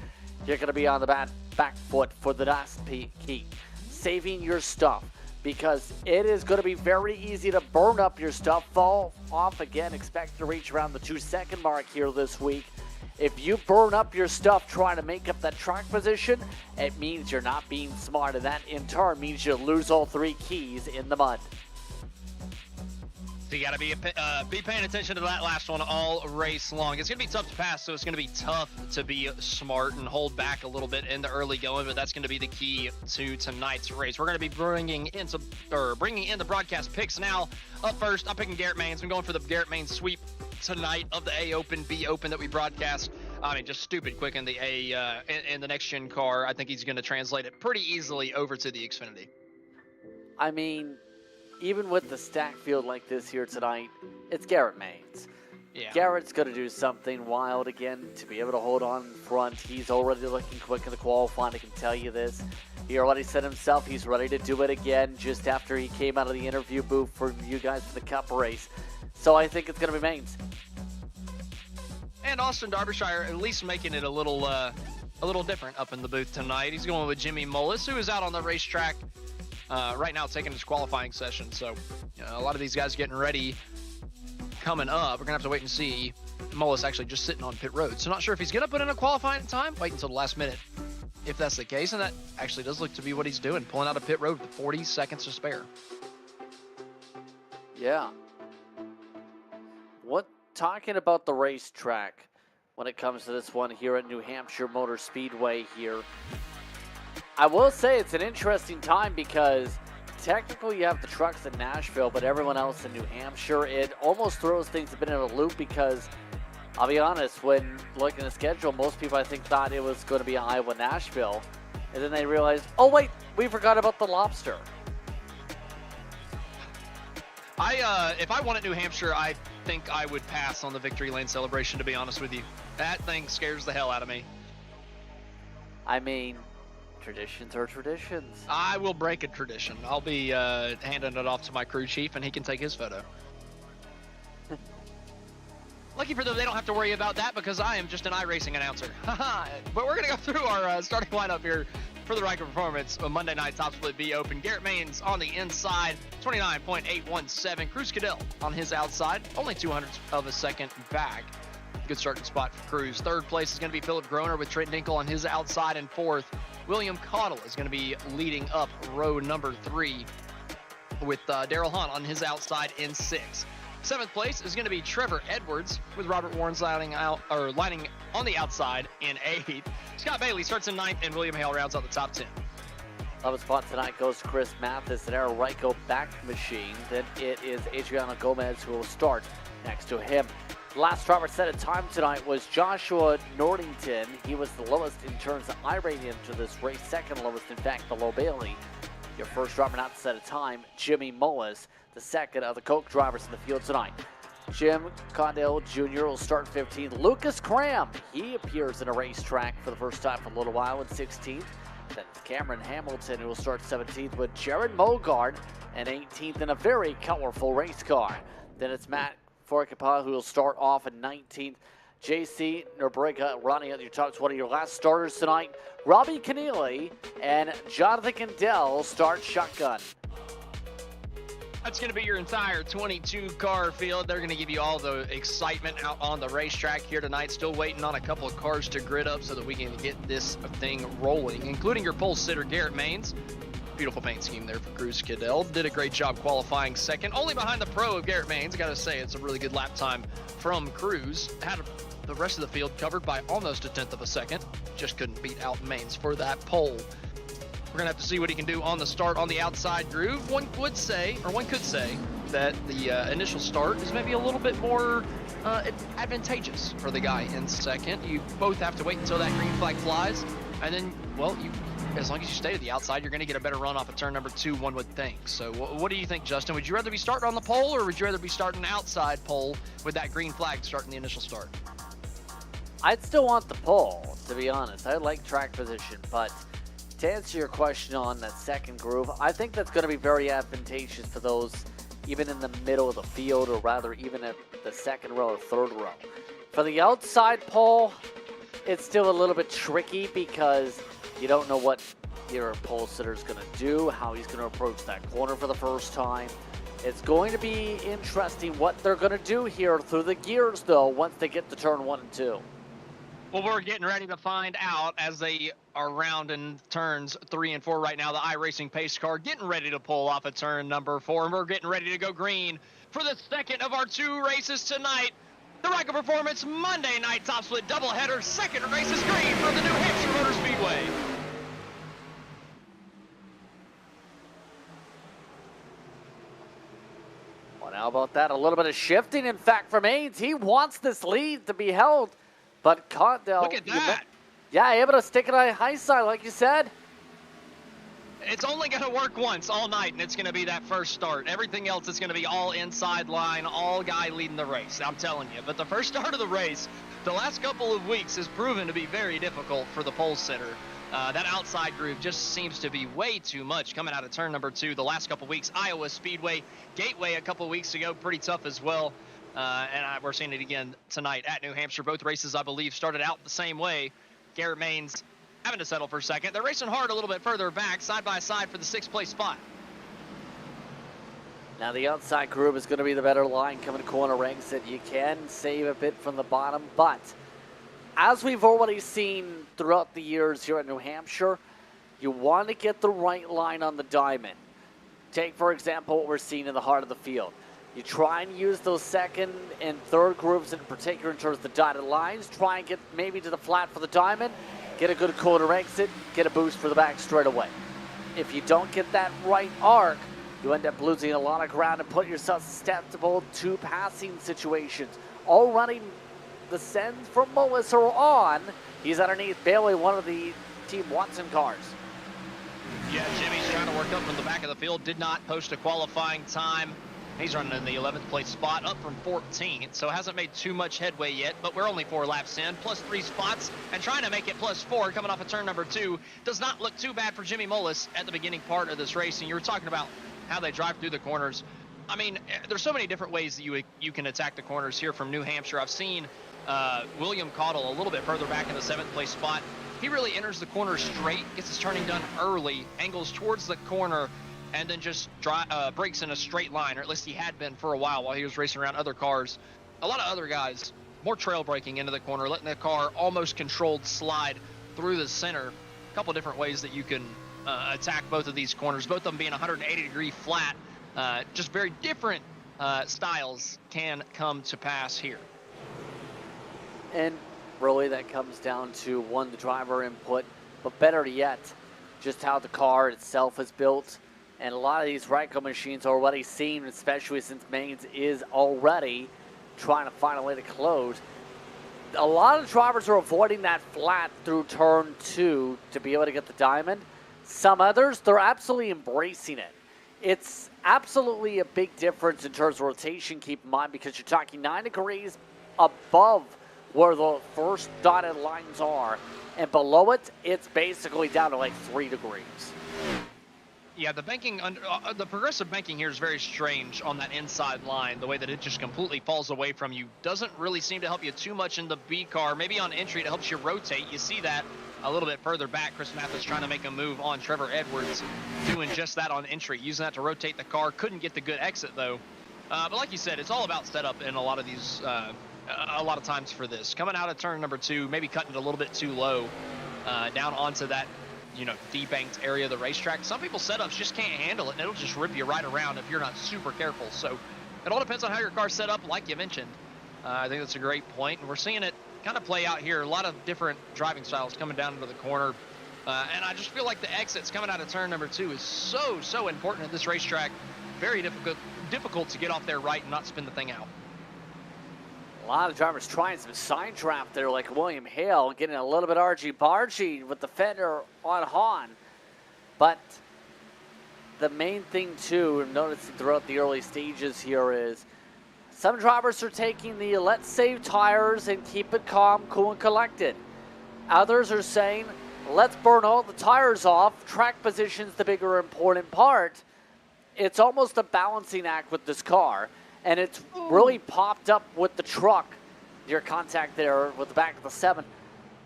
you're going to be on the back foot for the last key. Saving your stuff, because it is going to be very easy to burn up your stuff, fall off again, expect to reach around the 2-second mark here this week. If you burn up your stuff trying to make up that track position, it means you're not being smart, and that in turn means you lose all 3 keys in the mud. So you got to be paying attention to that last one all race long. It's going to be tough to pass, so it's going to be tough to be smart and hold back a little bit in the early going, but that's going to be the key to tonight's race. We're going to be bringing in the broadcast picks now. Up first, I'm picking Garrett Maines. I'm going for the Garrett Maines sweep tonight of the A Open, B Open that we broadcast. I mean, just stupid quick in the in the next gen car. I think he's going to translate it pretty easily over to the Xfinity. I mean, even with the stack field like this here tonight, it's Garrett Maines. Yeah. Garrett's going to do something wild again to be able to hold on in front. He's already looking quick in the qualifying, I can tell you this. He already said himself he's ready to do it again just after he came out of the interview booth for you guys for the Cup race. So I think it's going to be Maines. And Austin Derbyshire at least making it a little different up in the booth tonight. He's going with Jimmy Mullis, who is out on the racetrack right now taking his qualifying session. So a lot of these guys getting ready coming up. We're going to have to wait and see. Mullis actually just sitting on pit road. So not sure if he's going to put in a qualifying time. Wait until the last minute if that's the case. And that actually does look to be what he's doing, pulling out of pit road with 40 seconds to spare. Yeah. Talking about the racetrack when it comes to this one here at New Hampshire Motor Speedway here, I will say it's an interesting time because technically you have the trucks in Nashville, but everyone else in New Hampshire, it almost throws things a bit in a loop because I'll be honest, when looking at the schedule, most people I think thought it was going to be Iowa, Nashville, and then they realized, oh wait, we forgot about the lobster. If I won at New Hampshire, I think I would pass on the victory lane celebration, to be honest with you. That thing scares the hell out of me. I mean, traditions are traditions. I will break a tradition. I'll be handing it off to my crew chief, and he can take his photo. Lucky for them, they don't have to worry about that because I am just an iRacing announcer. But we're going to go through our starting lineup here for the Ryco Performance, a Monday night top split B Open. Garrett Maines on the inside, 29.817. Cruz Cadell on his outside, only 200 of a second back. Good starting spot for Cruz. Third place is going to be Philip Groner with Trent Dinkle on his outside, and fourth, William Caudill is going to be leading up row number 3 with Daryl Hunt on his outside in 6. 7th place is going to be Trevor Edwards, with Robert Warren's lining on the outside in 8th. Scott Bailey starts in 9th, and William Hale rounds out the top 10. 11th spot tonight goes to Chris Mathis and our Ryco back machine. Then it is Adriano Gomez who will start next to him. The last driver set of time tonight was Joshua Northington. He was the lowest in terms of iRating to this race, second lowest, in fact, below Bailey. Your first driver not to set a time, Jimmy Mullis, the second of the Coke drivers in the field tonight. Jim Condell Jr. will start 15th. Lucas Cram, he appears in a racetrack for the first time for a little while in 16th. Then it's Cameron Hamilton who will start 17th with Jared Mogard and 18th in a very colorful race car. Then it's Matt Forcapa who will start off in 19th. JC Norbrega running out your talks, one of your last starters tonight. Robbie Keneally and Jonathan Kendall start shotgun. That's going to be your entire 22-car field. They're going to give you all the excitement out on the racetrack here tonight. Still waiting on a couple of cars to grid up so that we can get this thing rolling, including your pole sitter, Garrett Maines. Beautiful paint scheme there for Cruz Cadell. Did a great job qualifying second, only behind the pro of Garrett Maines. Got to say, it's a really good lap time from Cruz. Had the rest of the field covered by almost a tenth of a second. Just couldn't beat out Maines for that pole. We're going to have to see what he can do on the start on the outside groove. One could say that the initial start is maybe a little bit more advantageous for the guy in second. You both have to wait until that green flag flies, and then, well, as long as you stay to the outside, you're going to get a better run off of turn number 2, one would think. So what do you think, Justin? Would you rather be starting on the pole, or would you rather be starting outside pole with that green flag starting the initial start? I'd still want the pole, to be honest. I like track position, but to answer your question on that second groove, I think that's going to be very advantageous for those even in the middle of the field, or rather even at the second row or third row. For the outside pole, it's still a little bit tricky because you don't know what your pole sitter is going to do, how he's going to approach that corner for the first time. It's going to be interesting what they're going to do here through the gears, though, once they get to turn 1 and 2. Well, we're getting ready to find out as they are rounding turns 3 and 4 right now. The iRacing pace car getting ready to pull off at turn number 4, and we're getting ready to go green for the second of our 2 races tonight. The Ryco Performance Monday night top split doubleheader. Second race is green for the New Hampshire Motor Speedway. Well, how about that? A little bit of shifting, in fact, from Ains. He wants this lead to be held. But Condell, look at that. Yeah, able to stick it on high side, like you said. It's only going to work once all night, and it's going to be that first start. Everything else is going to be all inside line, all guy leading the race, I'm telling you. But the first start of the race, the last couple of weeks, has proven to be very difficult for the pole sitter. That outside groove just seems to be way too much coming out of turn number 2 the last couple weeks. Iowa Speedway, Gateway a couple weeks ago, pretty tough as well. We're seeing it again tonight at New Hampshire. Both races, I believe, started out the same way. Garrett Maines having to settle for second. They're racing hard a little bit further back, side by side for the 6th place spot. Now the outside groove is going to be the better line coming corner exit. You can save a bit from the bottom, but as we've already seen throughout the years here at New Hampshire, you want to get the right line on the diamond. Take, for example, what we're seeing in the heart of the field. You try and use those second and third grooves in particular in terms of the dotted lines. Try and get maybe to the flat for the diamond. Get a good corner exit. Get a boost for the back straight away. If you don't get that right arc, you end up losing a lot of ground and put yourself susceptible to passing situations. Already the sends from Mullis are on. He's underneath Bailey, one of the Team Watson cars. Yeah, Jimmy's trying to work up from the back of the field. Did not post a qualifying time. He's running in the 11th place spot, up from 14th, so hasn't made too much headway yet, but we're only 4 laps in, plus 3 spots, and trying to make it plus 4 coming off of turn number 2. Does not look too bad for Jimmy Mullis at the beginning part of this race, and you were talking about how they drive through the corners. I mean, there's so many different ways that you can attack the corners here from New Hampshire. I've seen William Caudle a little bit further back in the 7th place spot. He really enters the corner straight, gets his turning done early, angles towards the corner, and then just breaks in a straight line, or at least he had been for a while he was racing around other cars. A lot of other guys, more trail braking into the corner, letting the car almost controlled slide through the center. A couple different ways that you can attack both of these corners, both of them being 180-degree flat. Just very different styles can come to pass here. And really that comes down to, one, the driver input, but better yet, just how the car itself is built. And a lot of these Ryco machines are already seen, especially since Mains is already trying to find a way to close. A lot of drivers are avoiding that flat through turn 2 to be able to get the diamond. Some others, they're absolutely embracing it. It's absolutely a big difference in terms of rotation, keep in mind, because you're talking 9 degrees above where the first dotted lines are, and below it, it's basically down to like 3 degrees. Yeah, the banking, the progressive banking here is very strange on that inside line. The way that it just completely falls away from you doesn't really seem to help you too much in the B car. Maybe on entry it helps you rotate. You see that a little bit further back. Chris Mathis trying to make a move on Trevor Edwards, doing just that on entry, using that to rotate the car. Couldn't get the good exit though. But like you said, it's all about setup in a lot of these, a lot of times for this. Coming out of turn number 2, maybe cutting it a little bit too low, down onto that, you know, debanked area of the racetrack. Some people's setups just can't handle it, and it'll just rip you right around if you're not super careful. So it all depends on how your car's set up, like you mentioned. I think that's a great point, and we're seeing it kind of play out here. A lot of different driving styles coming down into the corner, and I just feel like the exits coming out of turn number 2 is so important at this racetrack. Very difficult to get off there right and not spin the thing out. A lot of drivers trying some side draft there, like William Hale, getting a little bit argy-bargy with the fender on Hahn. But the main thing, too, I'm noticing throughout the early stages here is some drivers are taking the let's save tires and keep it calm, cool, and collected. Others are saying, let's burn all the tires off. Track position's the bigger important part. It's almost a balancing act with this car. And it's really popped up with the truck. Your contact there with the back of the 7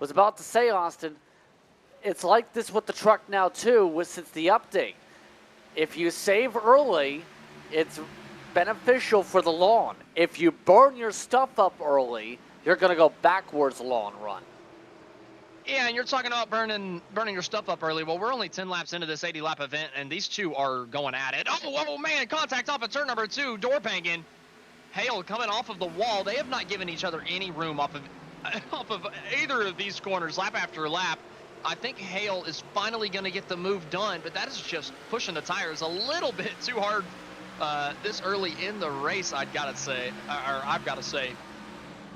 was about to say, Austin, it's like this with the truck now too, since the update. If you save early, it's beneficial for the lawn. If you burn your stuff up early, you're going to go backwards long run. Yeah, and you're talking about burning your stuff up early. Well, we're only 10 laps into this 80-lap event, and these two are going at it. Oh, man, contact off of turn number 2, door banging. Hale coming off of the wall. They have not given each other any room off of either of these corners, lap after lap. I think Hale is finally going to get the move done, but that is just pushing the tires a little bit too hard this early in the race, I've got to say.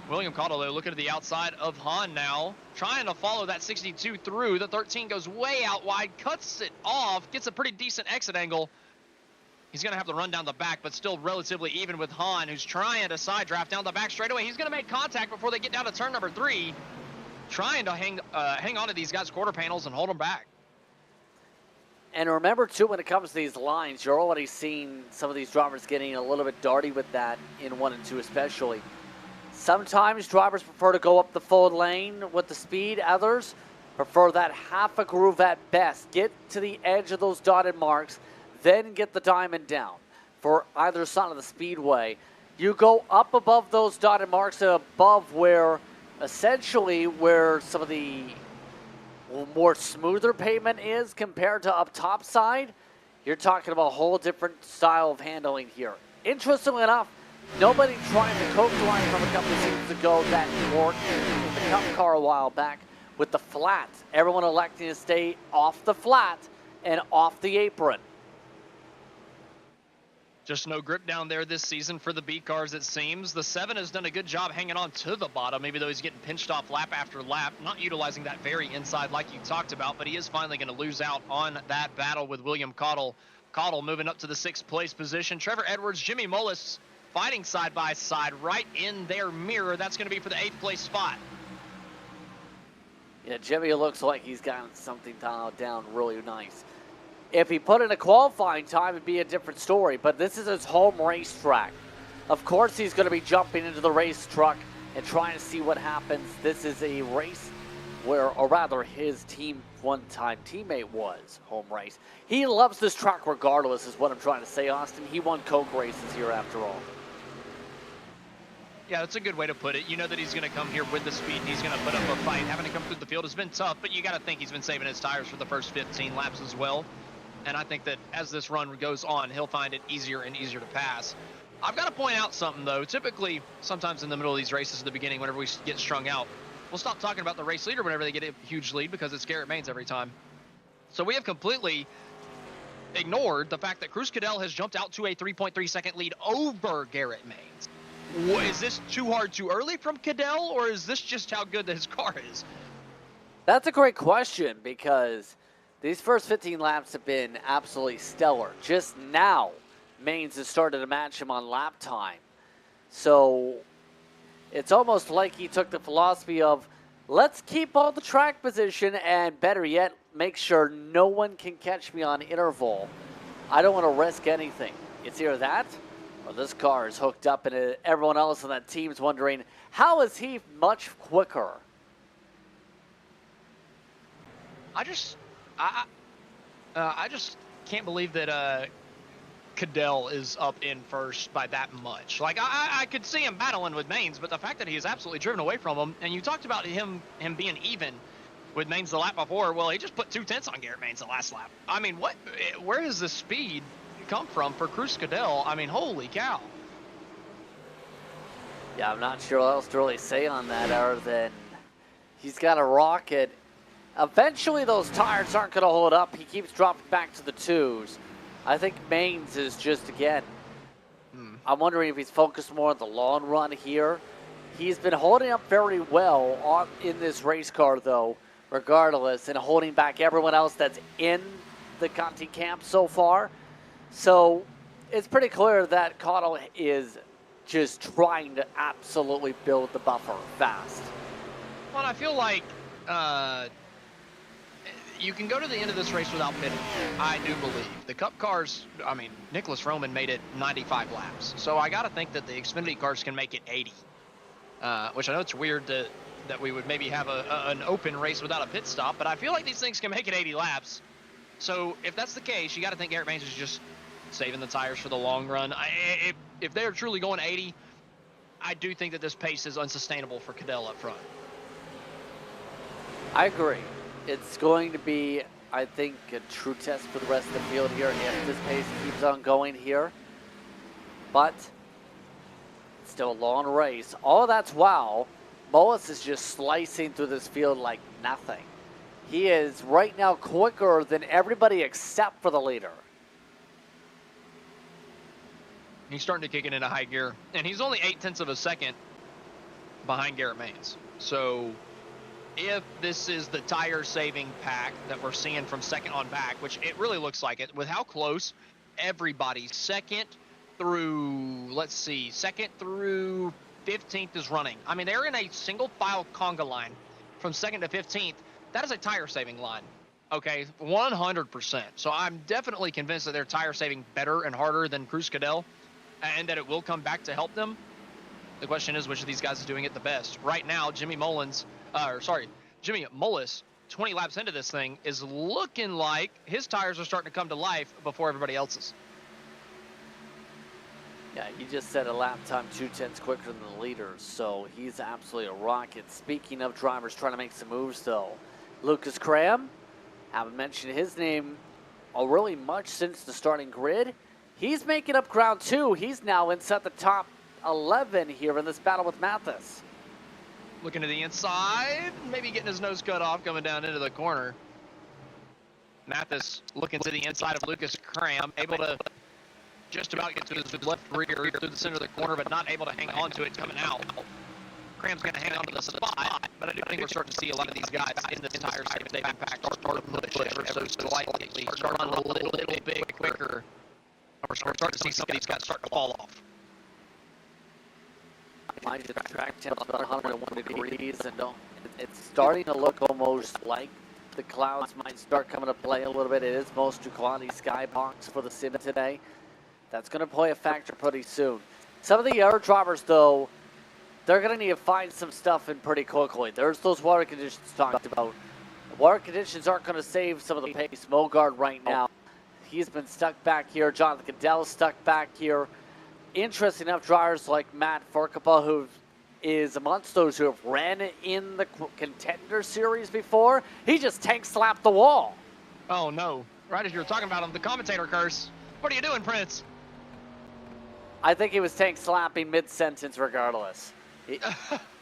William Cottle, though, looking to the outside of Hahn now, trying to follow that 62 through. The 13 goes way out wide, cuts it off, gets a pretty decent exit angle. He's going to have to run down the back, but still relatively even with Hahn, who's trying to side draft down the back straightaway. He's going to make contact before they get down to turn number 3, trying to hang on to these guys' quarter panels and hold them back. And remember, too, when it comes to these lines, you're already seeing some of these drivers getting a little bit darty with that in 1 and 2 especially. Sometimes drivers prefer to go up the full lane with the speed. Others prefer that half a groove at best. Get to the edge of those dotted marks, then get the diamond down. For either side of the speedway, you go up above those dotted marks and above where, essentially, where some of the more smoother pavement is compared to up top side. You're talking about a whole different style of handling here. Interestingly enough, nobody trying to coke line from a couple of seasons ago that worked in the Cup car a while back with the flat. Everyone electing to stay off the flat and off the apron. Just no grip down there this season for the B cars, it seems. The 7 has done a good job hanging on to the bottom, even though he's getting pinched off lap after lap, not utilizing that very inside like you talked about, but he is finally going to lose out on that battle with William Cottle. Cottle moving up to the 6th place position. Trevor Edwards, Jimmy Mullis fighting side by side right in their mirror. That's going to be for the 8th place spot. Yeah, Jimmy looks like he's got something dialed down really nice. If he put in a qualifying time, it'd be a different story, but this is his home racetrack. Of course, he's going to be jumping into the race truck and trying to see what happens. This is a race where, or rather, his team one-time teammate was home race. He loves this track regardless, is what I'm trying to say, Austin. He won Coke races here after all. Yeah, that's a good way to put it. You know that he's going to come here with the speed, and he's going to put up a fight. Having to come through the field has been tough, but you got to think he's been saving his tires for the first 15 laps as well. And I think that as this run goes on, he'll find it easier and easier to pass. I've got to point out something, though. Typically, sometimes in the middle of these races at the beginning, whenever we get strung out, we'll stop talking about the race leader whenever they get a huge lead because it's Garrett Maines every time. So we have completely ignored the fact that Cruz Cadell has jumped out to a 3.3-second lead over Garrett Maines. Is this too hard too early from Cadell, or is this just how good his car is? That's a great question because these first 15 laps have been absolutely stellar. Just now, Maines has started to match him on lap time. So it's almost like he took the philosophy of, let's keep all the track position and better yet, make sure no one can catch me on interval. I don't want to risk anything. It's either that or this car is hooked up and everyone else on that team's wondering, how is he much quicker? I just can't believe that Cadell is up in first by that much. Like, I could see him battling with Maines, but the fact that he has absolutely driven away from him, and you talked about him being even with Maines the lap before, well, he just put 2/10 on Garrett Maines the last lap. I mean, where does the speed come from for Cruz Cadell? I mean, holy cow. Yeah, I'm not sure what else to really say on that other than he's got a rocket. Eventually, those tires aren't going to hold up. He keeps dropping back to the twos. I think Maines is just, again, I'm wondering if he's focused more on the long run here. He's been holding up very well in this race car, though, regardless, and holding back everyone else that's in the Conti camp so far. So it's pretty clear that Cottle is just trying to absolutely build the buffer fast. Well, I feel like you can go to the end of this race without pitting. I do believe. The Cup cars, I mean, Nicholas Roman made it 95 laps. So I got to think that the Xfinity cars can make it 80. Which I know it's weird that we would maybe have an open race without a pit stop, but I feel like these things can make it 80 laps. So if that's the case, you got to think Garrett Maines is just saving the tires for the long run. If they're truly going 80, I do think that this pace is unsustainable for Cadell up front. I agree. It's going to be, I think, a true test for the rest of the field here if this pace keeps on going here. But it's still a long race. All that's wow. Mullis is just slicing through this field like nothing. He is right now quicker than everybody except for the leader. He's starting to kick it into high gear, and he's only 0.8 of a second behind Garrett Maines. So if this is the tire saving pack that we're seeing from second on back, which it really looks like it, with how close everybody second through 15th is running. I mean, they're in a single file conga line from second to 15th. That is a tire saving line. Okay, 100%. So I'm definitely convinced that they're tire saving better and harder than Cruz Cadell, and that it will come back to help them. The question is, which of these guys is doing it the best? Right now, Jimmy Mullis, 20 laps into this thing, is looking like his tires are starting to come to life before everybody else's. Yeah, he just set a lap time 2/10 quicker than the leaders, so he's absolutely a rocket. Speaking of drivers trying to make some moves, though, Lucas Cram, haven't mentioned his name really much since the starting grid. He's making up ground too. He's now inside the top 11 here in this battle with Mathis. Looking to the inside, maybe getting his nose cut off coming down into the corner. Mathis looking to the inside of Lucas Cram, able to just about get to his left rear through the center of the corner, but not able to hang on to it coming out. Cram's going to hang on to the spot, but I do think we're starting to see a lot of these guys in this tire saving pack start to push ever so slightly, start to run a little bit quicker. We're starting to see some of these guys start to fall off. I just track temps about 101 degrees, and it's starting to look almost like the clouds might start coming to play a little bit. It is most Ducati skybox for the sim today. That's going to play a factor pretty soon. Some of the other drivers, though, they're going to need to find some stuff in pretty quickly. There's those water conditions talked about. The water conditions aren't going to save some of the pace. Mogard right now, he's been stuck back here. Jonathan Cadell's stuck back here. Interesting enough, drivers like Matt Furkapa, who is amongst those who have ran in the Contender Series before, he just tank slapped the wall. Oh, no. Right as you were talking about him, the commentator curse. What are you doing, Prince? I think he was tank slapping mid-sentence regardless.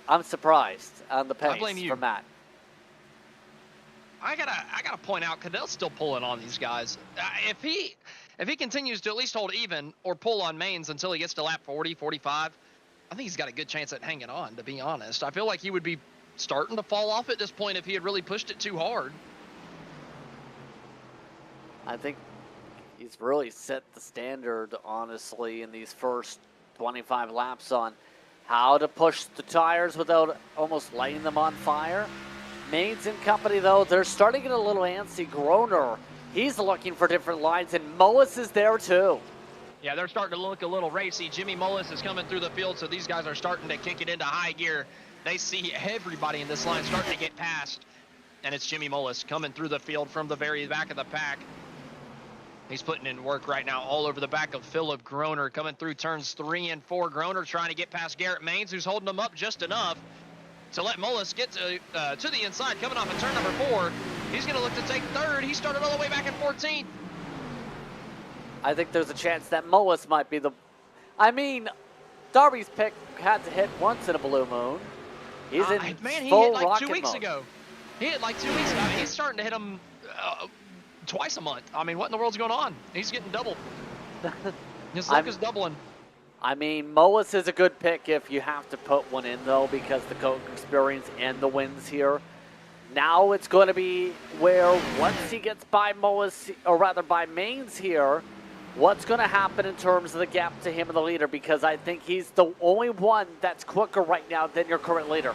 I'm surprised on the I blame pace you. from Matt. I gotta point out, Cadell's still pulling on these guys. If he continues to at least hold even or pull on mains until he gets to lap 40, 45, I think he's got a good chance at hanging on, to be honest. I feel like he would be starting to fall off at this point if he had really pushed it too hard. I think he's really set the standard, honestly, in these first 25 laps on how to push the tires without almost lighting them on fire. Mains and company, though, they're starting to get a little antsy. Groner, he's looking for different lines, and Moas is there too. Yeah, they're starting to look a little racy. Jimmy Mullis is coming through the field, so these guys are starting to kick it into high gear. They see everybody in this line starting to get past, and it's Jimmy Mullis coming through the field from the very back of the pack. He's putting in work right now all over the back of Philip Groner, coming through turns 3 and 4. Groner trying to get past Garrett Maines, who's holding him up just enough to let Mullis get to the inside, coming off of turn number 4. He's going to look to take third. He started all the way back in 14th. I think there's a chance that Mullis might be the... I mean, Darby's pick had to hit once in a blue moon. He's in man, he full hit like rocket 2 weeks mode. ago. He hit like 2 weeks ago. I mean, he's starting to hit him twice a month. I mean, what in the world's going on? He's getting double. His luck is doubling. I mean, Mullis is a good pick if you have to put one in, though, because the Coke experience and the wins here. Now it's going to be where once he gets by Mullis, or rather by Maines here, what's going to happen in terms of the gap to him and the leader? Because I think he's the only one that's quicker right now than your current leader.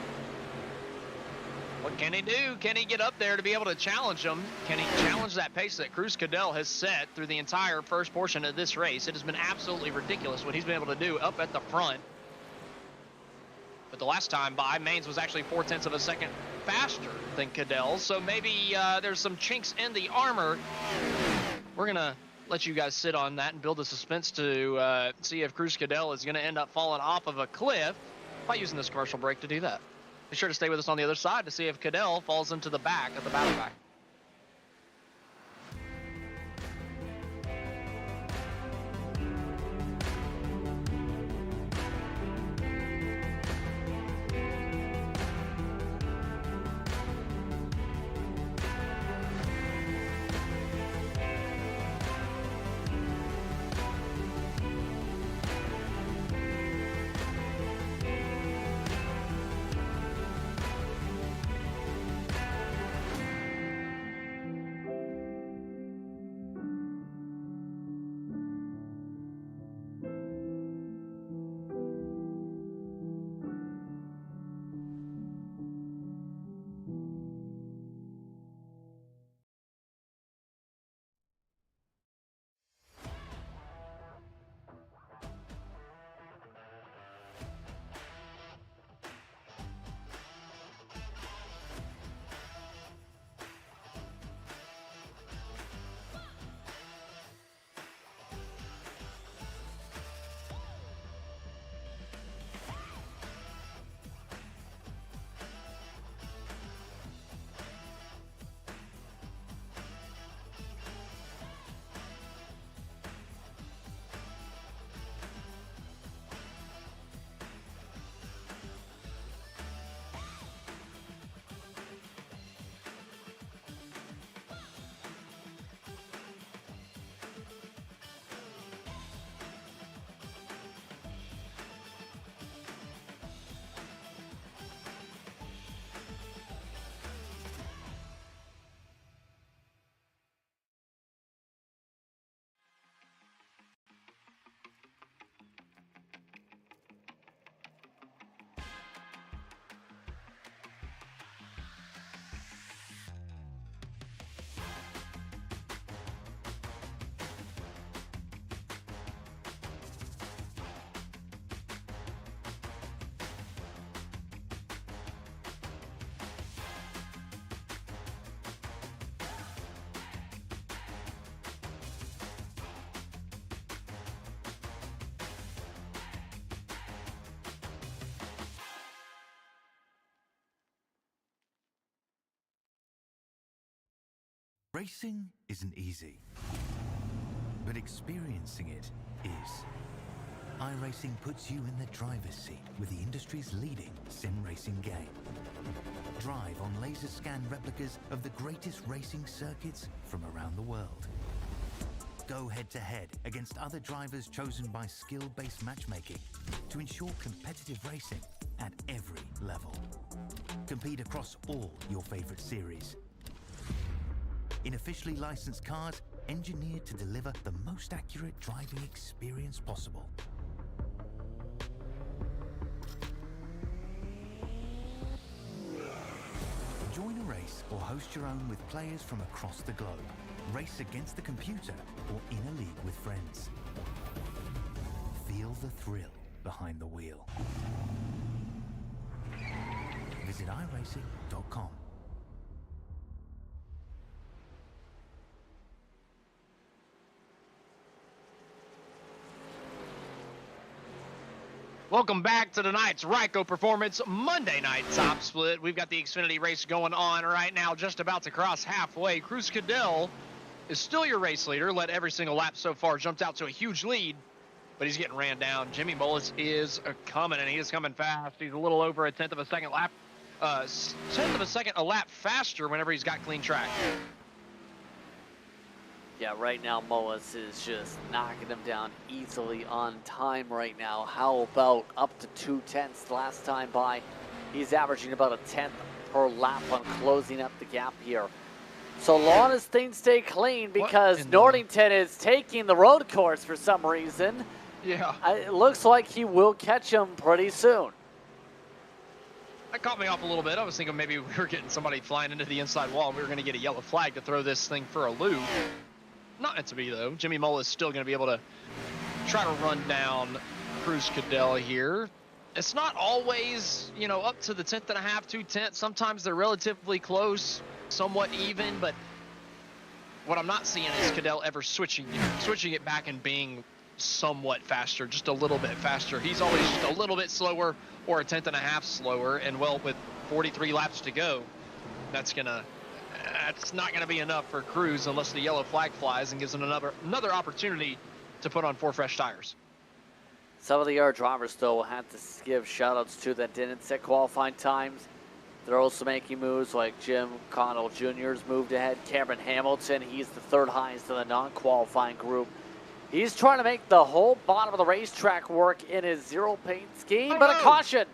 What can he do? Can he get up there to be able to challenge him? Can he challenge that pace that Cruz Cadell has set through the entire first portion of this race? It has been absolutely ridiculous what he's been able to do up at the front. But the last time by, Maines was actually 0.4 of a second faster than Cadell, so maybe there's some chinks in the armor. We're going to let you guys sit on that and build the suspense to see if Cruz Cadell is going to end up falling off of a cliff by using this commercial break to do that. Be sure to stay with us on the other side to see if Cadell falls into the back of the battle pack. Racing isn't easy, but experiencing it is. iRacing puts you in the driver's seat with the industry's leading sim racing game. Drive on laser scan replicas of the greatest racing circuits from around the world. Go head to head against other drivers chosen by skill-based matchmaking to ensure competitive racing at every level. Compete across all your favorite series. In officially licensed cars, engineered to deliver the most accurate driving experience possible. Join a race or host your own with players from across the globe. Race against the computer or in a league with friends. Feel the thrill behind the wheel. Visit iRacing.com. Welcome back to tonight's Ryco Performance Monday Night Top Split. We've got the Xfinity race going on right now, just about to cross halfway. Cruz Cadell is still your race leader, led every single lap so far, jumped out to a huge lead, but he's getting ran down. Jimmy Mullis is coming, and he is coming fast. He's a little over a tenth of a second a lap faster whenever he's got clean track. Yeah, right now Mullis is just knocking him down easily on time right now. How about up to 2/10 the last time by? He's averaging about a tenth per lap on closing up the gap here. So long as things stay clean, because Northington is taking the road course for some reason. Yeah. It looks like he will catch him pretty soon. That caught me off a little bit. I was thinking maybe we were getting somebody flying into the inside wall and we were going to get a yellow flag to throw this thing for a loop. Not meant to be, though. Jimmy Mullis is still going to be able to try to run down Cruz Cadell here. It's not always, you know, up to the 10th and a half, 2/10. Sometimes they're relatively close, somewhat even, but what I'm not seeing is Cadell ever switching it back and being somewhat faster, just a little bit faster. He's always just a little bit slower or a tenth and a half slower, and well, with 43 laps to go, that's not gonna be enough for Cruz unless the yellow flag flies and gives him another opportunity to put on 4 fresh tires. Some of the other drivers, though, will have to give shout-outs to that didn't set qualifying times. They're also making moves like Jim Connell Jr.'s moved ahead. Cameron Hamilton, he's the third highest in the non-qualifying group. He's trying to make the whole bottom of the racetrack work in his zero-paint scheme, but a caution.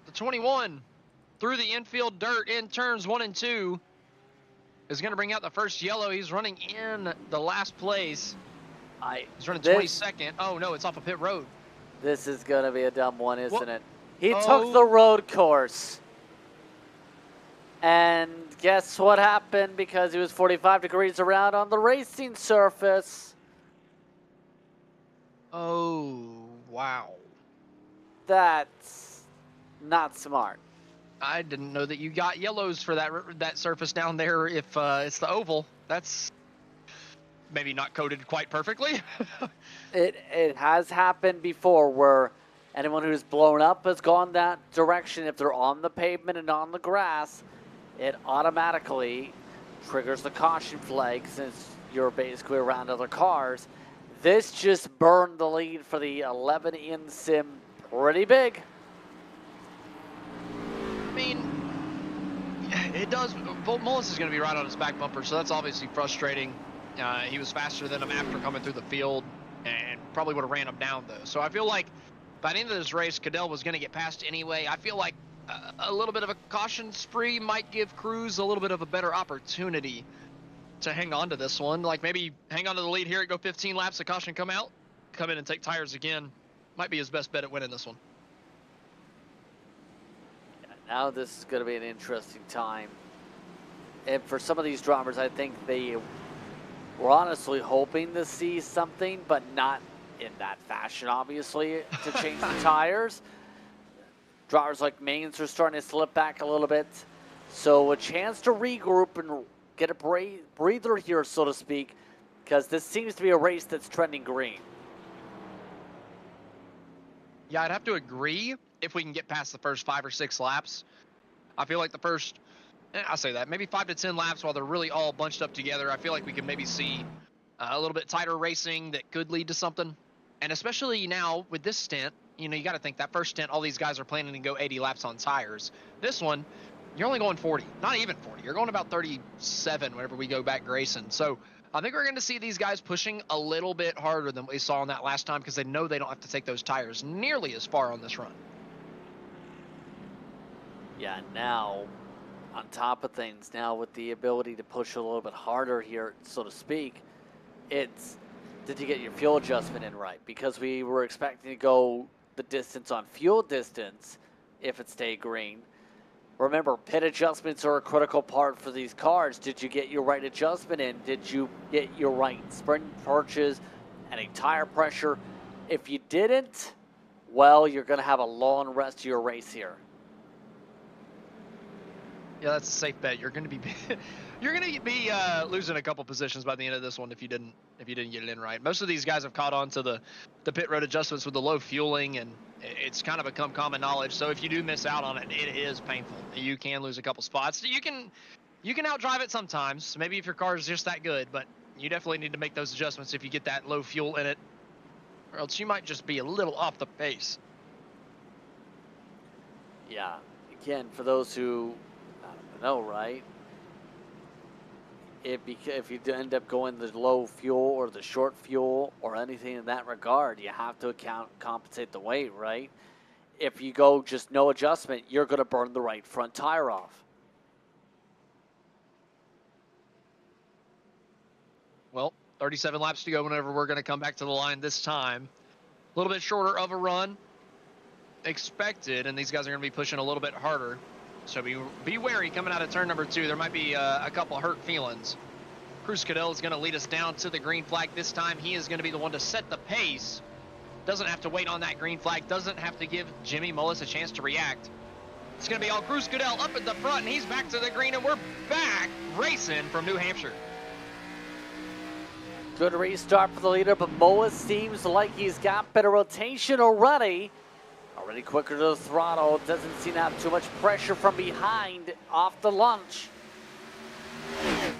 The 21 through the infield dirt in turns 1 and 2 is going to bring out the first yellow. He's running in the last place. He's running 22nd. Oh, no, it's off of pit road. This is going to be a dumb one, isn't it? He took the road course. And guess what happened? Because he was 45 degrees around on the racing surface. Oh, wow. That's not smart. I didn't know that you got yellows for that surface down there if it's the oval. That's maybe not coded quite perfectly. It has happened before where anyone who's blown up has gone that direction. If they're on the pavement and on the grass, it automatically triggers the caution flag since you're basically around other cars. This just burned the lead for the 11 in sim pretty big. I mean, it does. Mullis is going to be right on his back bumper, so that's obviously frustrating. He was faster than him after coming through the field and probably would have ran him down, though. So I feel like by the end of this race, Cadell was going to get past anyway. I feel like a little bit of a caution spree might give Cruz a little bit of a better opportunity to hang on to this one. Like maybe hang on to the lead here, go 15 laps, the caution come out, come in and take tires again. Might be his best bet at winning this one. Now this is going to be an interesting time. And for some of these drivers, I think they were honestly hoping to see something, but not in that fashion, obviously, to change the tires. Drivers like Maines are starting to slip back a little bit. So a chance to regroup and get a breather here, so to speak, because this seems to be a race that's trending green. Yeah, I'd have to agree if we can get past the first 5 or 6 laps. I feel like the first, I say that, maybe 5 to 10 laps while they're really all bunched up together, I feel like we can maybe see a little bit tighter racing that could lead to something. And especially now with this stint, you got to think that first stint, all these guys are planning to go 80 laps on tires. This one, you're only going 40, not even 40. You're going about 37 whenever we go back Grayson. So I think we're going to see these guys pushing a little bit harder than we saw on that last time, because they know they don't have to take those tires nearly as far on this run. Yeah, now, on top of things, now with the ability to push a little bit harder here, so to speak, it's, did you get your fuel adjustment in right? Because we were expecting to go the distance on fuel distance if it stayed green. Remember, pit adjustments are a critical part for these cars. Did you get your right adjustment in? Did you get your right sprint purchase and a tire pressure? If you didn't, well, you're going to have a long rest of your race here. Yeah, that's a safe bet. You're going to be losing a couple positions by the end of this one if you didn't get it in right. Most of these guys have caught on to the pit road adjustments with the low fueling, and it's kind of become common knowledge. So if you do miss out on it, it is painful. You can lose a couple spots. You can outdrive it sometimes. Maybe if your car is just that good, but you definitely need to make those adjustments if you get that low fuel in it, or else you might just be a little off the pace. Yeah, again, for those who know, right? If you end up going the low fuel or the short fuel or anything in that regard, you have to compensate the weight, right? If you go just no adjustment, you're going to burn the right front tire off. Well, 37 laps to go whenever we're going to come back to the line this time. A little bit shorter of a run expected, and these guys are going to be pushing a little bit harder. So be wary coming out of turn number 2. There might be a couple hurt feelings. Cruz Cadell is going to lead us down to the green flag this time. He is going to be the one to set the pace. Doesn't have to wait on that green flag. Doesn't have to give Jimmy Mullis a chance to react. It's going to be all Cruz Cadell up at the front, and he's back to the green, and we're back racing from New Hampshire. Good restart for the leader, but Mullis seems like he's got better rotation already. Already quicker to the throttle. Doesn't seem to have too much pressure from behind off the lunge.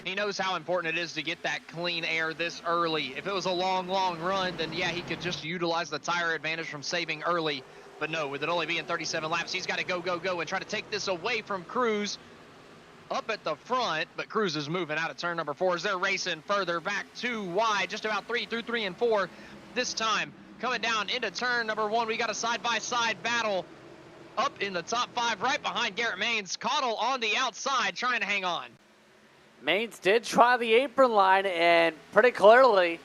He knows how important it is to get that clean air this early. If it was a long, long run, then yeah, he could just utilize the tire advantage from saving early. But no, with it only being 37 laps, he's got to go, go, go and try to take this away from Cruz up at the front. But Cruz is moving out of turn number 4 as they're racing further back 2 wide, just about 3 through 3 and 4 this time. Coming down into turn number 1, we got a side-by-side battle up in the top 5 right behind Garrett Maines. Cottle on the outside trying to hang on. Maines did try the apron line and pretty clearly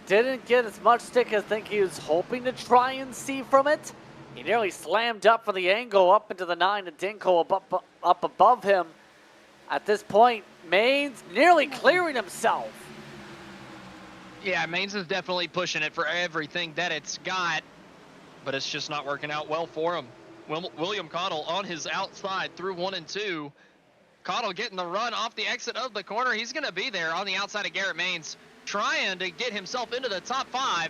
didn't get as much stick as I think he was hoping to try and see from it. He nearly slammed up for the angle up into the 9 and Dinko up above him. At this point, Maines nearly clearing himself. Yeah, Maines is definitely pushing it for everything that it's got, but it's just not working out well for him. William Cottle on his outside through 1 and 2. Cottle getting the run off the exit of the corner. He's going to be there on the outside of Garrett Maines, trying to get himself into the top 5.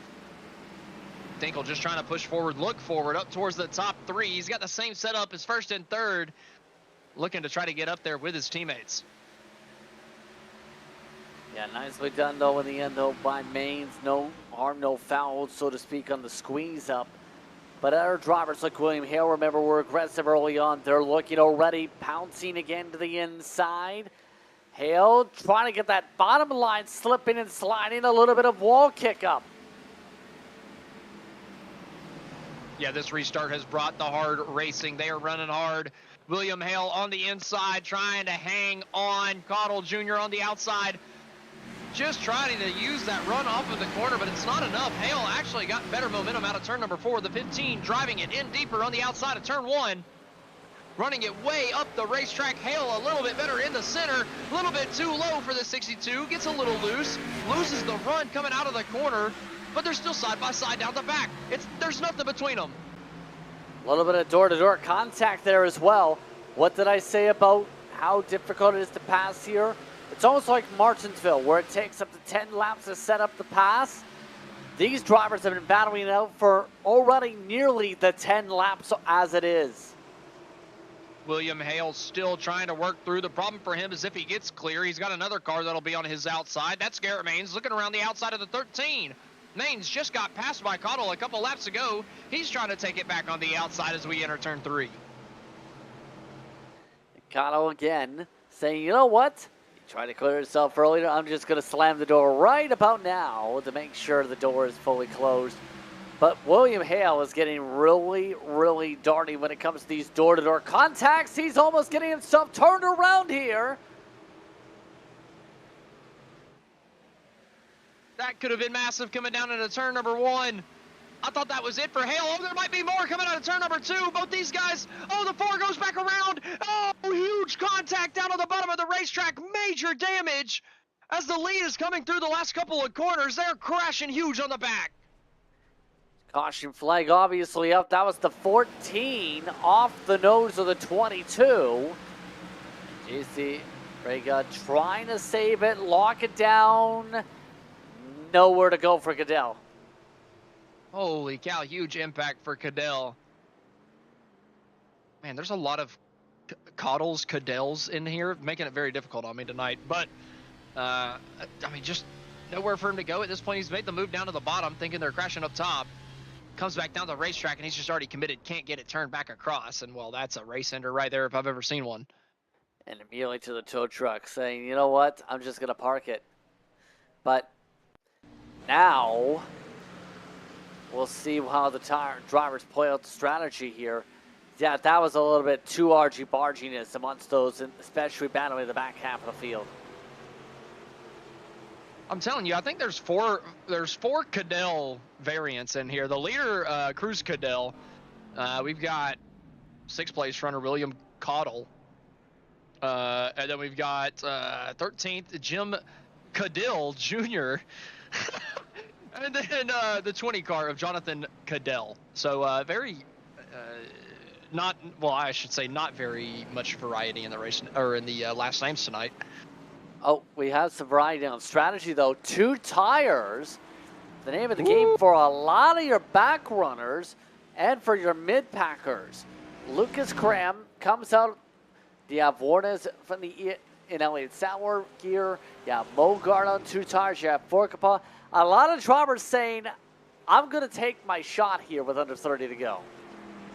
Dinkel just trying to push forward, look forward, up towards the top 3. He's got the same setup as first and third, looking to try to get up there with his teammates. Yeah, nicely done, though, in the end, though, by Maines. No harm, no foul, so to speak, on the squeeze up. But our drivers like William Hale, remember, were aggressive early on. They're looking already, pouncing again to the inside. Hale trying to get that bottom line slipping and sliding, a little bit of wall kick up. Yeah, this restart has brought the hard racing. They are running hard. William Hale on the inside trying to hang on. Cottle Jr. on the outside, just trying to use that run off of the corner, but it's not enough. Hale actually got better momentum out of turn number 4. The 15 driving it in deeper on the outside of turn 1. Running it way up the racetrack. Hale a little bit better in the center. A little bit too low for the 62. Gets a little loose. Loses the run coming out of the corner, but they're still side by side down the back. There's nothing between them. A little bit of door-to-door contact there as well. What did I say about how difficult it is to pass here? It's almost like Martinsville, where it takes up to 10 laps to set up the pass. These drivers have been battling it out for already nearly the 10 laps as it is. William Hale still trying to work through. The problem for him is if he gets clear, he's got another car that'll be on his outside. That's Garrett Maines looking around the outside of the 13. Maines just got passed by Cottle a couple laps ago. He's trying to take it back on the outside as we enter turn 3. Cottle again saying, you know what? He tried to clear himself earlier. I'm just going to slam the door right about now to make sure the door is fully closed. But William Hale is getting really, really darty when it comes to these door-to-door contacts. He's almost getting himself turned around here. That could have been massive coming down into turn number 1. I thought that was it for Hale. Oh, there might be more coming out of turn number 2. Both these guys. Oh, the 4 goes back around. Oh, huge contact down on the bottom of the racetrack. Major damage. As the lead is coming through the last couple of corners, they're crashing huge on the back. Caution flag obviously up. That was the 14 off the nose of the 22. JC Rega trying to save it, lock it down. Nowhere to go for Cadell. Holy cow, huge impact for Cadell. Man, there's a lot of Coddles, Cadells in here, making it very difficult on me tonight. But, I mean, just nowhere for him to go at this point. He's made the move down to the bottom, thinking they're crashing up top. Comes back down the racetrack, and he's just already committed, can't get it turned back across. And, well, that's a race ender right there if I've ever seen one. And immediately to the tow truck, saying, you know what, I'm just going to park it. But now we'll see how the drivers play out the strategy here. Yeah, that was a little bit too argy-barginess amongst those, especially battling the back half of the field. I'm telling you, I think there's four Cadell variants in here. The leader, Cruz Cadell. We've got 6th place runner William Cottle. And then we've got 13th Jim Cadill Jr. And then the 20 car of Jonathan Cadell. So very not very much variety in the race or in the last names tonight. Oh, we have some variety on strategy, though. 2 tires, the name of the game for a lot of your back runners and for your mid-packers. Lucas Cram comes out. You have Warnes from the in Elliott Sauer gear. You have Mogart on 2 tires. You have Forkapa. A lot of drivers saying, I'm going to take my shot here with under 30 to go.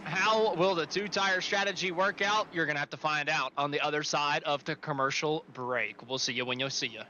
How will the 2-tire strategy work out? You're going to have to find out on the other side of the commercial break. We'll see you when you see you.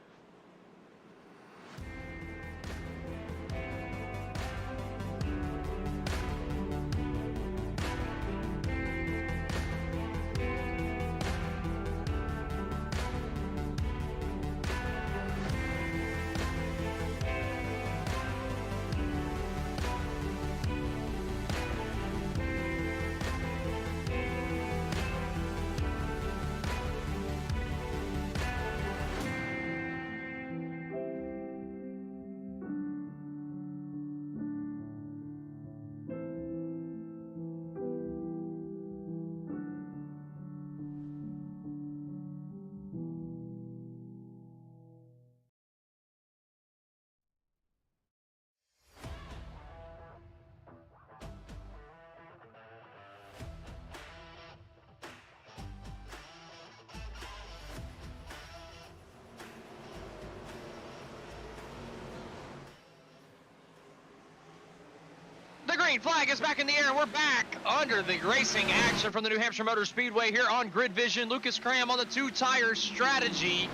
The green flag is back in the air, and we're back under the racing action from the New Hampshire Motor Speedway here on GridVision. Lucas Cram on the 2-tire strategy,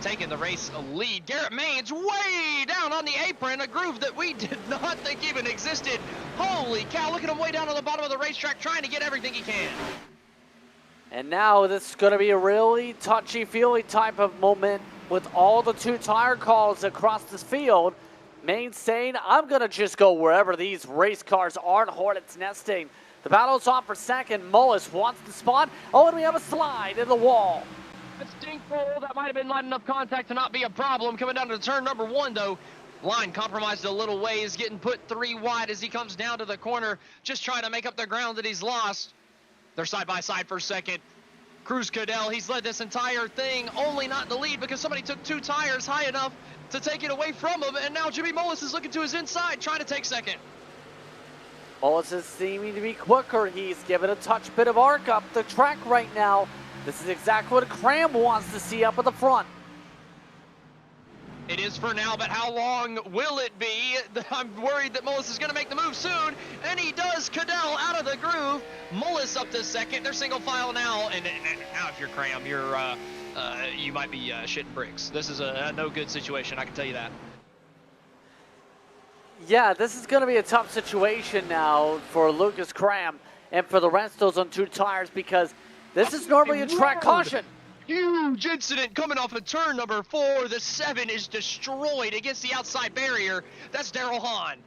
taking the race lead. Garrett Maines way down on the apron, a groove that we did not think even existed. Holy cow, look at him way down on the bottom of the racetrack trying to get everything he can. And now this is going to be a really touchy-feely type of moment with all the 2-tire calls across this field. Maine saying, I'm going to just go wherever these race cars are and Hornets nesting. The battle's on for second. Mullis wants the spot. Oh, and we have a slide in the wall. A stink roll, that might have been light enough contact to not be a problem. Coming down to turn number 1, though. Line compromised a little ways, getting put 3 wide as he comes down to the corner, just trying to make up the ground that he's lost. They're side by side for second. Cruz Cadell, he's led this entire thing, only not in the lead because somebody took 2 tires high enough to take it away from him, and now Jimmy Mullis is looking to his inside, trying to take second. Mullis is seeming to be quicker. He's given a touch bit of arc up the track right now. This is exactly what Cram wants to see up at the front. It is for now, but how long will it be? I'm worried that Mullis is going to make the move soon, and he does. Cadell out of the groove. Mullis up to second. They're single file now, and now if you're Cram, you might be shitting bricks. This is a no good situation, I can tell you that. Yeah, this is going to be a tough situation now for Lucas Cram and for the Renstos on 2 tires because this is normally a track caution. Huge incident coming off of turn number 4. The 7 is destroyed against the outside barrier. That's Daryl Hahn.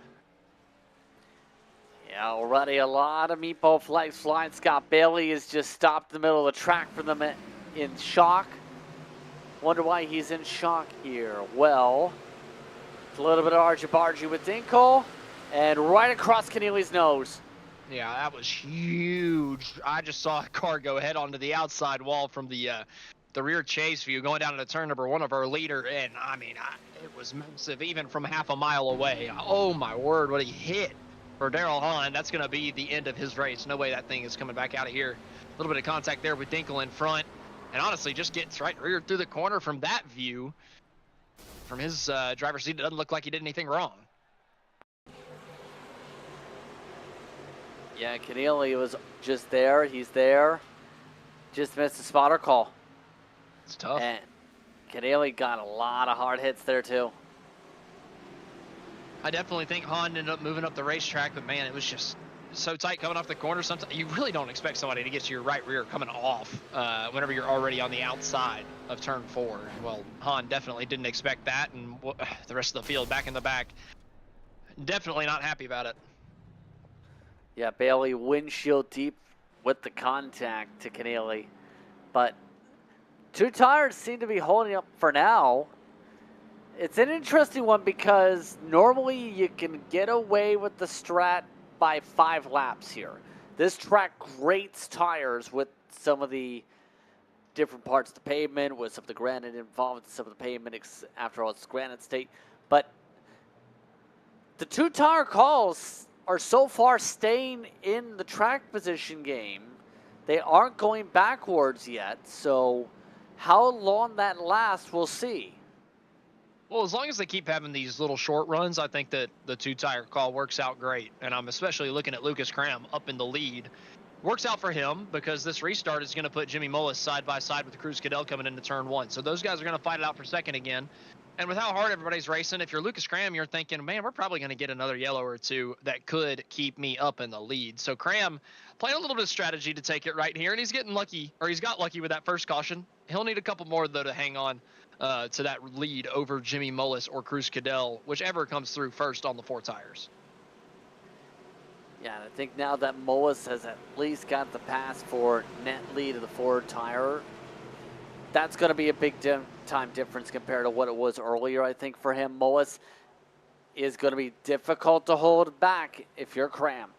Yeah, already a lot of meatball flags flying. Scott Bailey is just stopped in the middle of the track for them in shock. Wonder why he's in shock here. Well, it's a little bit of argy-bargy with Dinkle, and right across Keneally's nose. Yeah, that was huge. I just saw a car go head onto the outside wall from the rear chase view going down into turn number 1 of our leader, and I mean, it was massive even from half a mile away. Oh my word, what a hit for Daryl Hahn. That's going to be the end of his race. No way that thing is coming back out of here. A little bit of contact there with Dinkle in front, and honestly, just gets right rear through the corner from that view. From his driver's seat, it doesn't look like he did anything wrong. Yeah, Keneally was just there. He's there. Just missed a spotter call. It's tough. And Keneally got a lot of hard hits there, too. I definitely think Hahn ended up moving up the racetrack, but man, it was just so tight coming off the corner. Sometimes you really don't expect somebody to get to your right rear coming off whenever you're already on the outside of turn 4. Well, Hahn definitely didn't expect that, and the rest of the field back in the back, definitely not happy about it. Yeah, Bailey windshield deep with the contact to Keneally. But 2 tires seem to be holding up for now. It's an interesting one because normally you can get away with the strat by 5 laps here. This track grates tires with some of the different parts of the pavement, with some of the granite involved, some of the pavement, after all, it's granite state. But the 2 tire calls are so far staying in the track position game. They aren't going backwards yet, so how long that lasts, we'll see. Well, as long as they keep having these little short runs, I think that the 2 tire call works out great. And I'm especially looking at Lucas Cram up in the lead. Works out for him because this restart is going to put Jimmy Mullis side by side with Cruz Cadell coming into turn 1. So those guys are going to fight it out for second again. And with how hard everybody's racing, if you're Lucas Cram, you're thinking, man, we're probably going to get another yellow or 2 that could keep me up in the lead. So Cram playing a little bit of strategy to take it right here, and he's getting lucky, or he's got lucky with that first caution. He'll need a couple more, though, to hang on to that lead over Jimmy Mullis or Cruz Cadell, whichever comes through first on the 4 tires. Yeah, and I think now that Mullis has at least got the pass for net lead of the 4 tire, that's going to be a big time difference compared to what it was earlier, I think, for him. Mullis is going to be difficult to hold back if you're Cram.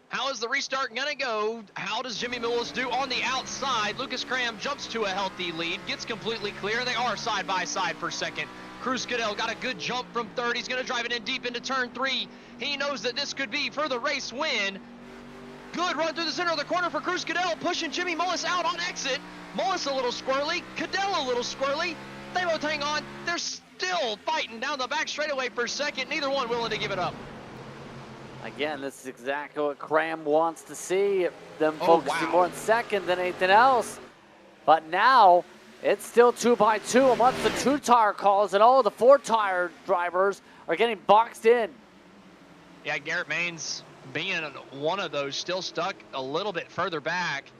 How is the restart going to go? How does Jimmy Mullis do on the outside? Lucas Cram jumps to a healthy lead, gets completely clear. They are side by side for second. Cruz Cadell got a good jump from third. He's going to drive it in deep into turn 3. He knows that this could be for the race win. Good run through the center of the corner for Cruz Cadell, pushing Jimmy Mullis out on exit. Mullis a little squirrely, Cadell a little squirrely. They both hang on. They're still fighting down the back straightaway for second. Neither one willing to give it up. Again, this is exactly what Cram wants to see, them focusing more on second than anything else. But now, it's still 2 by 2, and once the 2 tire calls and all of the 4 tire drivers are getting boxed in. Yeah, Garrett Maines being one of those, still stuck a little bit further back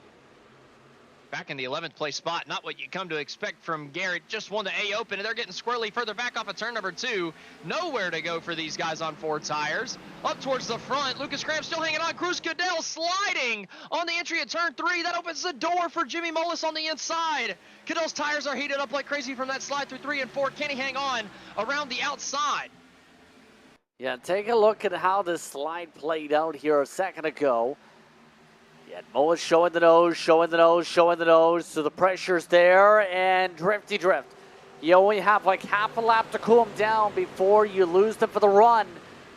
in the 11th place spot. Not what you come to expect from Garrett. Just won the A Open, and they're getting squirrely further back off of turn number 2. Nowhere to go for these guys on 4 tires. Up towards the front, Lucas Cram still hanging on. Cruz Cadell sliding on the entry at turn 3. That opens the door for Jimmy Mullis on the inside. Cadell's tires are heated up like crazy from that slide through 3 and 4. Can he hang on around the outside? Yeah, take a look at how this slide played out here a second ago. Yeah, Mullis showing the nose, showing the nose, showing the nose. So the pressure's there, and drifty drift. You only have like half a lap to cool them down before you lose them for the run.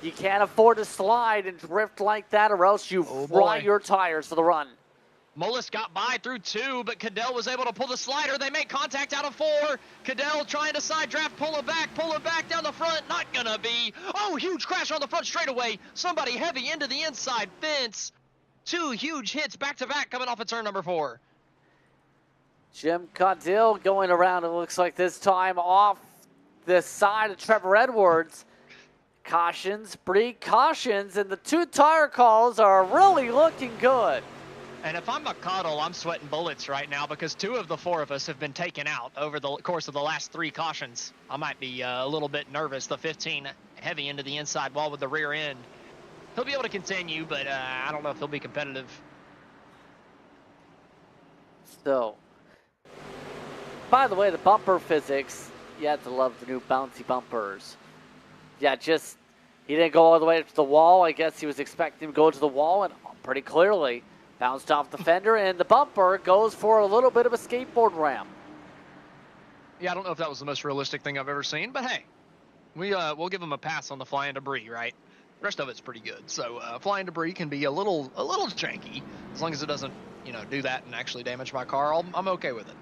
You can't afford to slide and drift like that, or else you fry your tires for the run. Mullis got by through 2, but Cadell was able to pull the slider. They make contact out of 4. Cadell trying to side draft, pull it back down the front. Not gonna be. Oh, huge crash on the front straightaway. Somebody heavy into the inside fence. 2 huge hits back to back coming off of turn number 4. Jim Cadell going around, it looks like this time off the side of Trevor Edwards. Cautions, precautions, and the 2 tire calls are really looking good. And if I'm McConnell, I'm sweating bullets right now because 2 of the 4 of us have been taken out over the course of the last 3 cautions. I might be a little bit nervous. The 15 heavy into the inside wall with the rear end. He'll be able to continue, but I don't know if he'll be competitive. So, by the way, the bumper physics, you have to love the new bouncy bumpers. Yeah, just, he didn't go all the way up to the wall. I guess he was expecting him to go to the wall, and pretty clearly bounced off the fender, and the bumper goes for a little bit of a skateboard ramp. Yeah, I don't know if that was the most realistic thing I've ever seen, but hey, we'll give him a pass on the flying debris, right? The rest of it's pretty good. So flying debris can be a little janky, as long as it doesn't, do that and actually damage my car. I'm okay with it.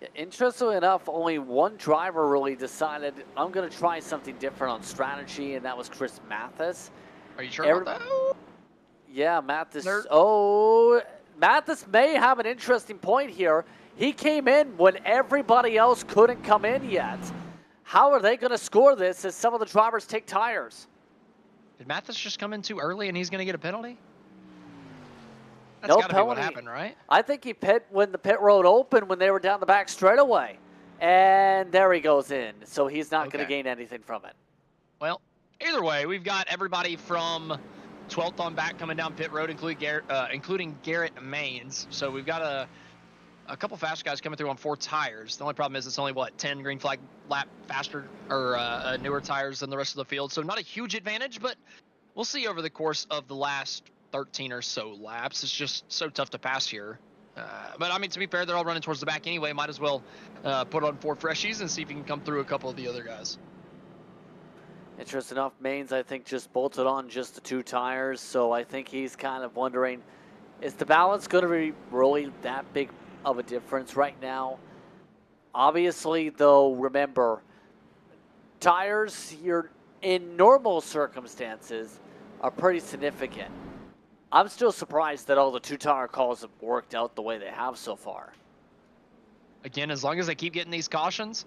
Yeah, interestingly enough, only one driver really decided, I'm going to try something different on strategy, and that was Chris Mathis. Are you sure about that? Yeah, Mathis. Oh, Mathis may have an interesting point here. He came in when everybody else couldn't come in yet. How are they going to score this as some of the drivers take tires? Did Mathis just come in too early and he's going to get a penalty? That's No got to be what penalty. happened, right? I think he pit when the pit road opened when they were down the back straightaway. And there he goes in. So he's not going to gain anything from it. Well, either way, we've got everybody from 12th on back coming down pit road, including Garrett Maines. So we've got a couple fast guys coming through on 4 tires. The only problem is it's only, 10 green flag lap faster or newer tires than the rest of the field. So not a huge advantage, but we'll see over the course of the last 13 or so laps. It's just so tough to pass here. But, I mean, to be fair, they're all running towards the back anyway. Might as well put on 4 freshies and see if you can come through a couple of the other guys. Interesting enough, Maines, I think, just bolted on just the 2 tires. So I think he's kind of wondering, is the balance going to be really that big of a difference right now? Obviously, though, remember, tires here in normal circumstances are pretty significant. I'm still surprised that all the 2 tire calls have worked out the way they have so far. Again, as long as they keep getting these cautions,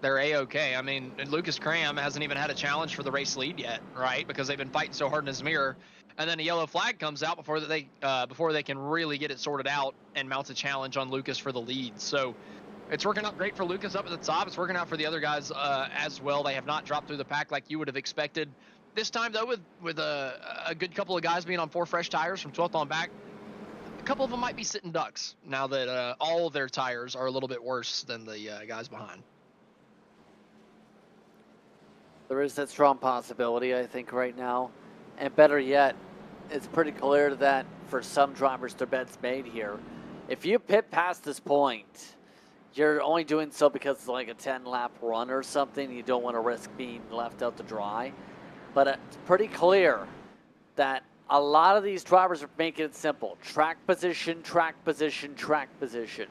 they're A-okay. I mean, Lucas Cram hasn't even had a challenge for the race lead yet, right? Because they've been fighting so hard in his mirror. And then a yellow flag comes out before they can really get it sorted out and mounts a challenge on Lucas for the lead. So it's working out great for Lucas up at the top. It's working out for the other guys as well. They have not dropped through the pack like you would have expected. This time, though, with a good couple of guys being on 4 fresh tires from 12th on back, a couple of them might be sitting ducks now that all of their tires are a little bit worse than the guys behind. There is that strong possibility, I think, right now. And better yet, it's pretty clear that for some drivers, their bet's made here. If you pit past this point, you're only doing so because it's like a 10-lap run or something. You don't want to risk being left out to dry. But it's pretty clear that a lot of these drivers are making it simple. Track position, track position, track position.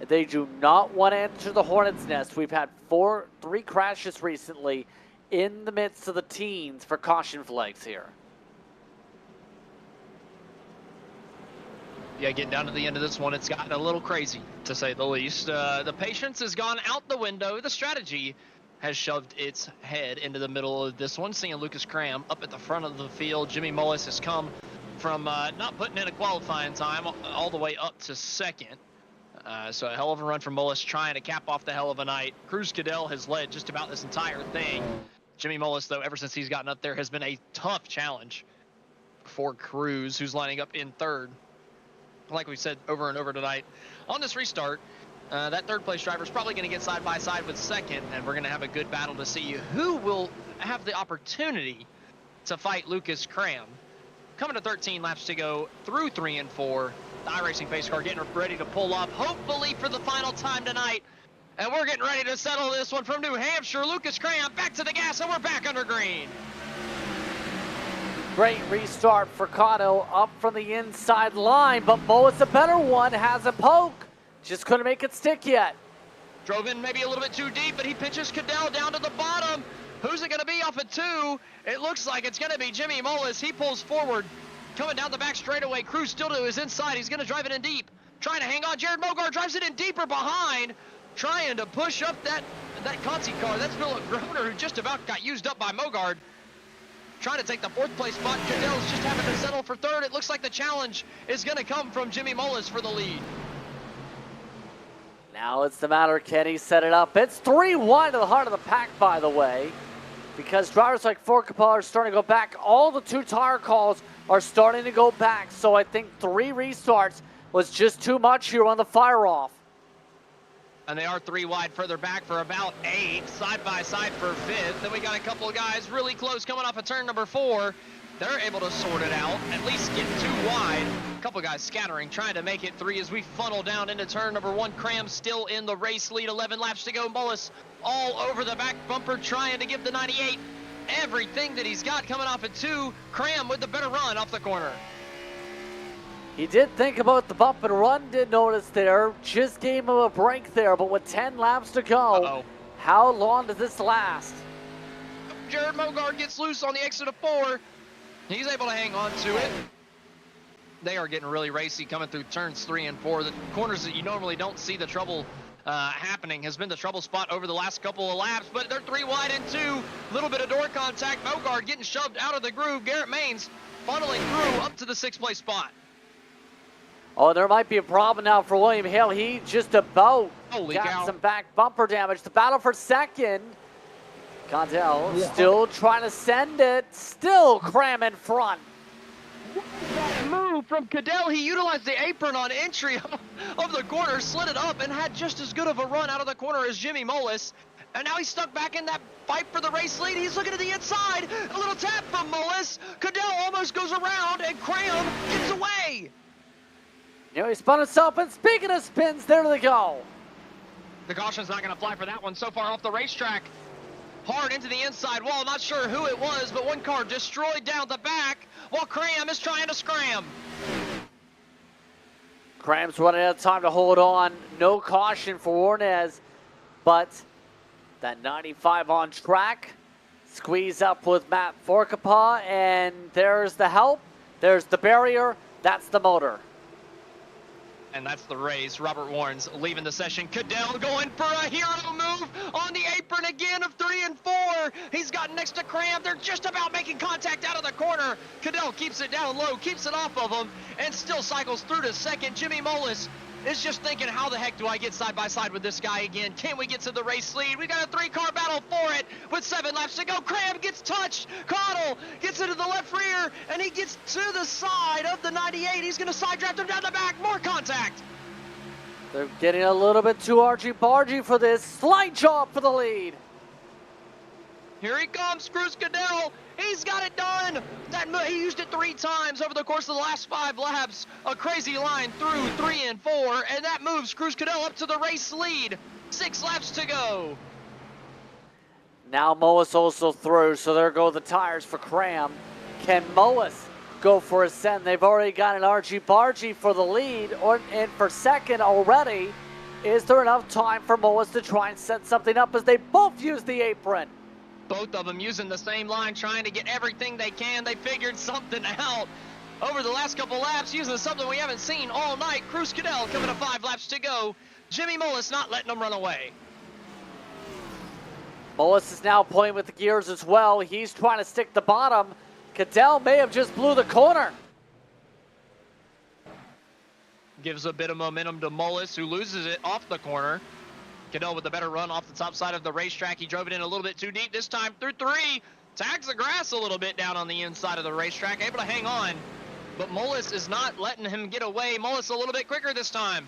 They do not want to enter the hornet's nest. We've had 3 crashes recently in the midst of the teens for caution flags here. Yeah, getting down to the end of this one, it's gotten a little crazy, to say the least. The patience has gone out the window. The strategy has shoved its head into the middle of this one. Seeing Lucas Cram up at the front of the field. Jimmy Mullis has come from not putting in a qualifying time all the way up to 2nd. So a hell of a run from Mullis, trying to cap off the hell of a night. Cruz Cadell has led just about this entire thing. Jimmy Mullis, though, ever since he's gotten up there, has been a tough challenge for Cruz, who's lining up in 3rd. Like we said over and over tonight, on this restart, that 3rd place driver is probably going to get side by side with 2nd, and we're going to have a good battle to see who will have the opportunity to fight Lucas Cram. Coming to 13 laps to go through 3 and 4. The iRacing pace car getting ready to pull up, hopefully for the final time tonight, And we're getting ready to settle this one from New Hampshire. Lucas Cram back to the gas, and we're back under green. Great restart for Cotto up from the inside line, but Moa's a better one, has a poke. Just couldn't make it stick yet. Drove in maybe a little bit too deep, but he pitches Cadell down to the bottom. Who's it going to be off of 2? It looks like it's going to be Jimmy Mullis. He pulls forward, coming down the back straightaway. Cruz still to his inside. He's going to drive it in deep. Trying to hang on. Jared Mogard drives it in deeper behind, trying to push up that Conti car. That's Philip Groner, who just about got used up by Mogard. Trying to take the 4th place spot. Cadell's just having to settle for 3rd. It looks like the challenge is going to come from Jimmy Mullis for the lead. Now it's the matter, can he set it up? It's 3-1 to the heart of the pack, by the way, because drivers like Forcapal are starting to go back. All the 2-tire calls are starting to go back, so I think 3 restarts was just too much here on the fire-off. And they are 3 wide further back for about 8, side by side for 5th. Then we got a couple of guys really close coming off of turn number 4. They're able to sort it out, at least get 2 wide. A couple guys scattering, trying to make it 3 as we funnel down into turn number 1. Cram still in the race lead, 11 laps to go. Mullis all over the back bumper, trying to give the 98 everything that he's got coming off at 2. Cram with the better run off the corner. He did think about the bump and run, did notice there. Just gave him a break there, but with 10 laps to go, how long does this last? Jared Mogard gets loose on the exit of 4. He's able to hang on to it. They are getting really racy coming through turns 3 and 4. The corners that you normally don't see the trouble happening has been the trouble spot over the last couple of laps, but they're 3 wide and 2. Little bit of door contact. Mogard getting shoved out of the groove. Garrett Maines funneling through up to the 6th place spot. Oh, there might be a problem now for William Hale. He just about Holy got cow. some back bumper damage. The battle for 2nd. Condell still trying to send it. Still Cram in front. That move from Cadell, he utilized the apron on entry of the corner, slid it up, and had just as good of a run out of the corner as Jimmy Mullis. And now he's stuck back in that fight for the race lead. He's looking to the inside. A little tap from Mullis. Cadell almost goes around, and Cram gets away. You know, he spun himself, and speaking of spins, there they go. The caution's not going to fly for that one. So far off the racetrack. Hard into the inside wall. Not sure who it was, but one car destroyed down the back while Cram is trying to scram. Cram's running out of time to hold on. No caution for Warnez, but that 95 on track. Squeeze up with Matt Forcapal, and there's the help. There's the barrier. That's the motor. And that's the race. Robert Warren's leaving the session. Cadell going for a hero move on the apron again of 3 and 4. He's got next to Cram. They're just about making contact out of the corner. Cadell keeps it down low, keeps it off of him, and still cycles through to 2nd. Jimmy Mullis is just thinking, how the heck do I get side by side with this guy again? Can we get to the race lead? We got a 3-car battle for it with 7 laps to go. Cram gets touched. Cottle gets into the left rear, and he gets to the side of the 98. He's going to side draft him down the back. More contact. They're getting a little bit too argy-bargy for this. Slight job for the lead. Here he comes, Cruz Cadell. He's got it done. He used it 3 times over the course of the last 5 laps. A crazy line through 3 and 4, and that moves Cruz Cadell up to the race lead. 6 laps to go. Now Moas also through, so there go the tires for Cram. Can Moas go for a send? They've already got an argy-bargy for the lead, and for 2nd already. Is there enough time for Moas to try and set something up as they both use the apron? Both of them using the same line, trying to get everything they can. They figured something out over the last couple laps, using something we haven't seen all night. Cruz Cadell coming to 5 laps to go. Jimmy Mullis not letting them run away. Mullis is now playing with the gears as well. He's trying to stick the bottom. Cadell may have just blew the corner. Gives a bit of momentum to Mullis, who loses it off the corner. Cadell with the better run off the top side of the racetrack. He drove it in a little bit too deep this time through 3. Tags the grass a little bit down on the inside of the racetrack. Able to hang on. But Mullis is not letting him get away. Mullis a little bit quicker this time.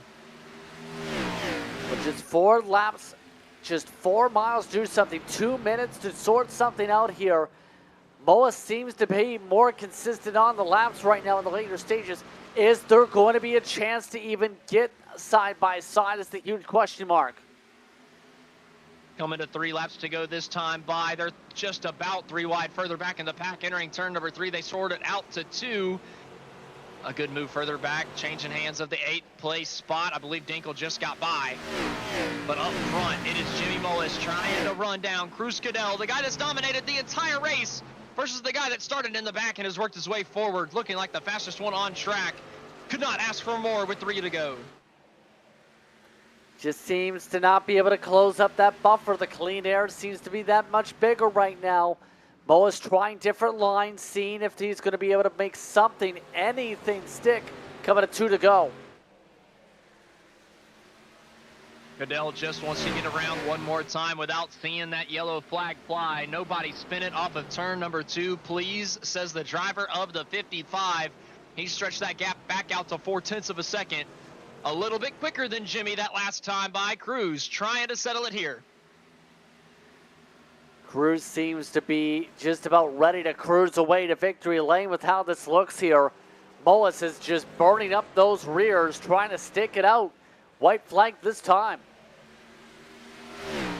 With just 4 laps, just 4 miles to do something. 2 minutes to sort something out here. Mullis seems to be more consistent on the laps right now in the later stages. Is there going to be a chance to even get side by side is the huge question mark. Coming to 3 laps to go this time by. They're just about 3 wide further back in the pack. Entering turn number 3, they soared it out to 2. A good move further back, changing hands of the 8th place spot. I believe Dinkle just got by. But up front, it is Jimmy Mullis trying to run down Cruz Cadell, the guy that's dominated the entire race, versus the guy that started in the back and has worked his way forward, looking like the fastest one on track. Could not ask for more with 3 to go. Just seems to not be able to close up that buffer. The clean air seems to be that much bigger right now. Mullis trying different lines, seeing if he's going to be able to make something, anything stick. Coming to 2 to go. Cadell just wants to get around one more time without seeing that yellow flag fly. Nobody spin it off of turn number 2, please, says the driver of the 55. He stretched that gap back out to 0.4 of a second. A little bit quicker than Jimmy that last time by. Cruz trying to settle it here. Cruz seems to be just about ready to cruise away to victory lane with how this looks here. Mullis is just burning up those rears, trying to stick it out. White flag this time.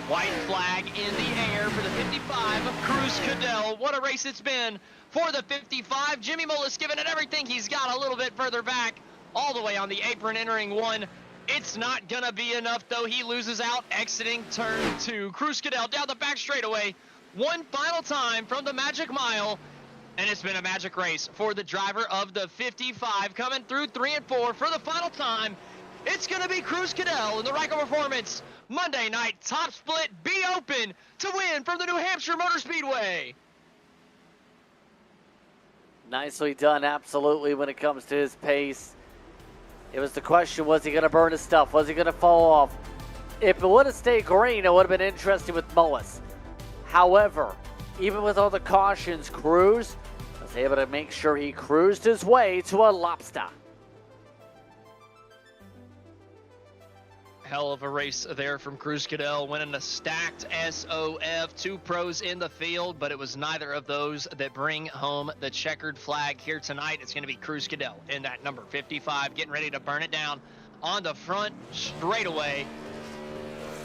White flag in the air for the 55 of Cruz Cadell. What a race it's been for the 55. Jimmy Mullis giving it everything he's got a little bit further back, all the way on the apron, entering 1. It's not going to be enough, though. He loses out, exiting turn 2. Cruz Cadell down the back straightaway. One final time from the magic mile, and it's been a magic race for the driver of the 55. Coming through 3 and 4 for the final time. It's going to be Cruz Cadell in the Ryco Performance Monday night top split. Be open to win from the New Hampshire Motor Speedway. Nicely done, absolutely, when it comes to his pace. It was the question, was he going to burn his stuff? Was he going to fall off? If it would have stayed green, it would have been interesting with Mullis. However, even with all the cautions, Cruz was able to make sure he cruised his way to a lobster. Hell of a race there from Cruz Cadell, winning a stacked SOF. 2 pros in the field, but it was neither of those that bring home the checkered flag here tonight. It's going to be Cruz Cadell in that number 55, getting ready to burn it down on the front straightaway.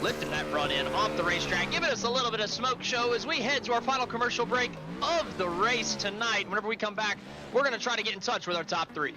Lifting that front end off the racetrack, giving us a little bit of smoke show as we head to our final commercial break of the race tonight. Whenever we come back, we're going to try to get in touch with our top 3.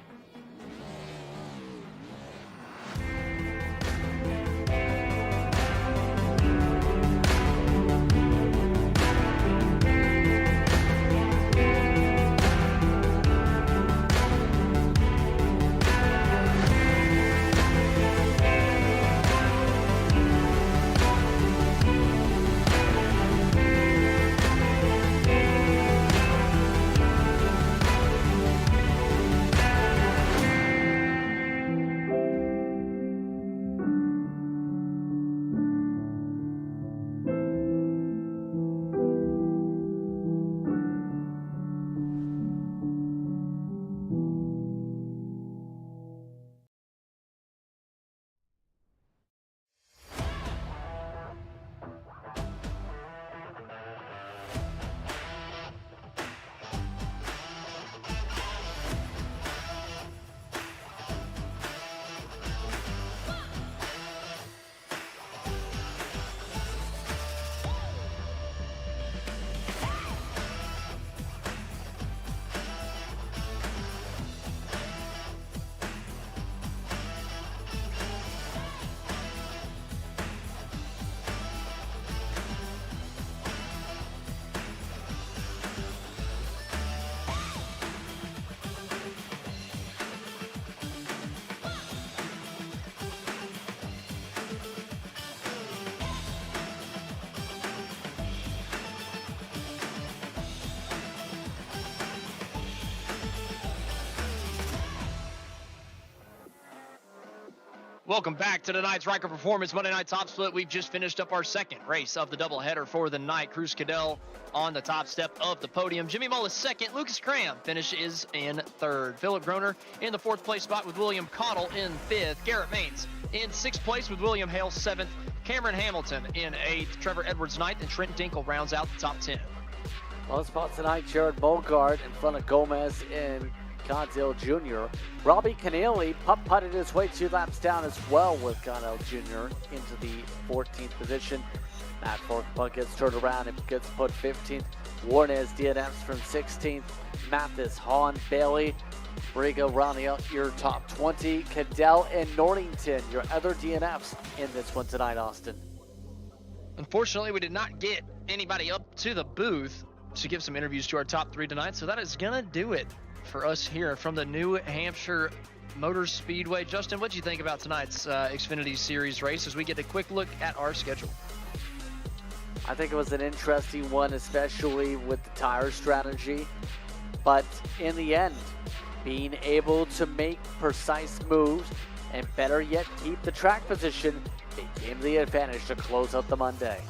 Welcome back to tonight's Ryco Performance Monday Night Top Split. We've just finished up our second race of the doubleheader for the night. Cruz Cadell on the top step of the podium. Jimmy Mullis second. Lucas Cram finishes in third. Philip Groner in the 4th place spot with William Cottle in 5th. Garrett Maines in 6th place with William Hale 7th. Cameron Hamilton in 8th. Trevor Edwards 9th. And Trent Dinkle rounds out the top 10. Well, spot tonight, Jared Bogart in front of Gomez in Godale Jr. Robbie Canale putt-putted his way 2 laps down as well with Godale Jr. into the 14th position. Matt Forkputt gets turned around and gets put 15th. Warnes DNFs from 16th. Mathis, Hahn, Bailey, Briga rounding out your top 20. Cadell and Norrington, your other DNFs in this one tonight, Austin. Unfortunately, we did not get anybody up to the booth to give some interviews to our top 3 tonight, so that is going to do it for us here from the New Hampshire Motor Speedway. Justin, what do you think about tonight's Xfinity Series race as we get a quick look at our schedule? I think it was an interesting one, especially with the tire strategy. But in the end, being able to make precise moves and better yet keep the track position became the advantage to close out the Monday.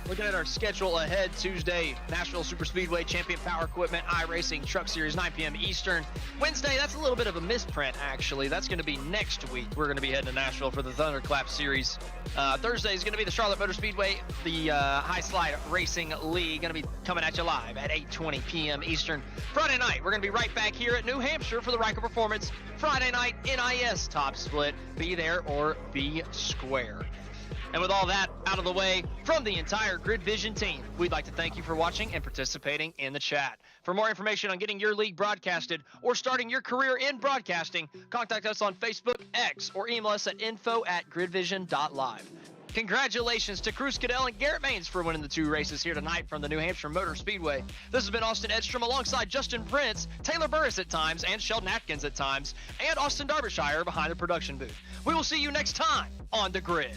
Looking at our schedule ahead, Tuesday, Nashville Superspeedway Champion Power Equipment iRacing Truck Series, 9 p.m. Eastern. Wednesday, that's a little bit of a misprint, actually. That's going to be next week. We're going to be heading to Nashville for the Thunderclap Series. Thursday is going to be the Charlotte Motor Speedway, the High Slide Racing League, going to be coming at you live at 8:20 p.m. Eastern. Friday night, we're going to be right back here at New Hampshire for the Ryco Performance Friday night NIS Top Split. Be there or be square. And with all that out of the way, from the entire GridVision team, we'd like to thank you for watching and participating in the chat. For more information on getting your league broadcasted or starting your career in broadcasting, contact us on Facebook, X, or email us at info@gridvision.live. Congratulations to Cruz Cadell and Garrett Maines for winning the 2 races here tonight from the New Hampshire Motor Speedway. This has been Austin Edstrom alongside Justin Prince, Taylor Burris at times, and Sheldon Atkins at times, and Austin Derbyshire behind the production booth. We will see you next time on The Grid.